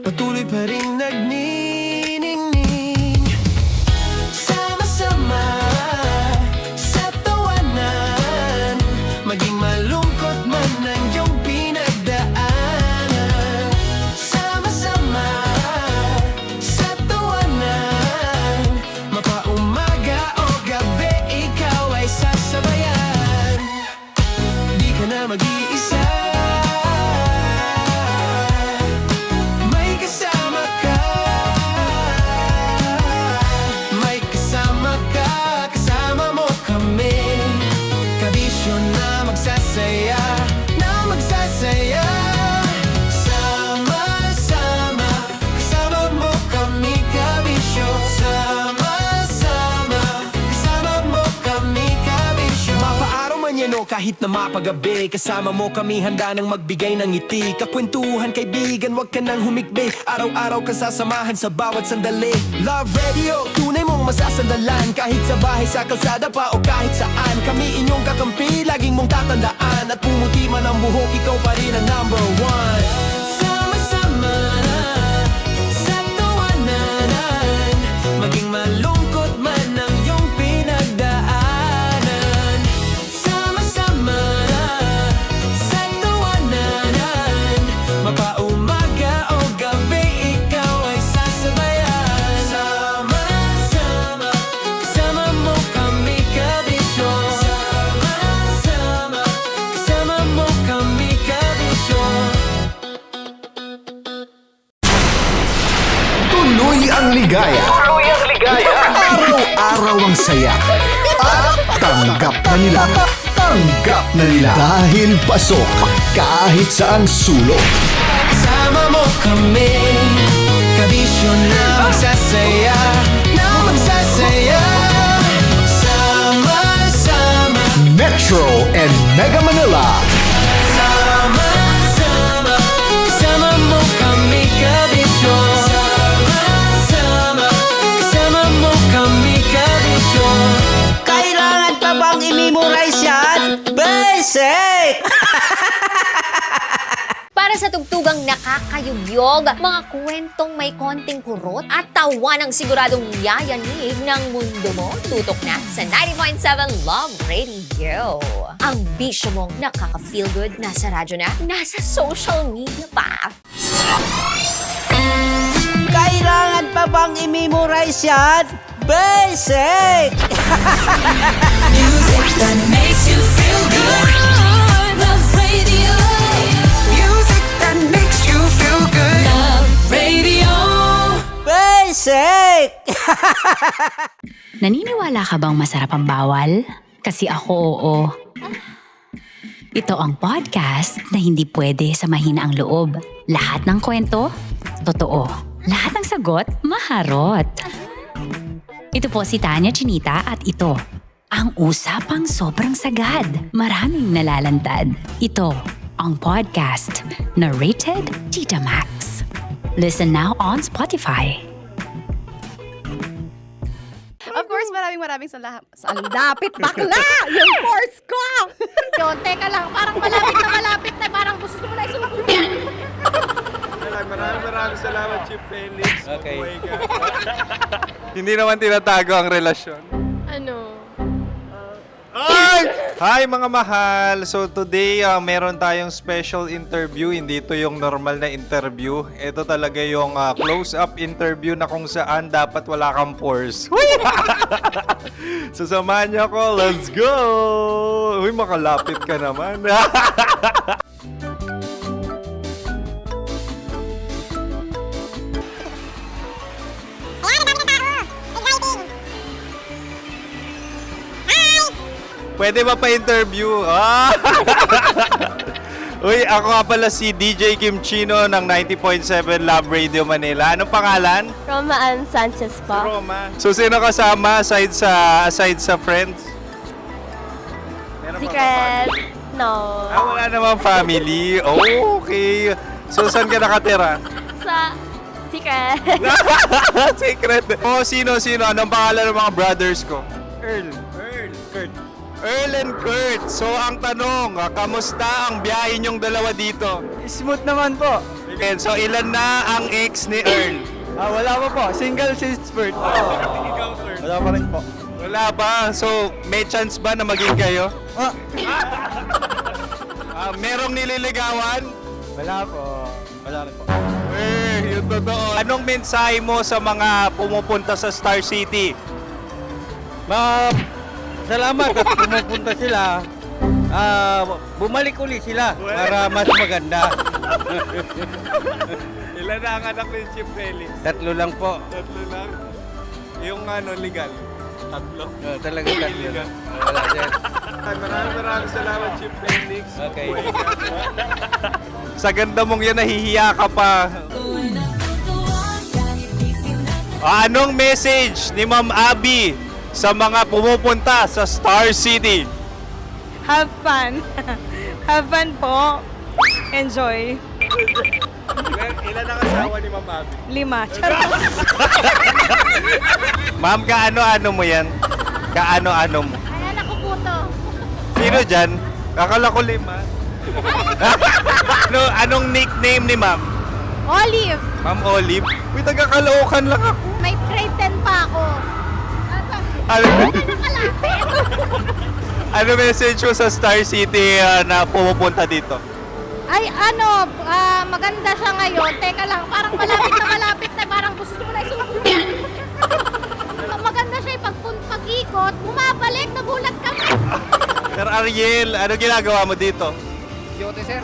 patuloy pa rin nagniningning. Sama-sama sa tawanan, maging malungkot man ang iyong pinagdaanan. Mag-iisa, may kasama ka, kasama mo kami, kabisyo na magsasaya, sama-sama, kasama mo kami, kabisyo, sama-sama, kasama mo kami, kabisyo. Mapaaraw man yan o kahit na mapagabi, kasama mo kami handa nang magbigay ng ngiti. Kakwentuhan kaibigan, wag ka nang humikbi, araw-araw ka sasamahan sa bawat sandali. Love Radio, tunay mong masasandalan, kahit sa bahay, sa kalsada pa o kahit saan. Kami inyong kakampi, laging mong tatandaan, at pumuti man ang buhok, ikaw pa rin ang number one. Sama-sama sa tawanan, maging malungkot man ang iyong pinagdaanan. Sama-sama sa tawanan, mapaumaga o gabi, ligaya. Araw-araw ang saya. At tanggap na nila. Tanggap na nila. Dahil pasok kahit saang sulok. Sama mo kami, kabisyo na magsasaya, sama-sama. Metro and Mega Manila. Sama-sama, kasama mo kami, kabisyo. Sama-sama, kasama mo kami, kabisyo. Kailangan pa bang i-memorize yan? Basic! Para sa tugtugang nakakayugyog, mga kwentong may konting kurot at tawa ng siguradong yayanig ng mundo mo, tutok na sa 90.7 Love Radio. Ang bisyo mong nakaka-feel good, nasa radyo na, nasa social media pa. Kailangan pa bang i-memorize yan? Basic! Music that makes you feel good. Love Radio. Music that makes you feel good. Love Radio. Basic! Naniniwala ka bang masarap ang bawal? Kasi ako oo. Ito ang podcast na hindi pwede sa mahina ang loob. Lahat ng kwento, totoo. Lahat ng sagot, maharot. Ito po si Tanya Chinita at ito, ang usapang sobrang sagad. Maraming nalalantad. Ito, ang podcast na Rated Tita Max. Listen now on Spotify. Of course, maraming lapit bakla! Yung course ko! Yun, teka lang, parang malapit na, parang gusto mo na isumpong. Maraming salamat, Chief Felix. Okay. Oh my God. Hindi naman tinatago ang relasyon. Ano? Hi mga mahal! So today, meron tayong special interview. Hindi ito yung normal na interview. Ito talaga yung close-up interview na kung saan dapat wala kang pores. So samahan niyo ako. Let's go! Uy, makalapit ka naman. Pwede ba pa-interview? Uy, ako nga pala si DJ Kim Chino ng 90.7 Love Radio Manila. Anong pangalan? Roma Ann Sanchez po. Roma. So, sino kasama aside sa friends? Meron ba Secret. No. wala namang family. Oh, okay. So, saan ka nakatira? Sa Secret. Secret. Oh, sino? Anong pangalan ng mga brothers ko? Earl, Kurt. Earl and Kurt. So, ang tanong, kamusta ang biyahe niyong dalawa dito? Smooth naman po. Okay, so, ilan na ang ex ni Earl? Wala pa po. Single since birth. Ikaw, Kurt? Wala pa rin po. Wala pa. So, may chance ba na maging kayo? Merong nililigawan? Wala po. Wala rin po. Yung totoo. Anong mensahe mo sa mga pumupunta sa Star City? Salamat at pumupunta sila. Bumalik uli sila para mas maganda. Ilan na ang anak ni Chief Felix? 3 lang po. 3 lang? Yung legal? 3? Talagang 3 lang. Wala sir. Maraming salamat, Chief Felix. Okay. Sa ganda mong yan, nahihiya ka pa. Anong message ni Ma'am Abby sa mga pumupunta sa Star City? Have fun. Have fun po. Enjoy. Ilan ang asawa ni Ma'am Abby? 5. Charot. Ma'am, kaano-ano mo yan? Kaano-ano mo? Ay, anak ko po to. Sino dyan? Akala ko 5. Anong nickname ni Ma'am? Olive. Ma'am Olive? Uy, taga-Caloocan lang ako. May grade 10 pa ako. Ano message mo sa Star City na pumupunta dito? Ay, maganda siya ngayon. Teka lang, parang malapit na, parang gusto mo na isumpong. Maganda siya pag-ikot, bumabalik, nagulat kami. Sir Ariel, ano ginagawa mo dito? Yote sir.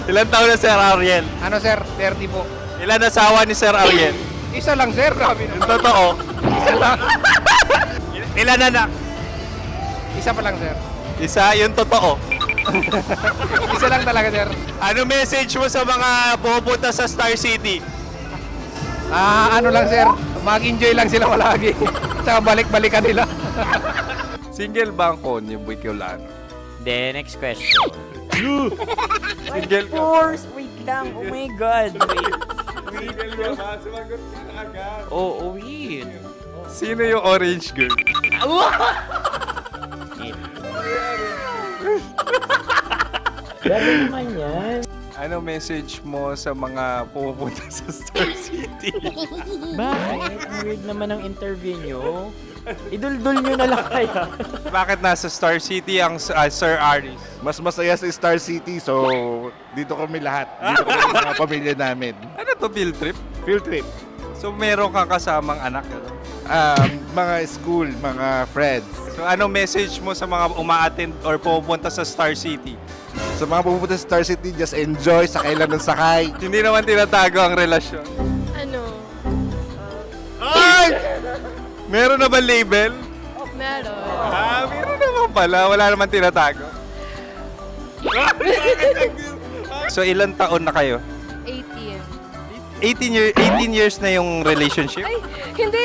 Ilan taon na Sir Ariel? Ano sir? 30 po. Ilan asawa ni Sir Ariel? Isa lang, sir. Grabe Yung totoo. Isa lang. Ilan anak? Isa pa lang, sir. Isa, yung totoo. Isa lang talaga, sir. Ano message mo sa mga pupunta sa Star City? Ano lang, sir. Mag-enjoy lang sila palagi. Tsaka balik-balikan nila. Single ba ang Konyo Bicolano? Then, next question. Single ka? course! Wait lang. Oh my God. Wait. Single ka ba? Sumagot ka na agad. Oo, wait. Sino yung orange girl? Grabe naman yan. Ano message mo sa mga pupunta sa Star City? Bakit? Ang weird naman ang interview nyo. Idul-dul nyo na lang kaya. Bakit nasa Star City ang Sir Aris? Mas masaya sa Star City, so dito kami lahat. Dito kami mga pamilya namin. Ano to, field trip? Field trip. So meron kang kasamang anak? Ano? Mga school, mga friends. So ano message mo sa mga uma-attend or pupunta sa Star City? Sa mga pupunta sa Star City, just enjoy, sakay lang ng sakay. Hindi naman tinatago ang relasyon. Ano? Ay! Meron na ba label? Meron. Meron naman pala. Wala naman tinatago. So ilan taon na kayo? 18. 18 years na yung relationship? Ay, hindi.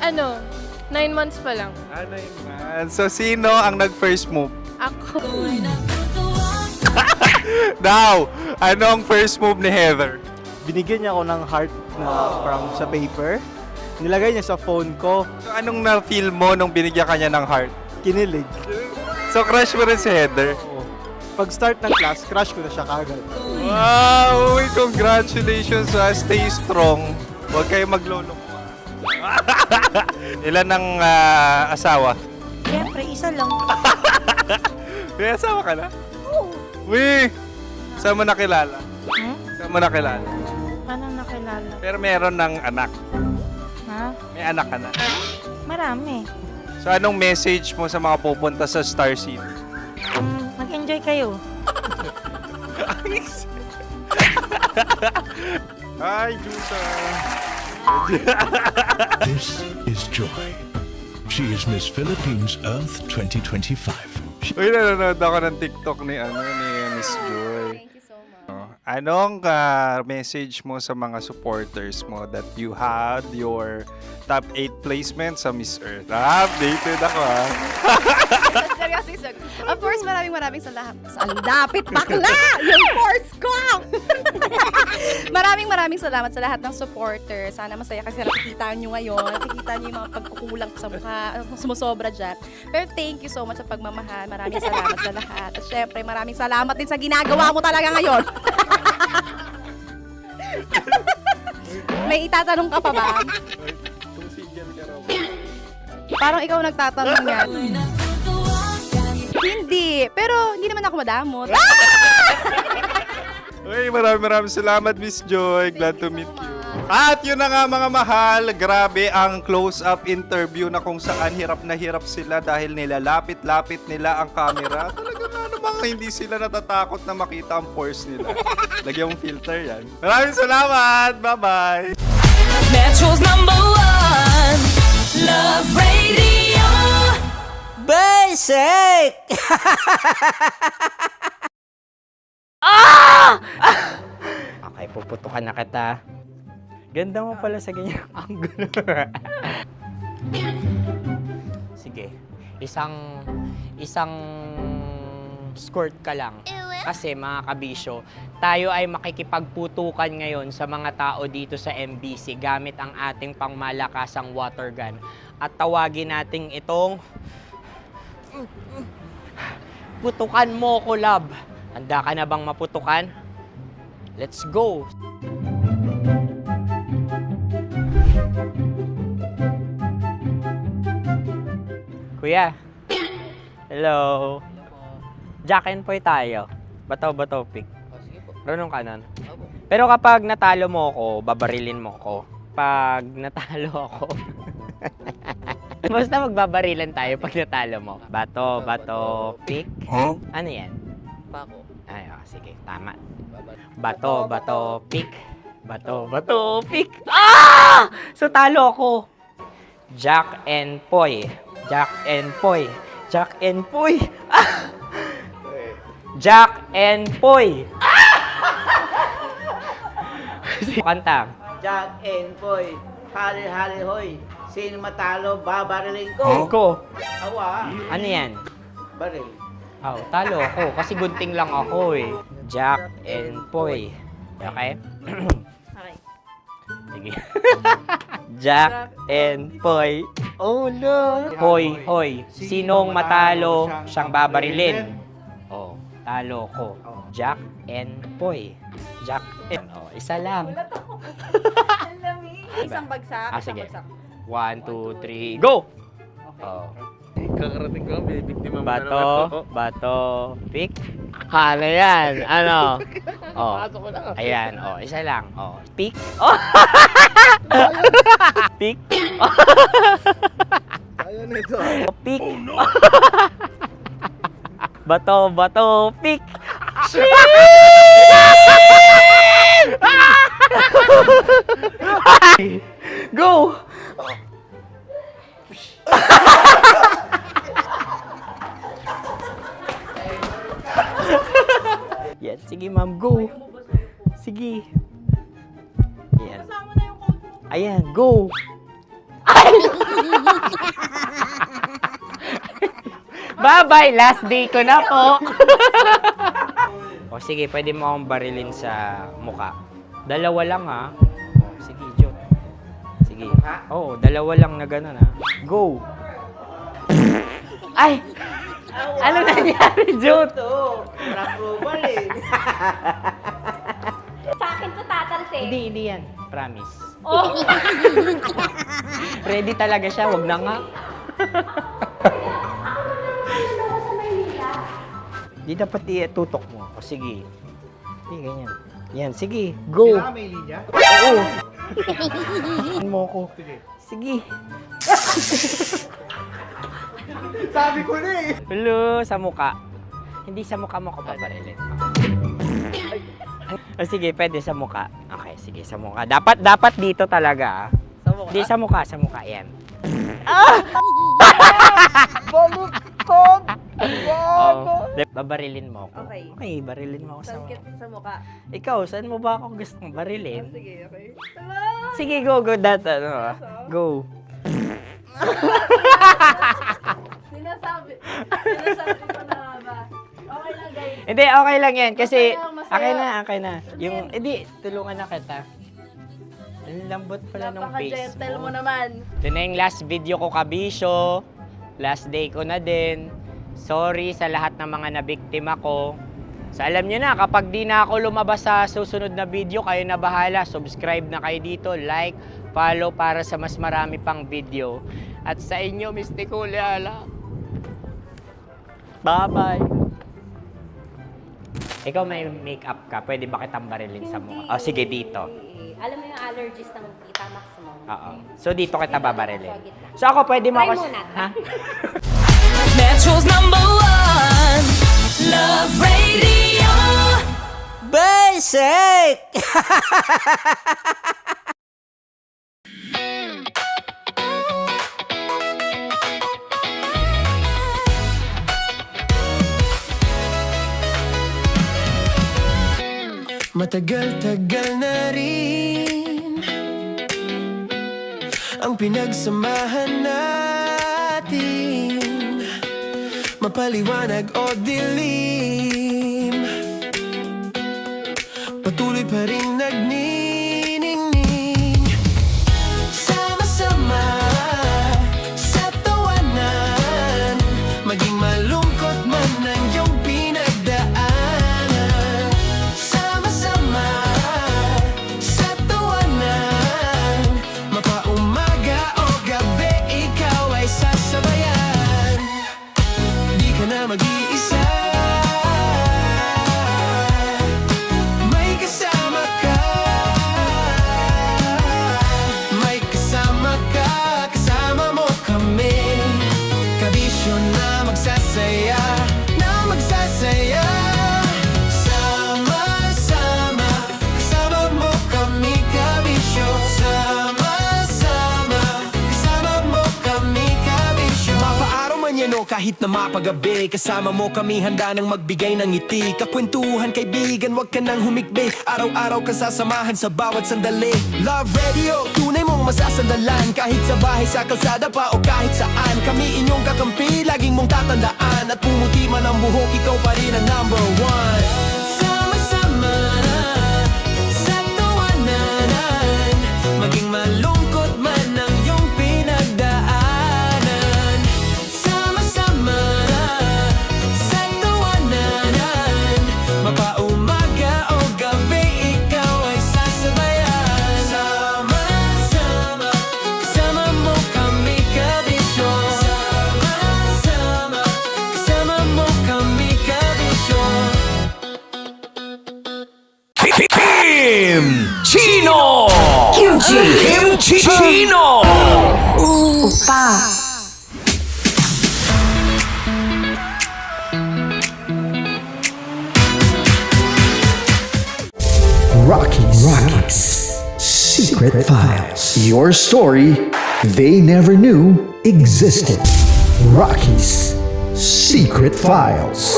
9 months pa lang. Ano yun man? So sino ang nag-first move? Ako. Now, ano ang first move ni Heather? Binigyan niya ako ng heart na from sa paper. Nilagay niya sa phone ko. So anong na-feel mo nung binigyan ka niya ng heart? Kinilig. So crush mo rin si Heather? Pag start ng class, crush ko na siya kagad. Wow! Uy, congratulations! Stay strong. Huwag kayo magloloko. Ilan ang asawa? Siyempre, isa lang. May asawa ka na? Oo. Uy! Saan mo nakilala? Saan mo nakilala? Paano nakilala? Pero meron ng anak. Ha? May anak ka na. Marami. So anong message mo sa mga pupunta sa Star City? Mag-enjoy kayo. Hi, Jusa! This is Joy. She is Miss Philippines Earth 2025. Uy, nanonood ako ng TikTok ni Miss Joy. Thank you so much. Anong message mo sa mga supporters mo that you had your top 8 placement sa Miss Earth? Updated ako Seryously, of course, maraming salamat. Ang dapit bakla! Yung course ko! maraming salamat sa lahat ng supporter. Sana masaya kasi nakikita nyo ngayon. Nakikita nyo yung mga pagkukulang sa mukha, sumusobra dyan. Pero thank you so much sa pagmamahal. Maraming salamat sa lahat. At syempre, maraming salamat din sa ginagawa mo talaga ngayon. May itatanong ka pa ba? Parang ikaw nagtatanong yan. Hindi. Pero hindi naman ako madamot. Uy, maraming salamat, Miss Joy. Glad to meet you. At yun na nga mga mahal, grabe ang close-up interview na kung saan hirap na hirap sila dahil nilalapit-lapit nila ang camera. Talaga nga namang hindi sila natatakot na makita ang pores nila. Lagyan mong filter yan. Maraming salamat! Bye-bye! Metro's #1 Love Radio. Basic! Okay, puputukan na kita. Ganda mo pala sa ganyang angulo. Sige, isang skirt ka lang. Kasi mga kabisyo, tayo ay makikipagputukan ngayon sa mga tao dito sa MBC gamit ang ating pangmalakasang water gun. At tawagin natin itong putukan mo ko, love. Handa ka na bang maputukan? Let's go! Kuya. Hello. Jack and Poy tayo. Bato-bato pick. Runong kanan. Pero kapag natalo mo ako, babarilin mo ako. Pag natalo ako, basta magbabarilan tayo pag natalo mo. Bato, pick. Huh? Ano yan? Bako. Ay, sige, tama. Bato, pick. Bato, pick. Ah! So talo ako. Jack and Poy. Jack and Poy. Jack and Poy. Ah! Jack and Poy. Kanta. Jack and Poy, hali-hali hoy. Sino matalo, babariling ko. Ko. Awa. Ano yan? Baril. Oh, talo ako. Kasi gunting lang ako eh. Jack and Poy. Okay? Okay. Sige. Jack and Poy. Oh no. Hoy, hoy. Sinong matalo, siyang babarilin. Oh, talo ko. Jack and Poy. Jack and... Oh, isa lang. Isang bagsak. Ah, isang sige. bagsak. 1, 2, 3, go! Oh. Kakarating ko, bibiktima mo Bato, pick. Ano yan? Ano? Oh. Pasok ko lang. Ayan, oh, isa lang. Oh, pick. Oh. Pick. Ayaw na ito. Oh, pick. Bato, pick. Go! Yan, sige ma'am, go. Sige. Ayan. Ayan, go. Bye-bye, last day ko na po. O sige, pwede mo akong barilin sa muka. Dalawa lang ha. O, sige, Jot. Sige. Oo, dalawa lang na gano'n ha. Go. Ay! Ano nangyari, Jot? Ito, approval eh. Sa akin to tatalsik. Hindi yan. Promise. Oh. Ready talaga siya, wag na nga. Di dapat tutok mo. O sige. Sige, ganyan. Yan, sige. Go. Kailangan may linya? Oo. Mo ko. Sige. Sabi ko na eh. Hello, sa muka. Hindi sa muka mo ko paparilin. O sige, pwede sa muka. Okay, sige, sa muka. Dapat dito talaga. Hindi sa muka, yan. Ah! Baluktot! Oh, babarilin mo ako. Okay. Okay, barilin mo ako sa Sakit sa mukha. Ikaw, saan mo ba ako gustong barilin? Sige, okay. Sige, go. Go. Sinasabi ko na ba? Okay lang, guys. Hindi, okay lang yan. Kasi, Masaya. okay na. Yung, hindi, tulungan na kita. Ang lambot pala ng face Napaka-gentle mo. mo naman. Ito na yung last video ko, kabisyo. Last day ko na din. Sorry sa lahat ng mga nabiktima ko. So alam nyo na, kapag di na ako lumabas sa susunod na video, kayo na bahala. Subscribe na kayo dito, like, follow para sa mas marami pang video. At sa inyo, Mistiko Leala. Bye-bye. Ikaw may makeup ka, pwede ba kitang barilin sa mukha? O sige, dito. Alam mo yung allergies ng Tita Max mo? Oo. So dito kita babarilin. So ako, pwede mo Try ako... muna. Ha? Metro's #1 Love Radio. Basic! Matagal-tagal na rin ang pinagsamahan natin, mapaliwanag o dilim, patuloy pa rin nagniningning. Sama-sama sa tawanan, maging malungkot man ang iyong pinagdaanan. Sama-sama sa tawanan, mapaumaga o gabi, ikaw ay sasabayan. Di ka na mag-iisa, may kasama ka. Kahit na mapagabi, kasama mo kami handa nang magbigay ng ngiti. Kakwentuhan kaibigan, wag ka nang humikbi. Araw-araw ka sasamahan sa bawat sandali. Love Radio, tunay mong masasandalan. Kahit sa bahay, sa kalsada pa o kahit saan. Kami inyong kakampi, laging mong tatandaan. At pumuti man ang buhok, ikaw pa rin ang number one. Sama-sama sa tawanan, maging malungkot man ang iyong pinagdaanan. Sama-sama sa tawanan, mapaumaga o gabi, ikaw ay sasabayan. Sama-sama, kasama mo kami kabisyon. Sama-sama, kasama mo kami kabisyon. Kim Chino! Kim Chino! Upa! Rockies Secret Files. Your story they never knew existed. Rockies Secret Files.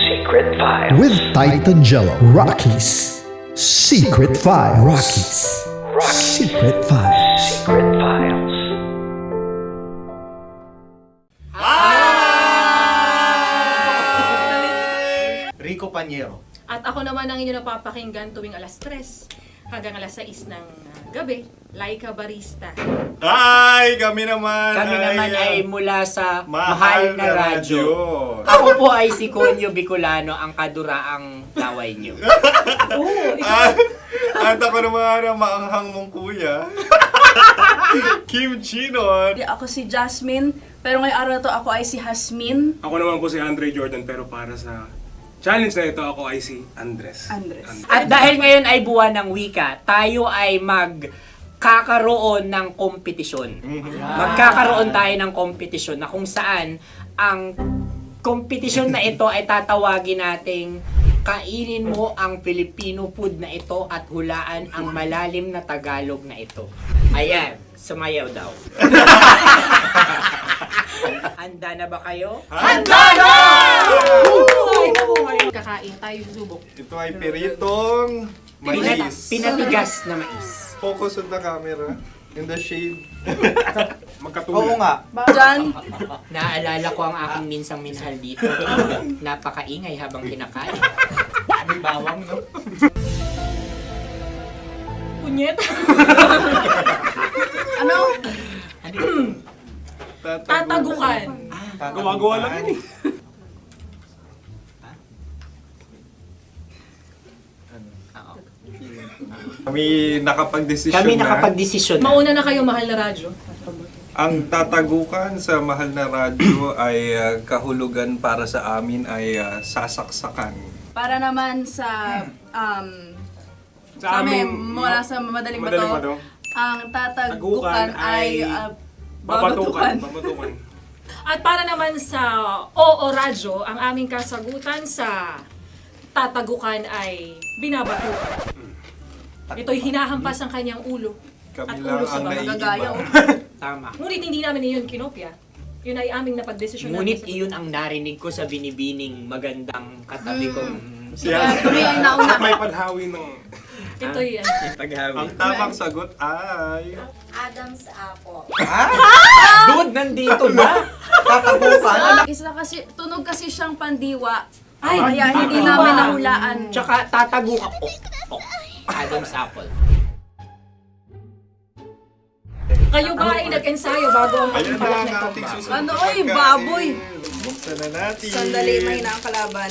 Secret Files. With Titan Jello. Rockies Secret Files. Rockies Secret Files. Secret Files. Rico Panyero. At ako naman ang inyo napapakinggan tuwing alas 3 hanggang alas 6 ng gabi, Laika Barista. Ay, kami naman. Kami naman ay mula sa Mahal na Radyo. Ako po ay si Conyo Bicolano, ang kaduraang laway niyo. At ako naman ang maanghang mong kuya. Kim Chino. Ako si Jasmine, pero ngayong araw na to ako ay si Hasmin. Ako naman po si Andre Jordan, pero para sa challenge na ito, ako ay si Andres. At dahil ngayon ay buwan ng wika, tayo ay magkakaroon ng kompetisyon. Magkakaroon tayo ng kompetisyon na kung saan ang kompetisyon na ito ay tatawagin nating kainin mo ang Filipino food na ito at hulaan ang malalim na Tagalog na ito. Ayan, sumayaw daw. Handa na ba kayo? Handa na! Kakain tayo subok. Ito ay piritong mais. Pinatigas na mais. Focus on the camera. In the shade. Oo nga. Diyan. Naalala ko ang aking minsang minahal dito. Napakaingay habang kinakain. May bawang, no? Punyet. Ano? Tatagukan. Gawa-gawa lang yun eh. Kami nakapag-desisyon Kami na. nakapag-desisyon na. Mauna na kayo, Mahal na Radyo. Ang tatagukan sa Mahal na Radyo ay kahulugan para sa amin ay sasaksakan. Para naman sa Sa amin, mula sa madaling Madaling bato, Bato. ang tatagukan ay babatukan. At para naman sa Oo Radyo, ang aming kasagutan sa tatagukan ay binabatukan. Ito'y hinahampas ang kanyang ulo. Kami At lang ulo sa ang mga gagaya. Tama. Ngunit hindi namin iyon kinopya. Yun ay aming napagdesisyon Ngunit namin. iyon ang narinig ko sa binibining magandang katabi kong May panhawi ng... Ito'y Ang tamang sagot ay... Adam's apple. Dude, nandito ba? Tatagukan. Isa kasi, tunog kasi siyang pandiwa. Kaya hindi namin nahulaan. Tsaka tatagukan. Adam's apple. Kayo ba ay nag-ensayo bago ang Ayan na pagpalak ang nito? ating susunod Ano, na oy, pagkain. baboy. Buksan na natin. Sandali, may nakakalaban.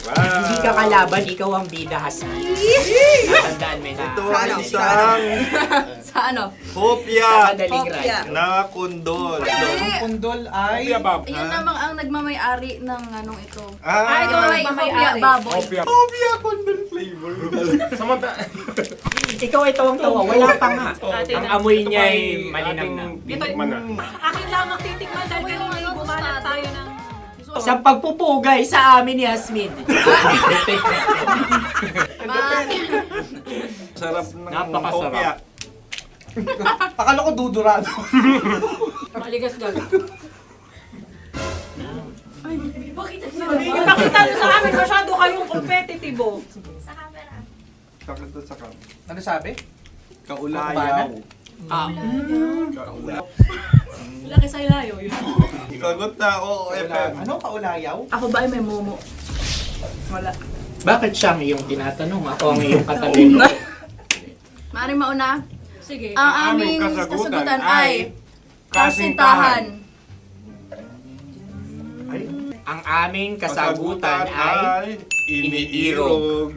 Wow. Hindi ka kalaban, ikaw ang bida, Hasmi. Natandaan mo na. Ito ay isang Sa ano? hopya Madaling Hopya. radyo. na kundol. Hindi. Pundol ay... Iyan namang ang nagmamay-ari ng anong ito. Ah, Ito ay hopya baboy. hopya kundol flavor. Ikaw ay tawang-tawa, wala pa nga. Ang amoy niya ay malinam na. Ito'y akin lamang titikman dahil kayo ay bumanat tayo ng... Sa pagpupugay sa amin ni Hasmin. Sarap ng Napakasarap. hopya. Akala ko dudurado. Maligas gal. Ipakita nyo sa amin, masyado kayong competitive, oh. Ano sabi? Kaulayaw. Laki sa ilayo, yun. Sagot na, oo, FM. Ano, kaulayaw? Ako ba ay may momo? Wala. Bakit siya ang iyong tinatanong? Ako ang iyong katanungan. Maaaring mauna. Sige. Ang aming kasagutan ay kasintahan. Ang aming kasagutan ay iniirog.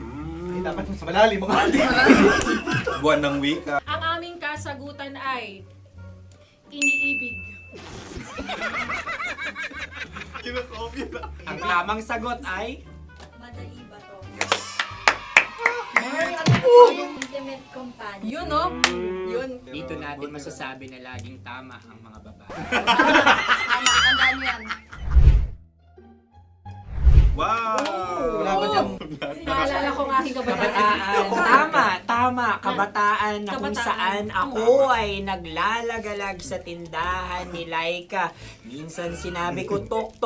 Dapat sa malalim mga Buwan ng wika. Ang aming kasagutan ay iniibig. Ang tamang sagot ay Intimate companion. Yun, no? Yun. dito natin masasabi na laging tama ang mga babae. Tama, tandaan mo yan. Wow! Wala ba dyan? Naalala ko ang aking kabataan. Tama. Kabataan na kung Kabataan. saan ako ay naglalagalag sa tindahan ni Laika. Minsan sinabi ko, tok,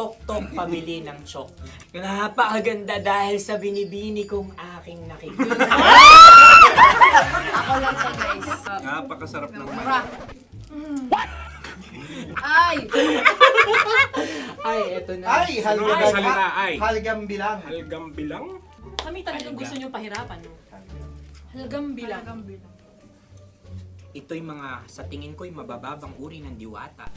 pamili ng chok. Napakaganda dahil sa binibini kong aking nakikita. Ako lang to, guys. Napakasarap ng Mura. Ay! Ay, eto na. Ay, halgam. Salita ay. Halgam bilang. Halgam bilang? Kami talagang gusto nyo pahirapan, no? Halagang bilang. Ito'y mga, sa tingin ko'y mabababang uri ng diwata.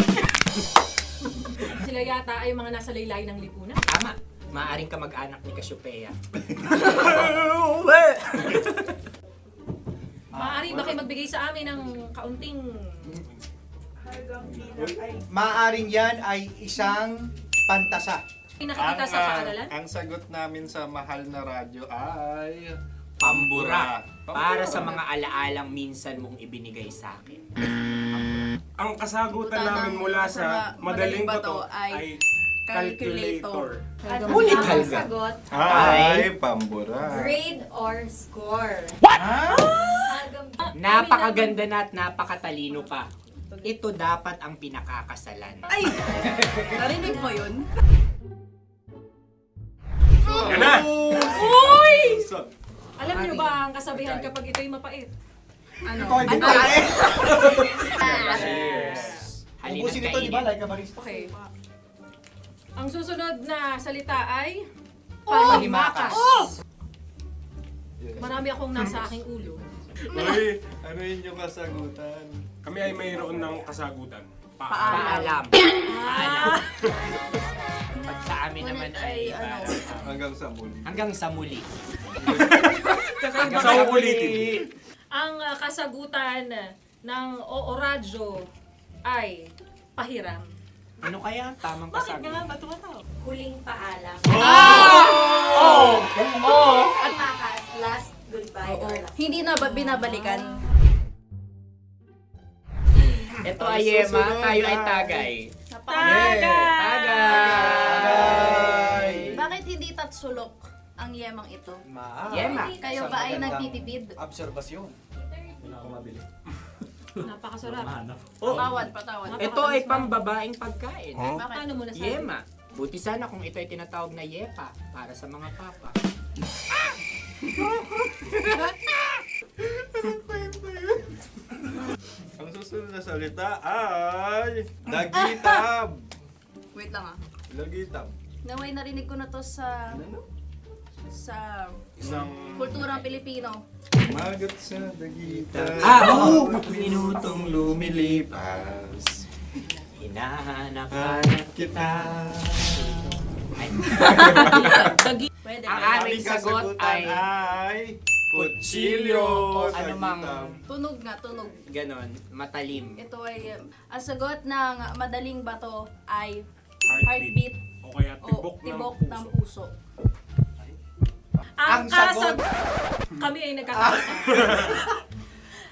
Sila yata ay mga nasa laylay ng lipunan. Tama. Maaring ka mag-anak ni Cassiopeia. Maaari ba kayo magbigay sa amin ng kaunting... Maaring yan ay isang pantasa. Nakikita sa paaralan? Ang sagot namin sa mahal na radyo ay... Pambura. Para sa mga alaalang minsan mong ibinigay sa akin. Ang kasagutan namin mula sa madaling bato ay calculator. Ulit halga. Sagot, Ay, pambura. grade or score. Napakaganda na at napakatalino pa. Ito dapat ang pinakakasalan. Ay! Narinig mo yun? Yan na! Uy! Alam niyo ba ang kasabihan kapag ito'y mapait? Ano? Ano? Halina't Ubusin ito, di ba? kainin. Like a barista. Okay. Ang susunod na salita ay... Panghimakas. Marami akong nasa aking ulo. Uy, ano yun yung kasagutan? Kami ay mayroon ng kasagutan. Paalam. Pag sa amin naman ay Hanggang sa muli. hanggang sa muli. Sa ulitin. Ang kasagutan ng Oo Radyo ay pahiram. Ano kaya ang tamang Bakit kasagutan? nga ba tumataw? Huling paalam. At makas, last goodbye. Oo. Hindi na ba binabalikan? Ito ay Yema, tayo ay tagay. Tagay! Bakit hindi tatsulok ang yemang ito? Yema. Kayo ba ay nagtitipid? Obserbasyon. Napakasarap. Patawad. Ito ay pambabaeng pagkain. Bakit? Paano mo nasabi? Yema. Buti sana kung ito ay tinatawag na yepa para sa mga papa. Ang susunod na salita ay... Dagitab! Wait lang ah. Dagitab. Naway narinig ko na to sa Isang... kulturang Pilipino. Magat sa dagitab. Oo! Minutong lumilipas. Hinahanap-hanap kita. Pwede. Ang aming sagot ay kutsilyo. Ano mang Tunog nga, tunog. ganon, matalim. Ito ay, ang sagot ng madaling bato ay Heartbeat. heartbeat O kaya o tibok ng puso. Ang sagot- Kami ay nagkakasa.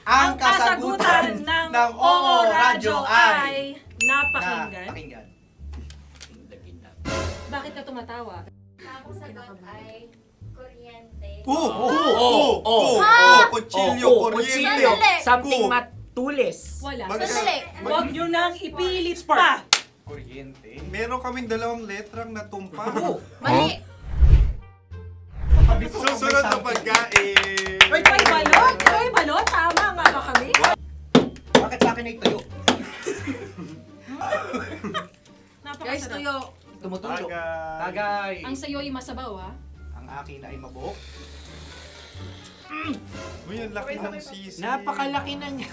Ang kasagutan ng Oo Radyo ay napakinggan. Bakit ka tumatawa? Ang sagot ay kuryente. Kutsilyo, kuryente. Sandali. Something matulis. Wala. Sandali. Huwag nyo nang ipilit pa. Kuryente. Meron kaming dalawang letrang natumpa. Mali. Susunod na pagkain. Wait, may balot? May balot? Tama nga ba kami? Bakit sa akin ay tuyo? Guys, tuyo. Tumutulo. Tagay. Ang sayo ay masabaw, ha? Ang akin ay mabuhok. Uy, ang laki ng sisi. Napakalaki na niya.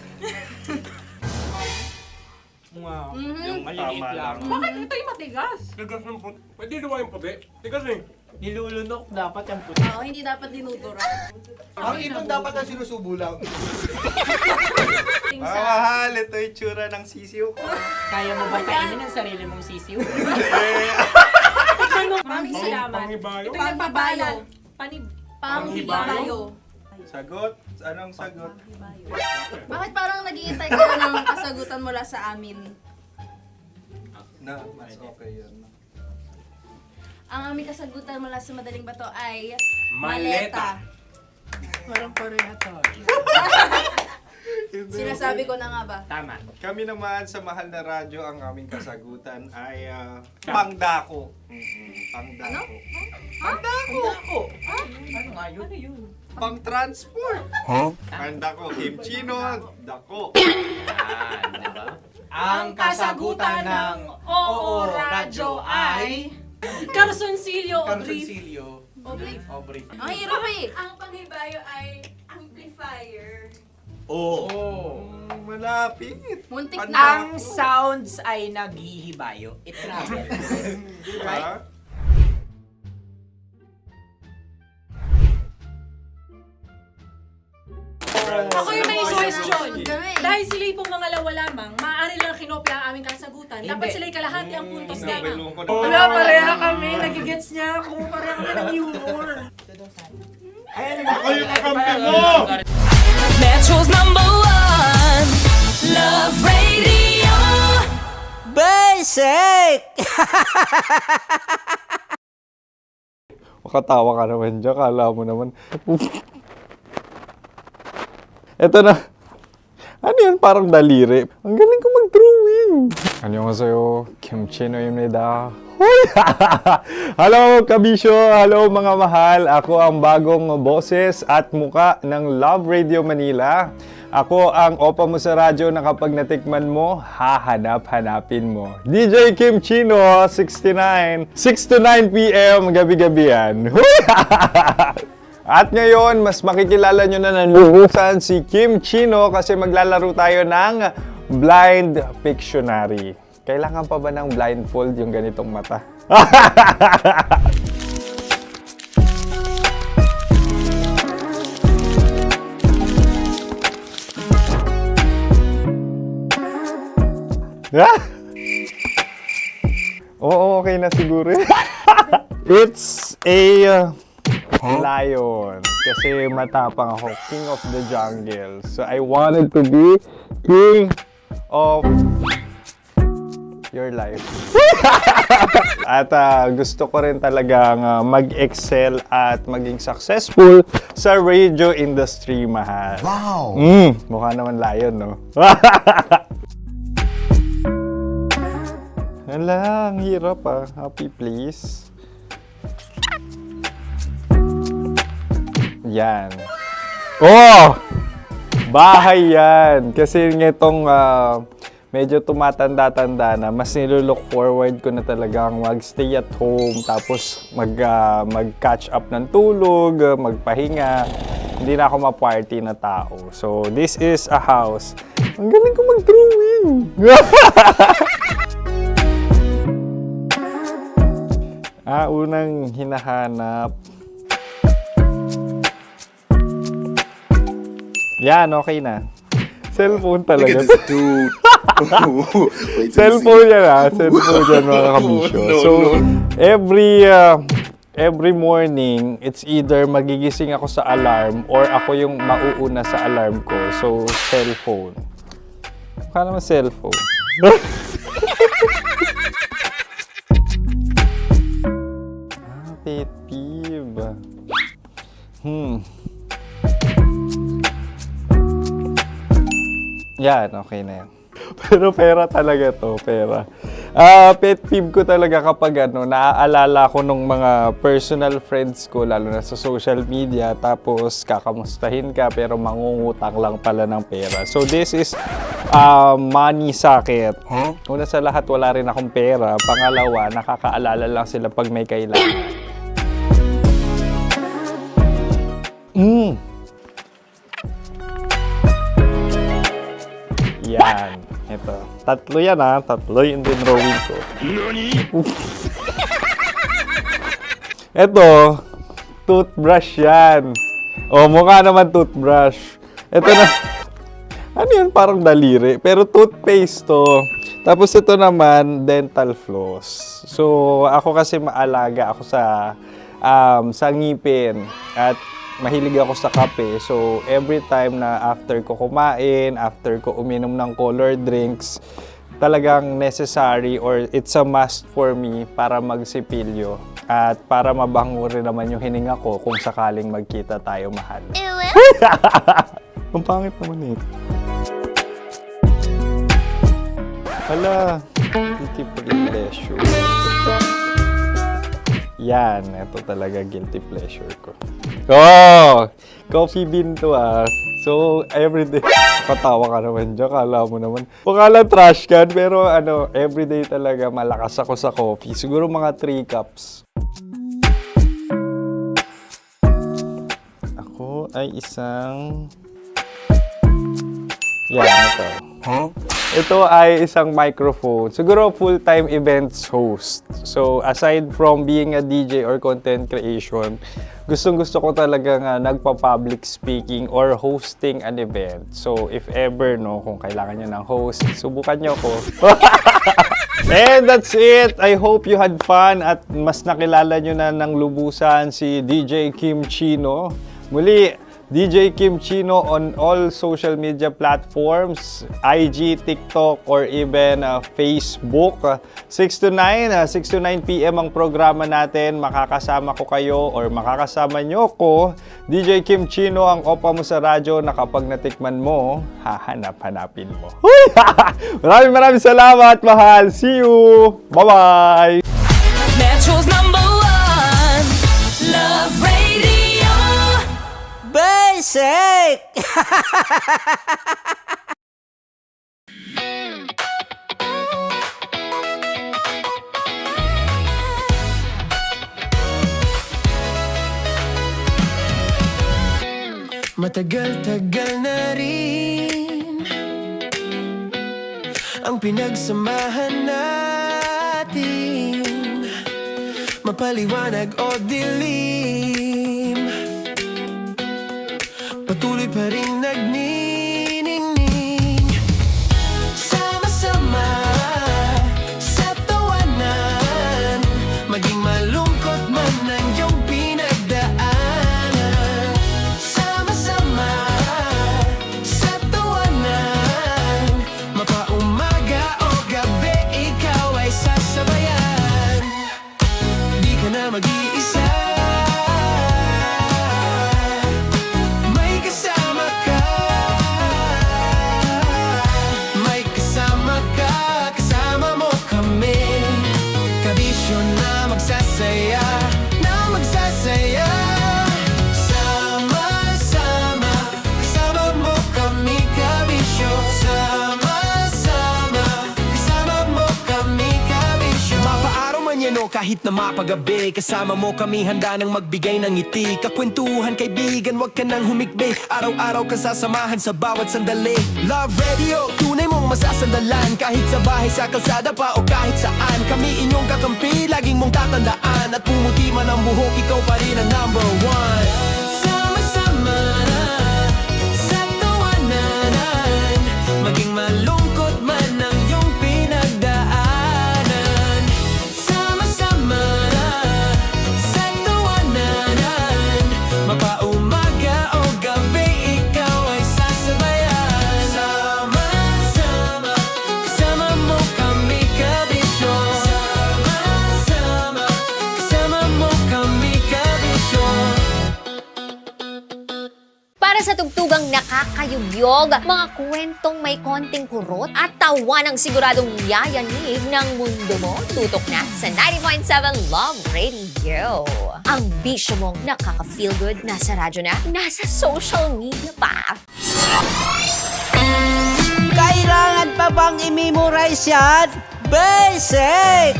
Wow. Yung maliliit lang. Bakit ito'y matigas? Tigas ng puti. Pwede luwa yung puti. Tigas eh. Nilulunok dapat yung puti. Oo, hindi dapat dinudura. Ang ibon dapat ang sinusubo lang. Mahal, ito yung tsura ng sisiw. Kaya mo ba kainin ang sarili mong sisiw? Maraming salamat. Panghibayo. Ito'y nagpapalan. Panghibayo. Sagot? Anong sagot? Bakit parang naghihintay ka ng kasagutan mula sa amin? Na, mas okay yan. Ang aming kasagutan mula sa Madaling Bato ay Maleta. Parang pareha to. Sinasabi ko na nga ba? Tama. Kami naman sa Mahal na Radyo, ang aming kasagutan ay pangdako. Pangdako. Pangdako. Ano nga yun? Ano yun? Pang-transport. Pangdako, kimchino, dako. Diba? Ang kasagutan ng Oo Radyo ay Carsoncillo o brief. Carsoncillo. Obrief. Ang hirap eh. Ang panghibayo ay amplifier. Oh. Malapit. Muntik Ang na. sounds ay naghihibayo. It travels. Diba? Ako yung may question. Kami. Dahil sila'y pong mga lawa lamang, maaari lang kinopya ang aming kasagutan. Dapat sila'y kalahati ang puntos lamang. Wala, pareha kami. Nagigets niya ako. Pareha kami ng humor. Ako yung kakampi mo! Metro's #1 Love Radio. Basic! Makatawa ka naman dyan, kala mo naman. Eto na. Ano yan? Parang daliri. Ang galing ko mag-drawing. 안녕하세요. 김치노입니다. Hello, kabisyo! Hello, mga mahal! Ako ang bagong boses at muka ng Love Radio Manila. Ako ang opa mo sa radyo na kapag natikman mo, hahanap-hanapin mo. DJ Kim Chino, 69. 6 to 9 p.m. gabi-gabi yan. At ngayon, mas makikilala nyo na ng lubusan si Kim Chino kasi maglalaro tayo ng Blind Pictionary. Kailangan pa ba ng blindfold yung ganitong mata? Oo, okay na siguro. It's a lion. Kasi matapang ako. King of the jungle. So I wanted to be king of your life. At gusto ko rin talagang mag-excel at maging successful sa radio industry, mahal. Wow! Mukha naman lion, no? Hala, ang hirap ah. Happy, please. Yan. Oh! Bahay yan. Kasi nitong medyo tumatanda-tanda na, mas nilulook forward ko na talagang mag-stay at home, tapos mag-catch up ng tulog, magpahinga. Hindi na ako ma-party na tao. So, this is a house. Ang galing ko mag-drawing! Unang hinahanap. Yan, okay na. Cellphone talaga. Look at this dude. Wait till you Cellphone see. yan ha. Cellphone yan, mga kabisyo. So, every morning, it's either magigising ako sa alarm or ako yung mauuna sa alarm ko. So, cellphone. Mukha naman cellphone. Pet peeve. Yan, okay na yan. Pero pera talaga to, pera. Pet peeve ko talaga kapag naaalala ko nung mga personal friends ko, lalo na sa social media, tapos kakamustahin ka pero mangungutang lang pala ng pera. So this is money sakit. Una sa lahat, wala rin akong pera. Pangalawa, nakakaalala lang sila pag may kailangan. Yan. Ito. Tatlo yan Tatlo yung dinrawing ko. Ito. Toothbrush yan. Mukha naman toothbrush. Ito na. Ano yun? Parang daliri. Pero toothpaste to. Tapos ito naman, dental floss. So, ako kasi maalaga ako sa ngipin. At mahilig ako sa kape. So, every time na after ko kumain, after ko uminom ng colored drinks, talagang necessary or it's a must for me para magsipilyo. At para mabango rin naman yung hininga ko kung sakaling magkita tayo, mahal. Ang pangit naman ito. Hala, guilty pleasure. Yan, ito talaga guilty pleasure ko. Coffee bean to So, everyday, katawa ka naman dyan, kala mo naman. Pakala trash can, pero everyday talaga malakas ako sa coffee. Siguro mga 3 cups. Ako ay isang... Yan, ito. Ito ay isang microphone. Siguro full-time events host. So, aside from being a DJ or content creation, gustong-gusto ko talaga nagpa-public speaking or hosting an event. So, if ever, kung kailangan nyo ng host, subukan nyo ko. And that's it. I hope you had fun at mas nakilala nyo na ng lubusan si DJ Kim Chino. Muli, DJ Kim Chino on all social media platforms, IG, TikTok, or even Facebook. 6 to 9 p.m. ang programa natin. Makakasama ko kayo or makakasama nyo ko. DJ Kim Chino, ang opa mo sa radyo na kapag natikman mo, hahanap-hanapin mo. Maraming salamat, mahal. See you! Bye-bye! Metro's #1 Love Radio. Basic! Matagal-tagal na rin ang pinagsamahan natin, mapaliwanag o dilim, patuloy pa rin nagniningning. Sama-sama sa tawanan, maging malungkot man ang iyong pinagdaanan. Sama-sama sa tawanan, mapaumaga o gabi, ikaw ay sasabayan. Di ka na mag-iisa. Kahit na mapagabi, kasama mo kami, handa nang magbigay ng ngiti. Kakwentuhan, kaibigan, wag ka nang humikbi. Araw-araw ka sasamahan sa bawat sandali. Love Radio, tunay mong masasandalan. Kahit sa bahay, sa kalsada pa o kahit saan, kami inyong kakampi, laging mong tatandaan. At pumuti man ang buhok, ikaw pa rin ang #1. Sama-sama sa tawanan, maging malungkot man ang iyong pinagdaanan. Mapaumaga o gabi, ikaw ay sasabayan. Sama-sama, kasama mo kami, kabisyo. Sama-sama, kasama mo kami, kabisyo. ibang nakakayugyog, mga kwentong may konting kurot at tawa ng siguradong yayanig ng mundo mo. Tutok na sa 90.7 Love Radio. Ang bisyo mong nakaka-feel good, nasa radyo na, nasa social media pa. Kailangan pa bang i-memorize yan? Basic!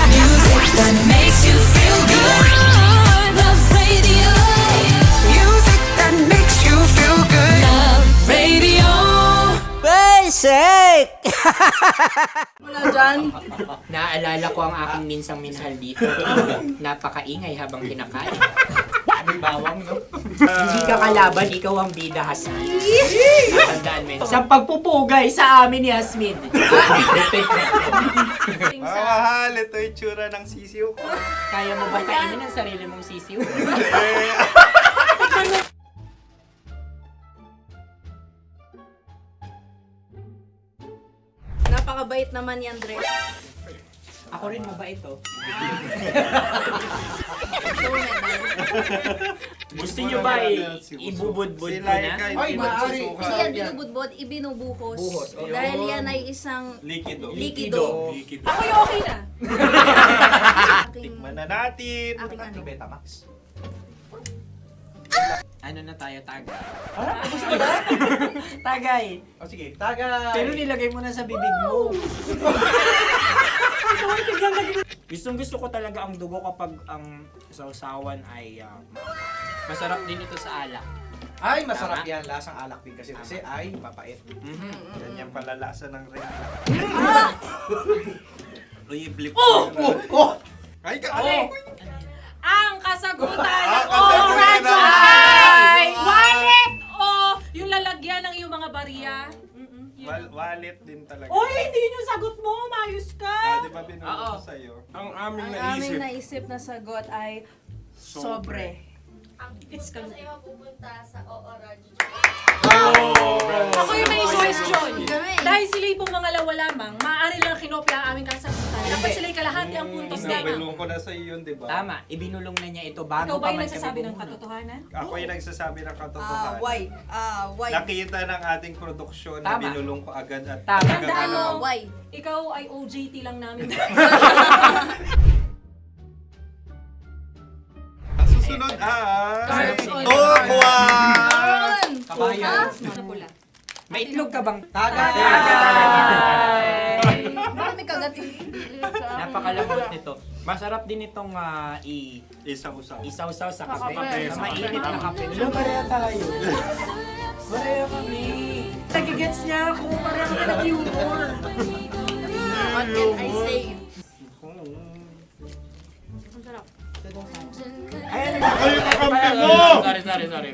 Music that makes you feel good. Love Radio. Music that makes you feel good. Love Radio. Basic! Wala dyan. Naaalala ko ang aking minsang minahal dito. Napakaingay habang kinakain. May bawang, no? Hindi ka kalaban, ikaw ang bida, Hasmin. Tandaan mo yun. Sa pagpupugay sa amin ni Hasmin. Mahal, ito yung tsura ng sisiw ko. Kaya mo ba kainin ang sarili mong sisiw? Napakabait naman yan, Dre. Ako rin mabait, oh. Gusto nyo ba ibubudbud ko na? Ay, maaari. Hindi yan binubudbod, ibinubuhos. Buhos, oh. Dahil yan ay isang Likido. likido. Ako yung okay na. Tikman na natin. Aking ano? Betamax. Ano na tayo, tagay? Gusto mo na? Tagay! O sige, tagay! Pero nilagay mo na sa bibig mo. Gustong gusto ko talaga ang dugo kapag ang sausawan ay masarap din ito sa alak. Ay, masarap yan. Lasang alak din kasi ay mapait. Ganyan pala lasa ng rin. Blip. Ay, Ang kasagutan kasagutan ay wallet o yung lalagyan ng iyong mga barya. Wallet din talaga. Oy, hindi yun yung sagot mo. Mayos ka. Di ba binulong ko sa'yo? Ang aming Ang aming naisip na sagot ay sobre. It's kang... pupunta sa OORAJ. Ako yung may suggestion. Dahil sila pong mga lawa lamang, maaari lang kinopya ang aming kasagutan. Dapat sila'y kalahati ang puntos lamang. Binulong ko na sa'yo yun, di ba? Tama, ibinulong na niya ito bago Ikaw ba pa yung man nagsasabi kami ng bumuno. katotohanan? Ako yung nagsasabi ng katotohanan. Why? Why? Nakita ng ating produksyon na Tama. binulong ko agad at Tama. Tandaan mo, Why? ikaw ay OJT lang namin. Ang susunod Kabayan. Sa pula. May itlog ka bang? Tagay! Marami kagati. Napakalambot nito. Masarap din itong Isaw-saw sa kape. Kape. Sa mainit na kape. Wala, pareha tayo. Pareha kami. Nagigets niya ako. Parang ka humor. What can I say? Ang sarap. Sorry.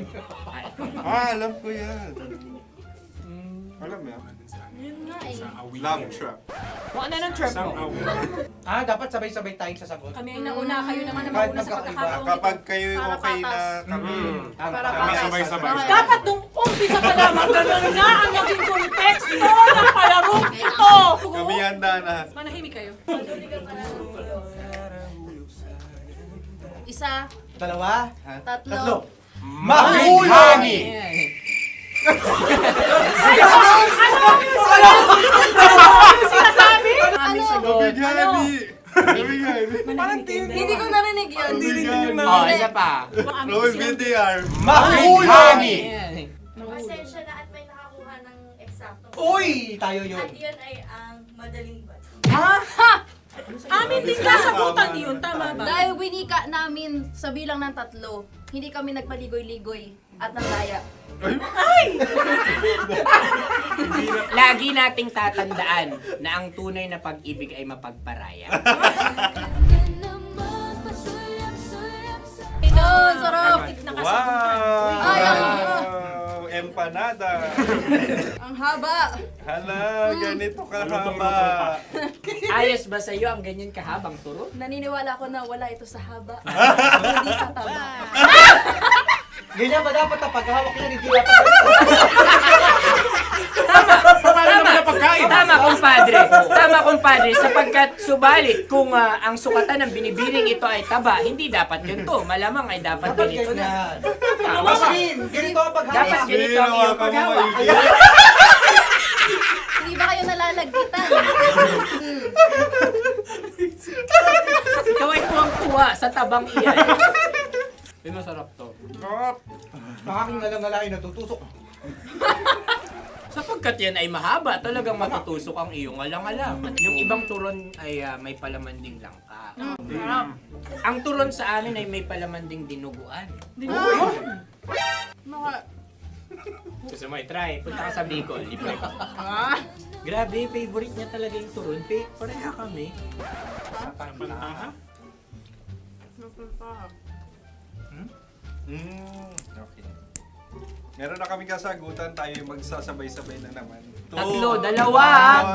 alam ko yan. Alam mo yan? Yun nga eh. Love trap. Kung ano ng trap mo? Dapat sabay-sabay tayong sasagot. Kami ang nauna, kayo naman ang Kahit mauna sa magkakaiba. pagkakataon. Kapag kayo Para okay na patas. kami. Para Kami patas. sabay-sabay. Dapat nung umpisa pa lamang ganun na ang naging konteksto ng palarong ito. Kami handa na. Manahimik kayo. Isa, Dalawa, tatlo. Mahulani! Ano sinasabi? Hindi ko narinig yun. Oh, isa pa. Roll VTR. Mahulani! Pasensya na at may nakakuha ng eksakto. Uy! Tayo yun. At yun ay ang madaling bat. Amin din kasagutan yun, tama ba? Dahil winika namin sa bilang ng 3, hindi kami nagpaligoy-ligoy at nandaya. Lagi nating tatandaan na ang tunay na pag-ibig ay mapagparaya. Oh, sarap! Wow! Empanada. Ang haba! Hala, ganito kahaba. Ayos ba sa'yo ang ganyan kahabang turo? Naniniwala ko na wala ito sa haba. Hindi sa taba. Ganyan ba dapat ang paghahawak niya? Hindi dapat Tama, kumpadre. Sapagkat subalit kung ang sukatan ng binibining ito ay taba, hindi dapat ganito. Malamang ay dapat ganito na. Ganito ang paghawak. Dapat ganito ang iyong paghawak. Hindi ba kayo nalalagkitan? Ikaw ay tuwang-tuwa sa tabang iyan. Masarap to. Nakaking nalang-alaki natutusok. Sapagkat yan ay mahaba, talagang matutusok ang iyong alang-alang. Yung ibang turon ay may palaman ding langka. Ang turon sa amin ay may palaman ding dinuguan. Gusto mo i-try? Punta ka sa Bicol, libre ko. Grabe, favorite niya talaga yung turon. Pareha kami. Okay. Meron na kami kasagutan, tayo yung magsasabay-sabay na naman. Tatlo, dalawa.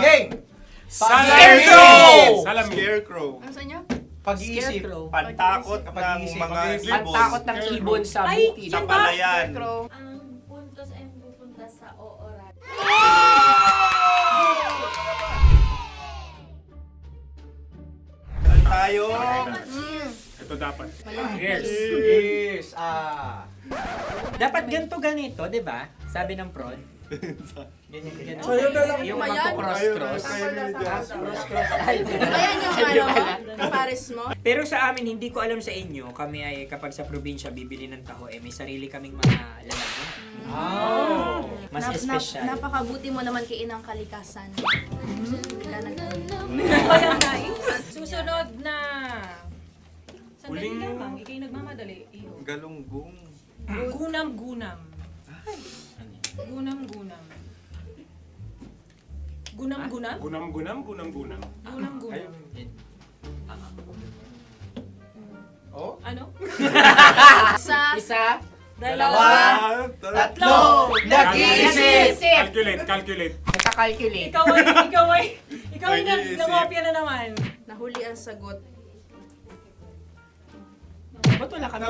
Game! Scarecrow! Scarecrow. Ano sa inyo? Pag-iisip. Pantakot ng mga ibon. Pantakot ng ibon sa bukid. Sa palayan. Ang puntos ay pupunta sa ooran. Tayo. Ito dapat. Yes. Dapat ganito, di ba? Sabi ng prod. Ganyan. Sa'yo na lang. Yung magko-cross-cross. Cross-cross. Ayan yung pares mo. Pero sa amin, hindi ko alam sa inyo, kami ay kapag sa probinsya bibili ng taho, may sarili kaming mga lalagyan. Mas espesyal. Napakabuti mo naman kay Inang Kalikasan. Susunod na. Sandali lamang, ikay nagmamadali. Iyo. Galunggong. Gunam-gunam. Gunam-gunam. Gunam-gunam? Gunam-gunam. Gunam-gunam. Oh? Ano? Isa. Dalawa. Tatlo. Nag-iisip. Calculate. Nagka-calculate. Ikaw ay nangopya na naman. Nahuli ang sagot. Ba't wala kami?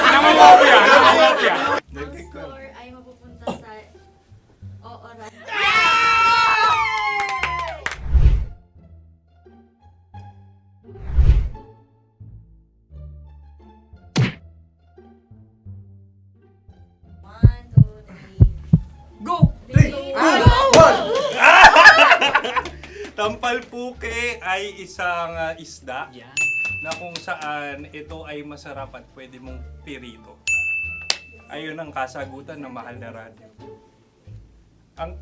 Nangungopia. Ang score ay mapupunta sa ooran. Go! Tampalpuke ay isang isda na kung saan ito ay masarap at pwede mong pirito. Ayun ang kasagutan ng Mahal na Radio. Ang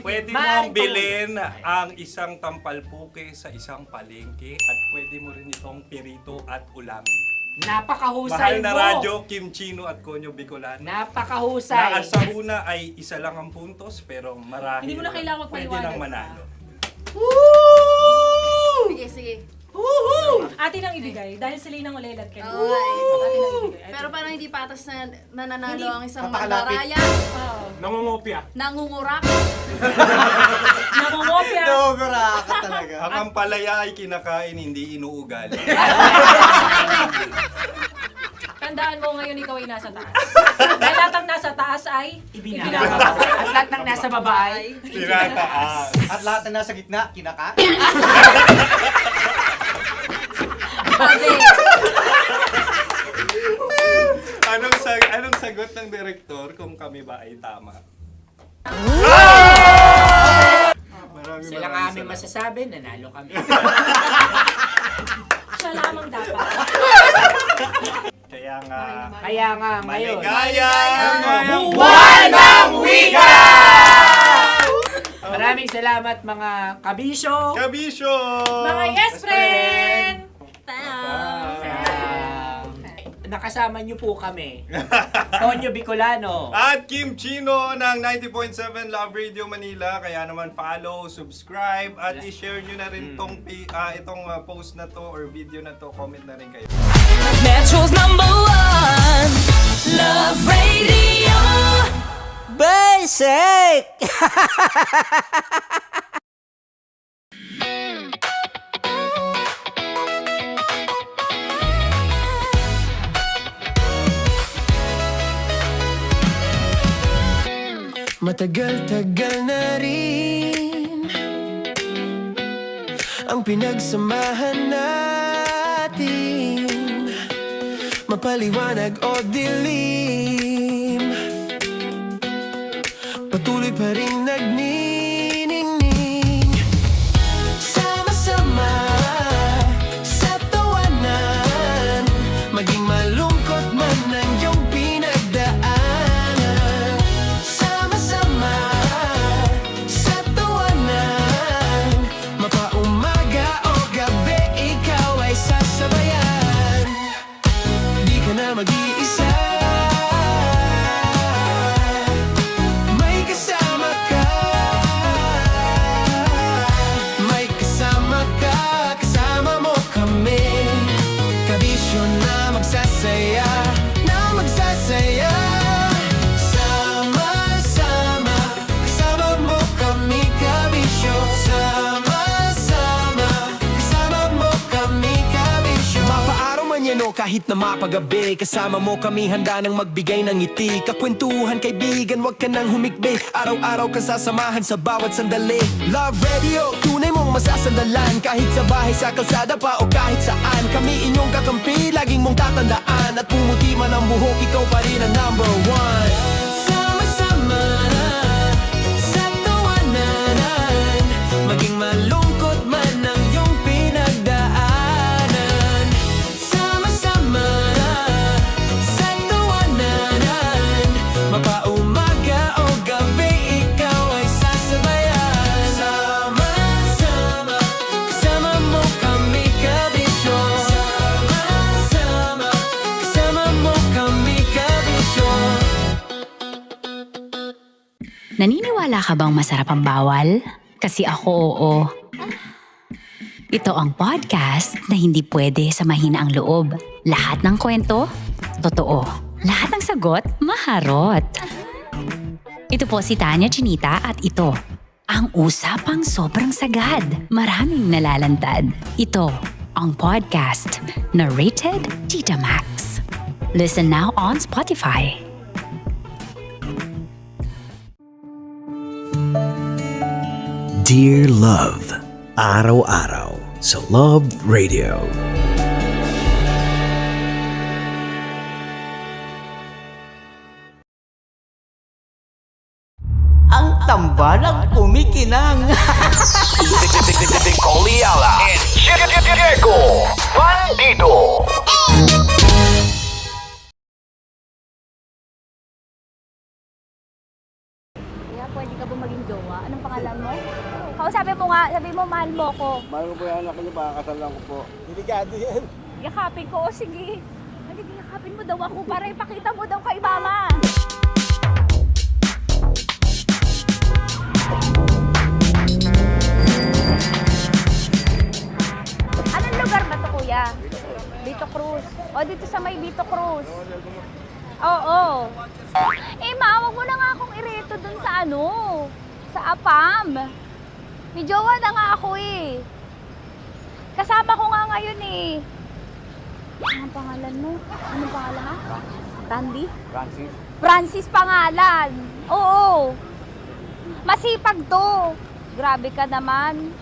pwede mong bilhin ang isang tampalpuke sa isang palengke at pwede mo rin itong pirito at ulamin. Napakahusay Mahal na mo! Radyo, Kim Chino at Konyo Bicolano. Napakahusay! Na sa una ay isa lang ang puntos pero marahil Hindi mo na kailangan pwede magpaliwanag nang manalo. Sige. Atin ang ibigay dahil sila yung nangulelat kayo. Okay. Atin ang ibigay. Pero parang hindi patas na nananalo ang isang Papakalapit. mandaraya. Nangungopia. Nangungurak. Nangungopia. Ka talaga. Ang ampalaya ay kinakain, hindi inuugali. Tandaan mo ngayon ikaw ay nasa taas. Dahil lahat ng nasa taas ay Ibinababa. At lahat ng nasa baba ay Tinataas. At lahat na nasa gitna, kinaka. Anong sagot ng direktor kung kami ba ay tama? sila nga aming masasabi, nanalo kami. siya lamang dapat. Kaya nga ngayon. maligayang Buwan ng Wika! Maraming salamat mga kabisyo. Mga yes friend! Nakasama niyo po kami. Tonyo Bicolano. At Kim Chino ng 90.7 Love Radio Manila. Kaya naman follow, subscribe, at i-share nyo na rin itong post na to or video na to. Comment na rin kayo. Metro's #1 Love Radio. Basic! Matagal-tagal na rin ang pinagsamahan natin. mapaliwanag o dilim, patuloy pa rin nagniningning. Sama-sama sa tawanan, maging malungkot man ang iyong pinagdaanan. Sama-sama sa tawanan, mapaumaga o gabi, ikaw ay sasabayan. Di ka na mag-iisa, may kasama ka. May kasama ka, kasama mo kami. Kabisyo na magsasaya, na magsasaya. Sama-sama, kasama mo kami, kabisyo. Sama-sama, kasama mo kami, kabisyo. Mapaaraw man yan o kahit na mapagabi, kasama mo kami, handa nang magbigay ng ngiti. Kakwentuhan, kaibigan, wag ka nang humikbi. Araw-araw ka sasamahan sa bawat sandali. Love Radio, tunay mong masasandalan. Kahit sa bahay, sa kalsada pa o kahit saan, kami inyong kakampi, laging mong tatandaan. At pumuti man ang buhok, ikaw pa rin ang number one. Sama-sama sa tawanan, maging malungkot man ang iyong pinagdaanan. Sama-sama sa tawanan, mapaumaga o gabi, ikaw ay sasabayan. Sama-sama, kasama mo kami, kabisyo. Sama-sama, kasama mo kami, kabisyo. Naniniwala ka bang masarap ang bawal? Kasi ako oo. Ito ang podcast na hindi pwede sa mahina ang loob. Lahat ng kwento, totoo. Lahat ng sagot, maharot. Ito po si Tanya Chinita at ito, ang usapang sobrang sagad. Maraming nalalantad. Ito, ang podcast na rated Tita Max. Listen now on Spotify. Dear Love, araw-araw sa Love Radio. Ang tambalang kumikinang. Coliala and Diego Bandido. Kaya pwede ka ba maging jowa? Anong pangalan mo? Kausapin mo nga, sabi mo mahal mo ko. Mahal ko po yung anak niyo, pakakasalan ko po. Delikado yan. Yakapin ko, o sige. Halika, yakapin mo daw ako para ipakita mo daw kay mama. Anong lugar ba to, kuya? Vito Cruz. O, dito sa may Vito Cruz. Oo. Eh, ma, wag mo na nga akong ireto dun sa ano, sa APAM. May jowa na nga ako eh. Kasama ko nga ngayon eh. Anong pangalan mo? Anong pangalan ha? Tandy? Francis. Francis pangalan. Oo. Masipag to. Grabe ka naman.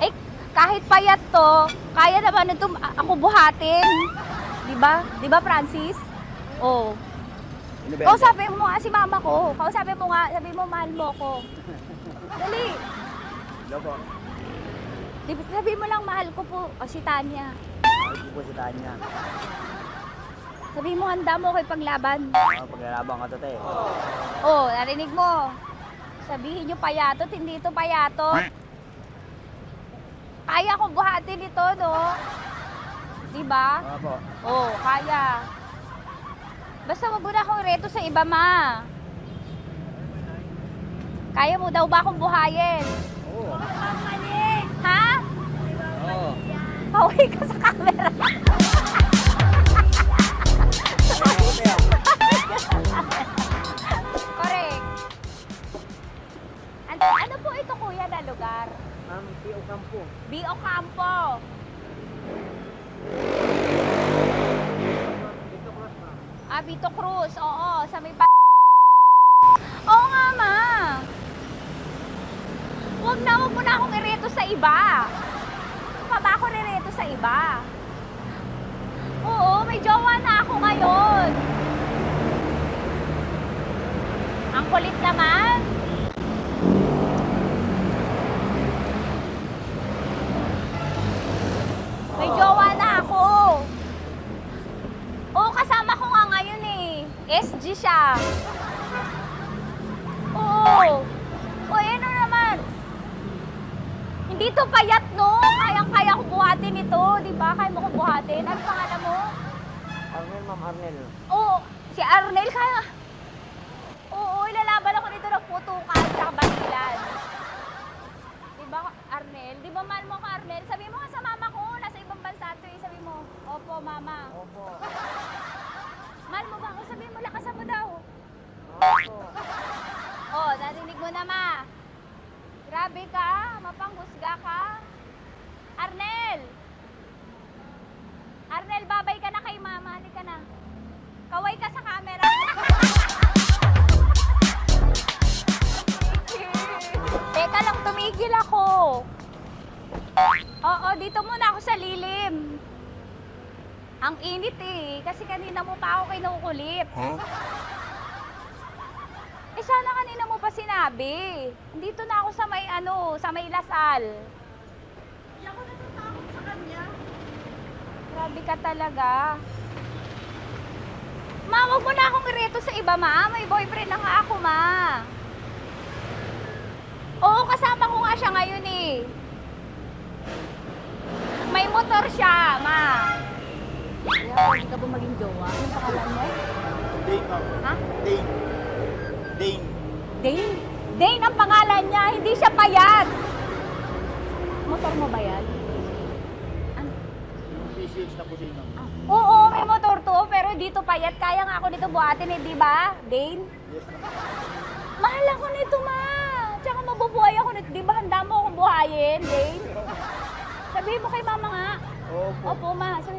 Eh, kahit payat to, kaya naman ito ako buhatin. Diba? Diba, Francis? Oo. Kausapin mo nga si mama ko. Kausapin mo nga, sabi mo mahal mo ko. Dali. Loko. Sabi mo lang mahal ko po. O, si Tanya. Mahal ko po si Tanya. Sabi mo handa mo kay paglaban. Paglalaban ka to, te. Oh, narinig mo. Sabihin nyo payatot, hindi ito payatot. Kaya kong buhatin ito, no? Diba? Opo. Oh, kaya. Basta wag mo na akong reto sa iba, ma. Kaya mo daw ba akong buhayin? Oo. Ha? Oo. Pauwi ka sa camera. Correct. Ano po ito, kuya, na lugar? Ma'am, P.O. Campo. B.O. Campo. Vito Cruz, oo, sa may Oo nga, ma. Wag mo na akong ireto sa iba. Pa ba ako rireto sa iba? Oo. kulit naman. May jowa na ako. Oo, kasama ko nga ngayon eh. SG siya. Oo. O, ano naman? Hindi to payat, no? Kayang-kaya ko buhatin ito. Di ba? Kaya mo ko buhatin. Ano pangalan mo? Arnel, Ma'am Arnel. Oo. Si Arnel, kaya... Oo, ilalaban ako dito ng putukan at basilan. Di ba, Arnel? Di ba mahal mo ako, Arnel? Sabi mo nga sa mama ko, nasa ibang bansa ito eh. Sabi mo, opo, mama. Opo. Mahal mo ba ako? Sabi mo, lakasan mo daw. Opo. Oh, narinig mo na, ma. Grabe ka, mapanghusga ka. Arnel! Arnel, babay ka na kay mama. Halika na. Kaway ka sa camera. Teka lang, tumigil ako. Oo, dito muna ako sa lilim. Ang init eh, kasi kanina mo pa ako kinukulit. Eh sana kanina mo pa sinabi. Dito na ako sa may sa may Lasal. Hindi ako natatakot sa kanya. Grabe ka talaga. Ma, wag mo na akong ireto sa iba, ma. May boyfriend na nga ako, ma. Oo, kasama ko nga siya ngayon eh. May motor siya, ma. Hindi ka ba maging jowa? Anong pangalan mo? Dane, ma'am. Ha? Dane. Dane. Dane? Dane ang pangalan niya, hindi siya payat. Motor mo ba yan? Ano? PCH na kusina. Oo, may motor to, pero dito payat. Kaya nga ako nito buhatin eh, di ba? Dane? Yes, ma'am. Mahal ako nito, ma. Tsaka mabubuhay ako nito. Di ba handa mo akong buhayin, Dane? Sabihin mo kay mama nga. Opo. Opo, ma. Sabihin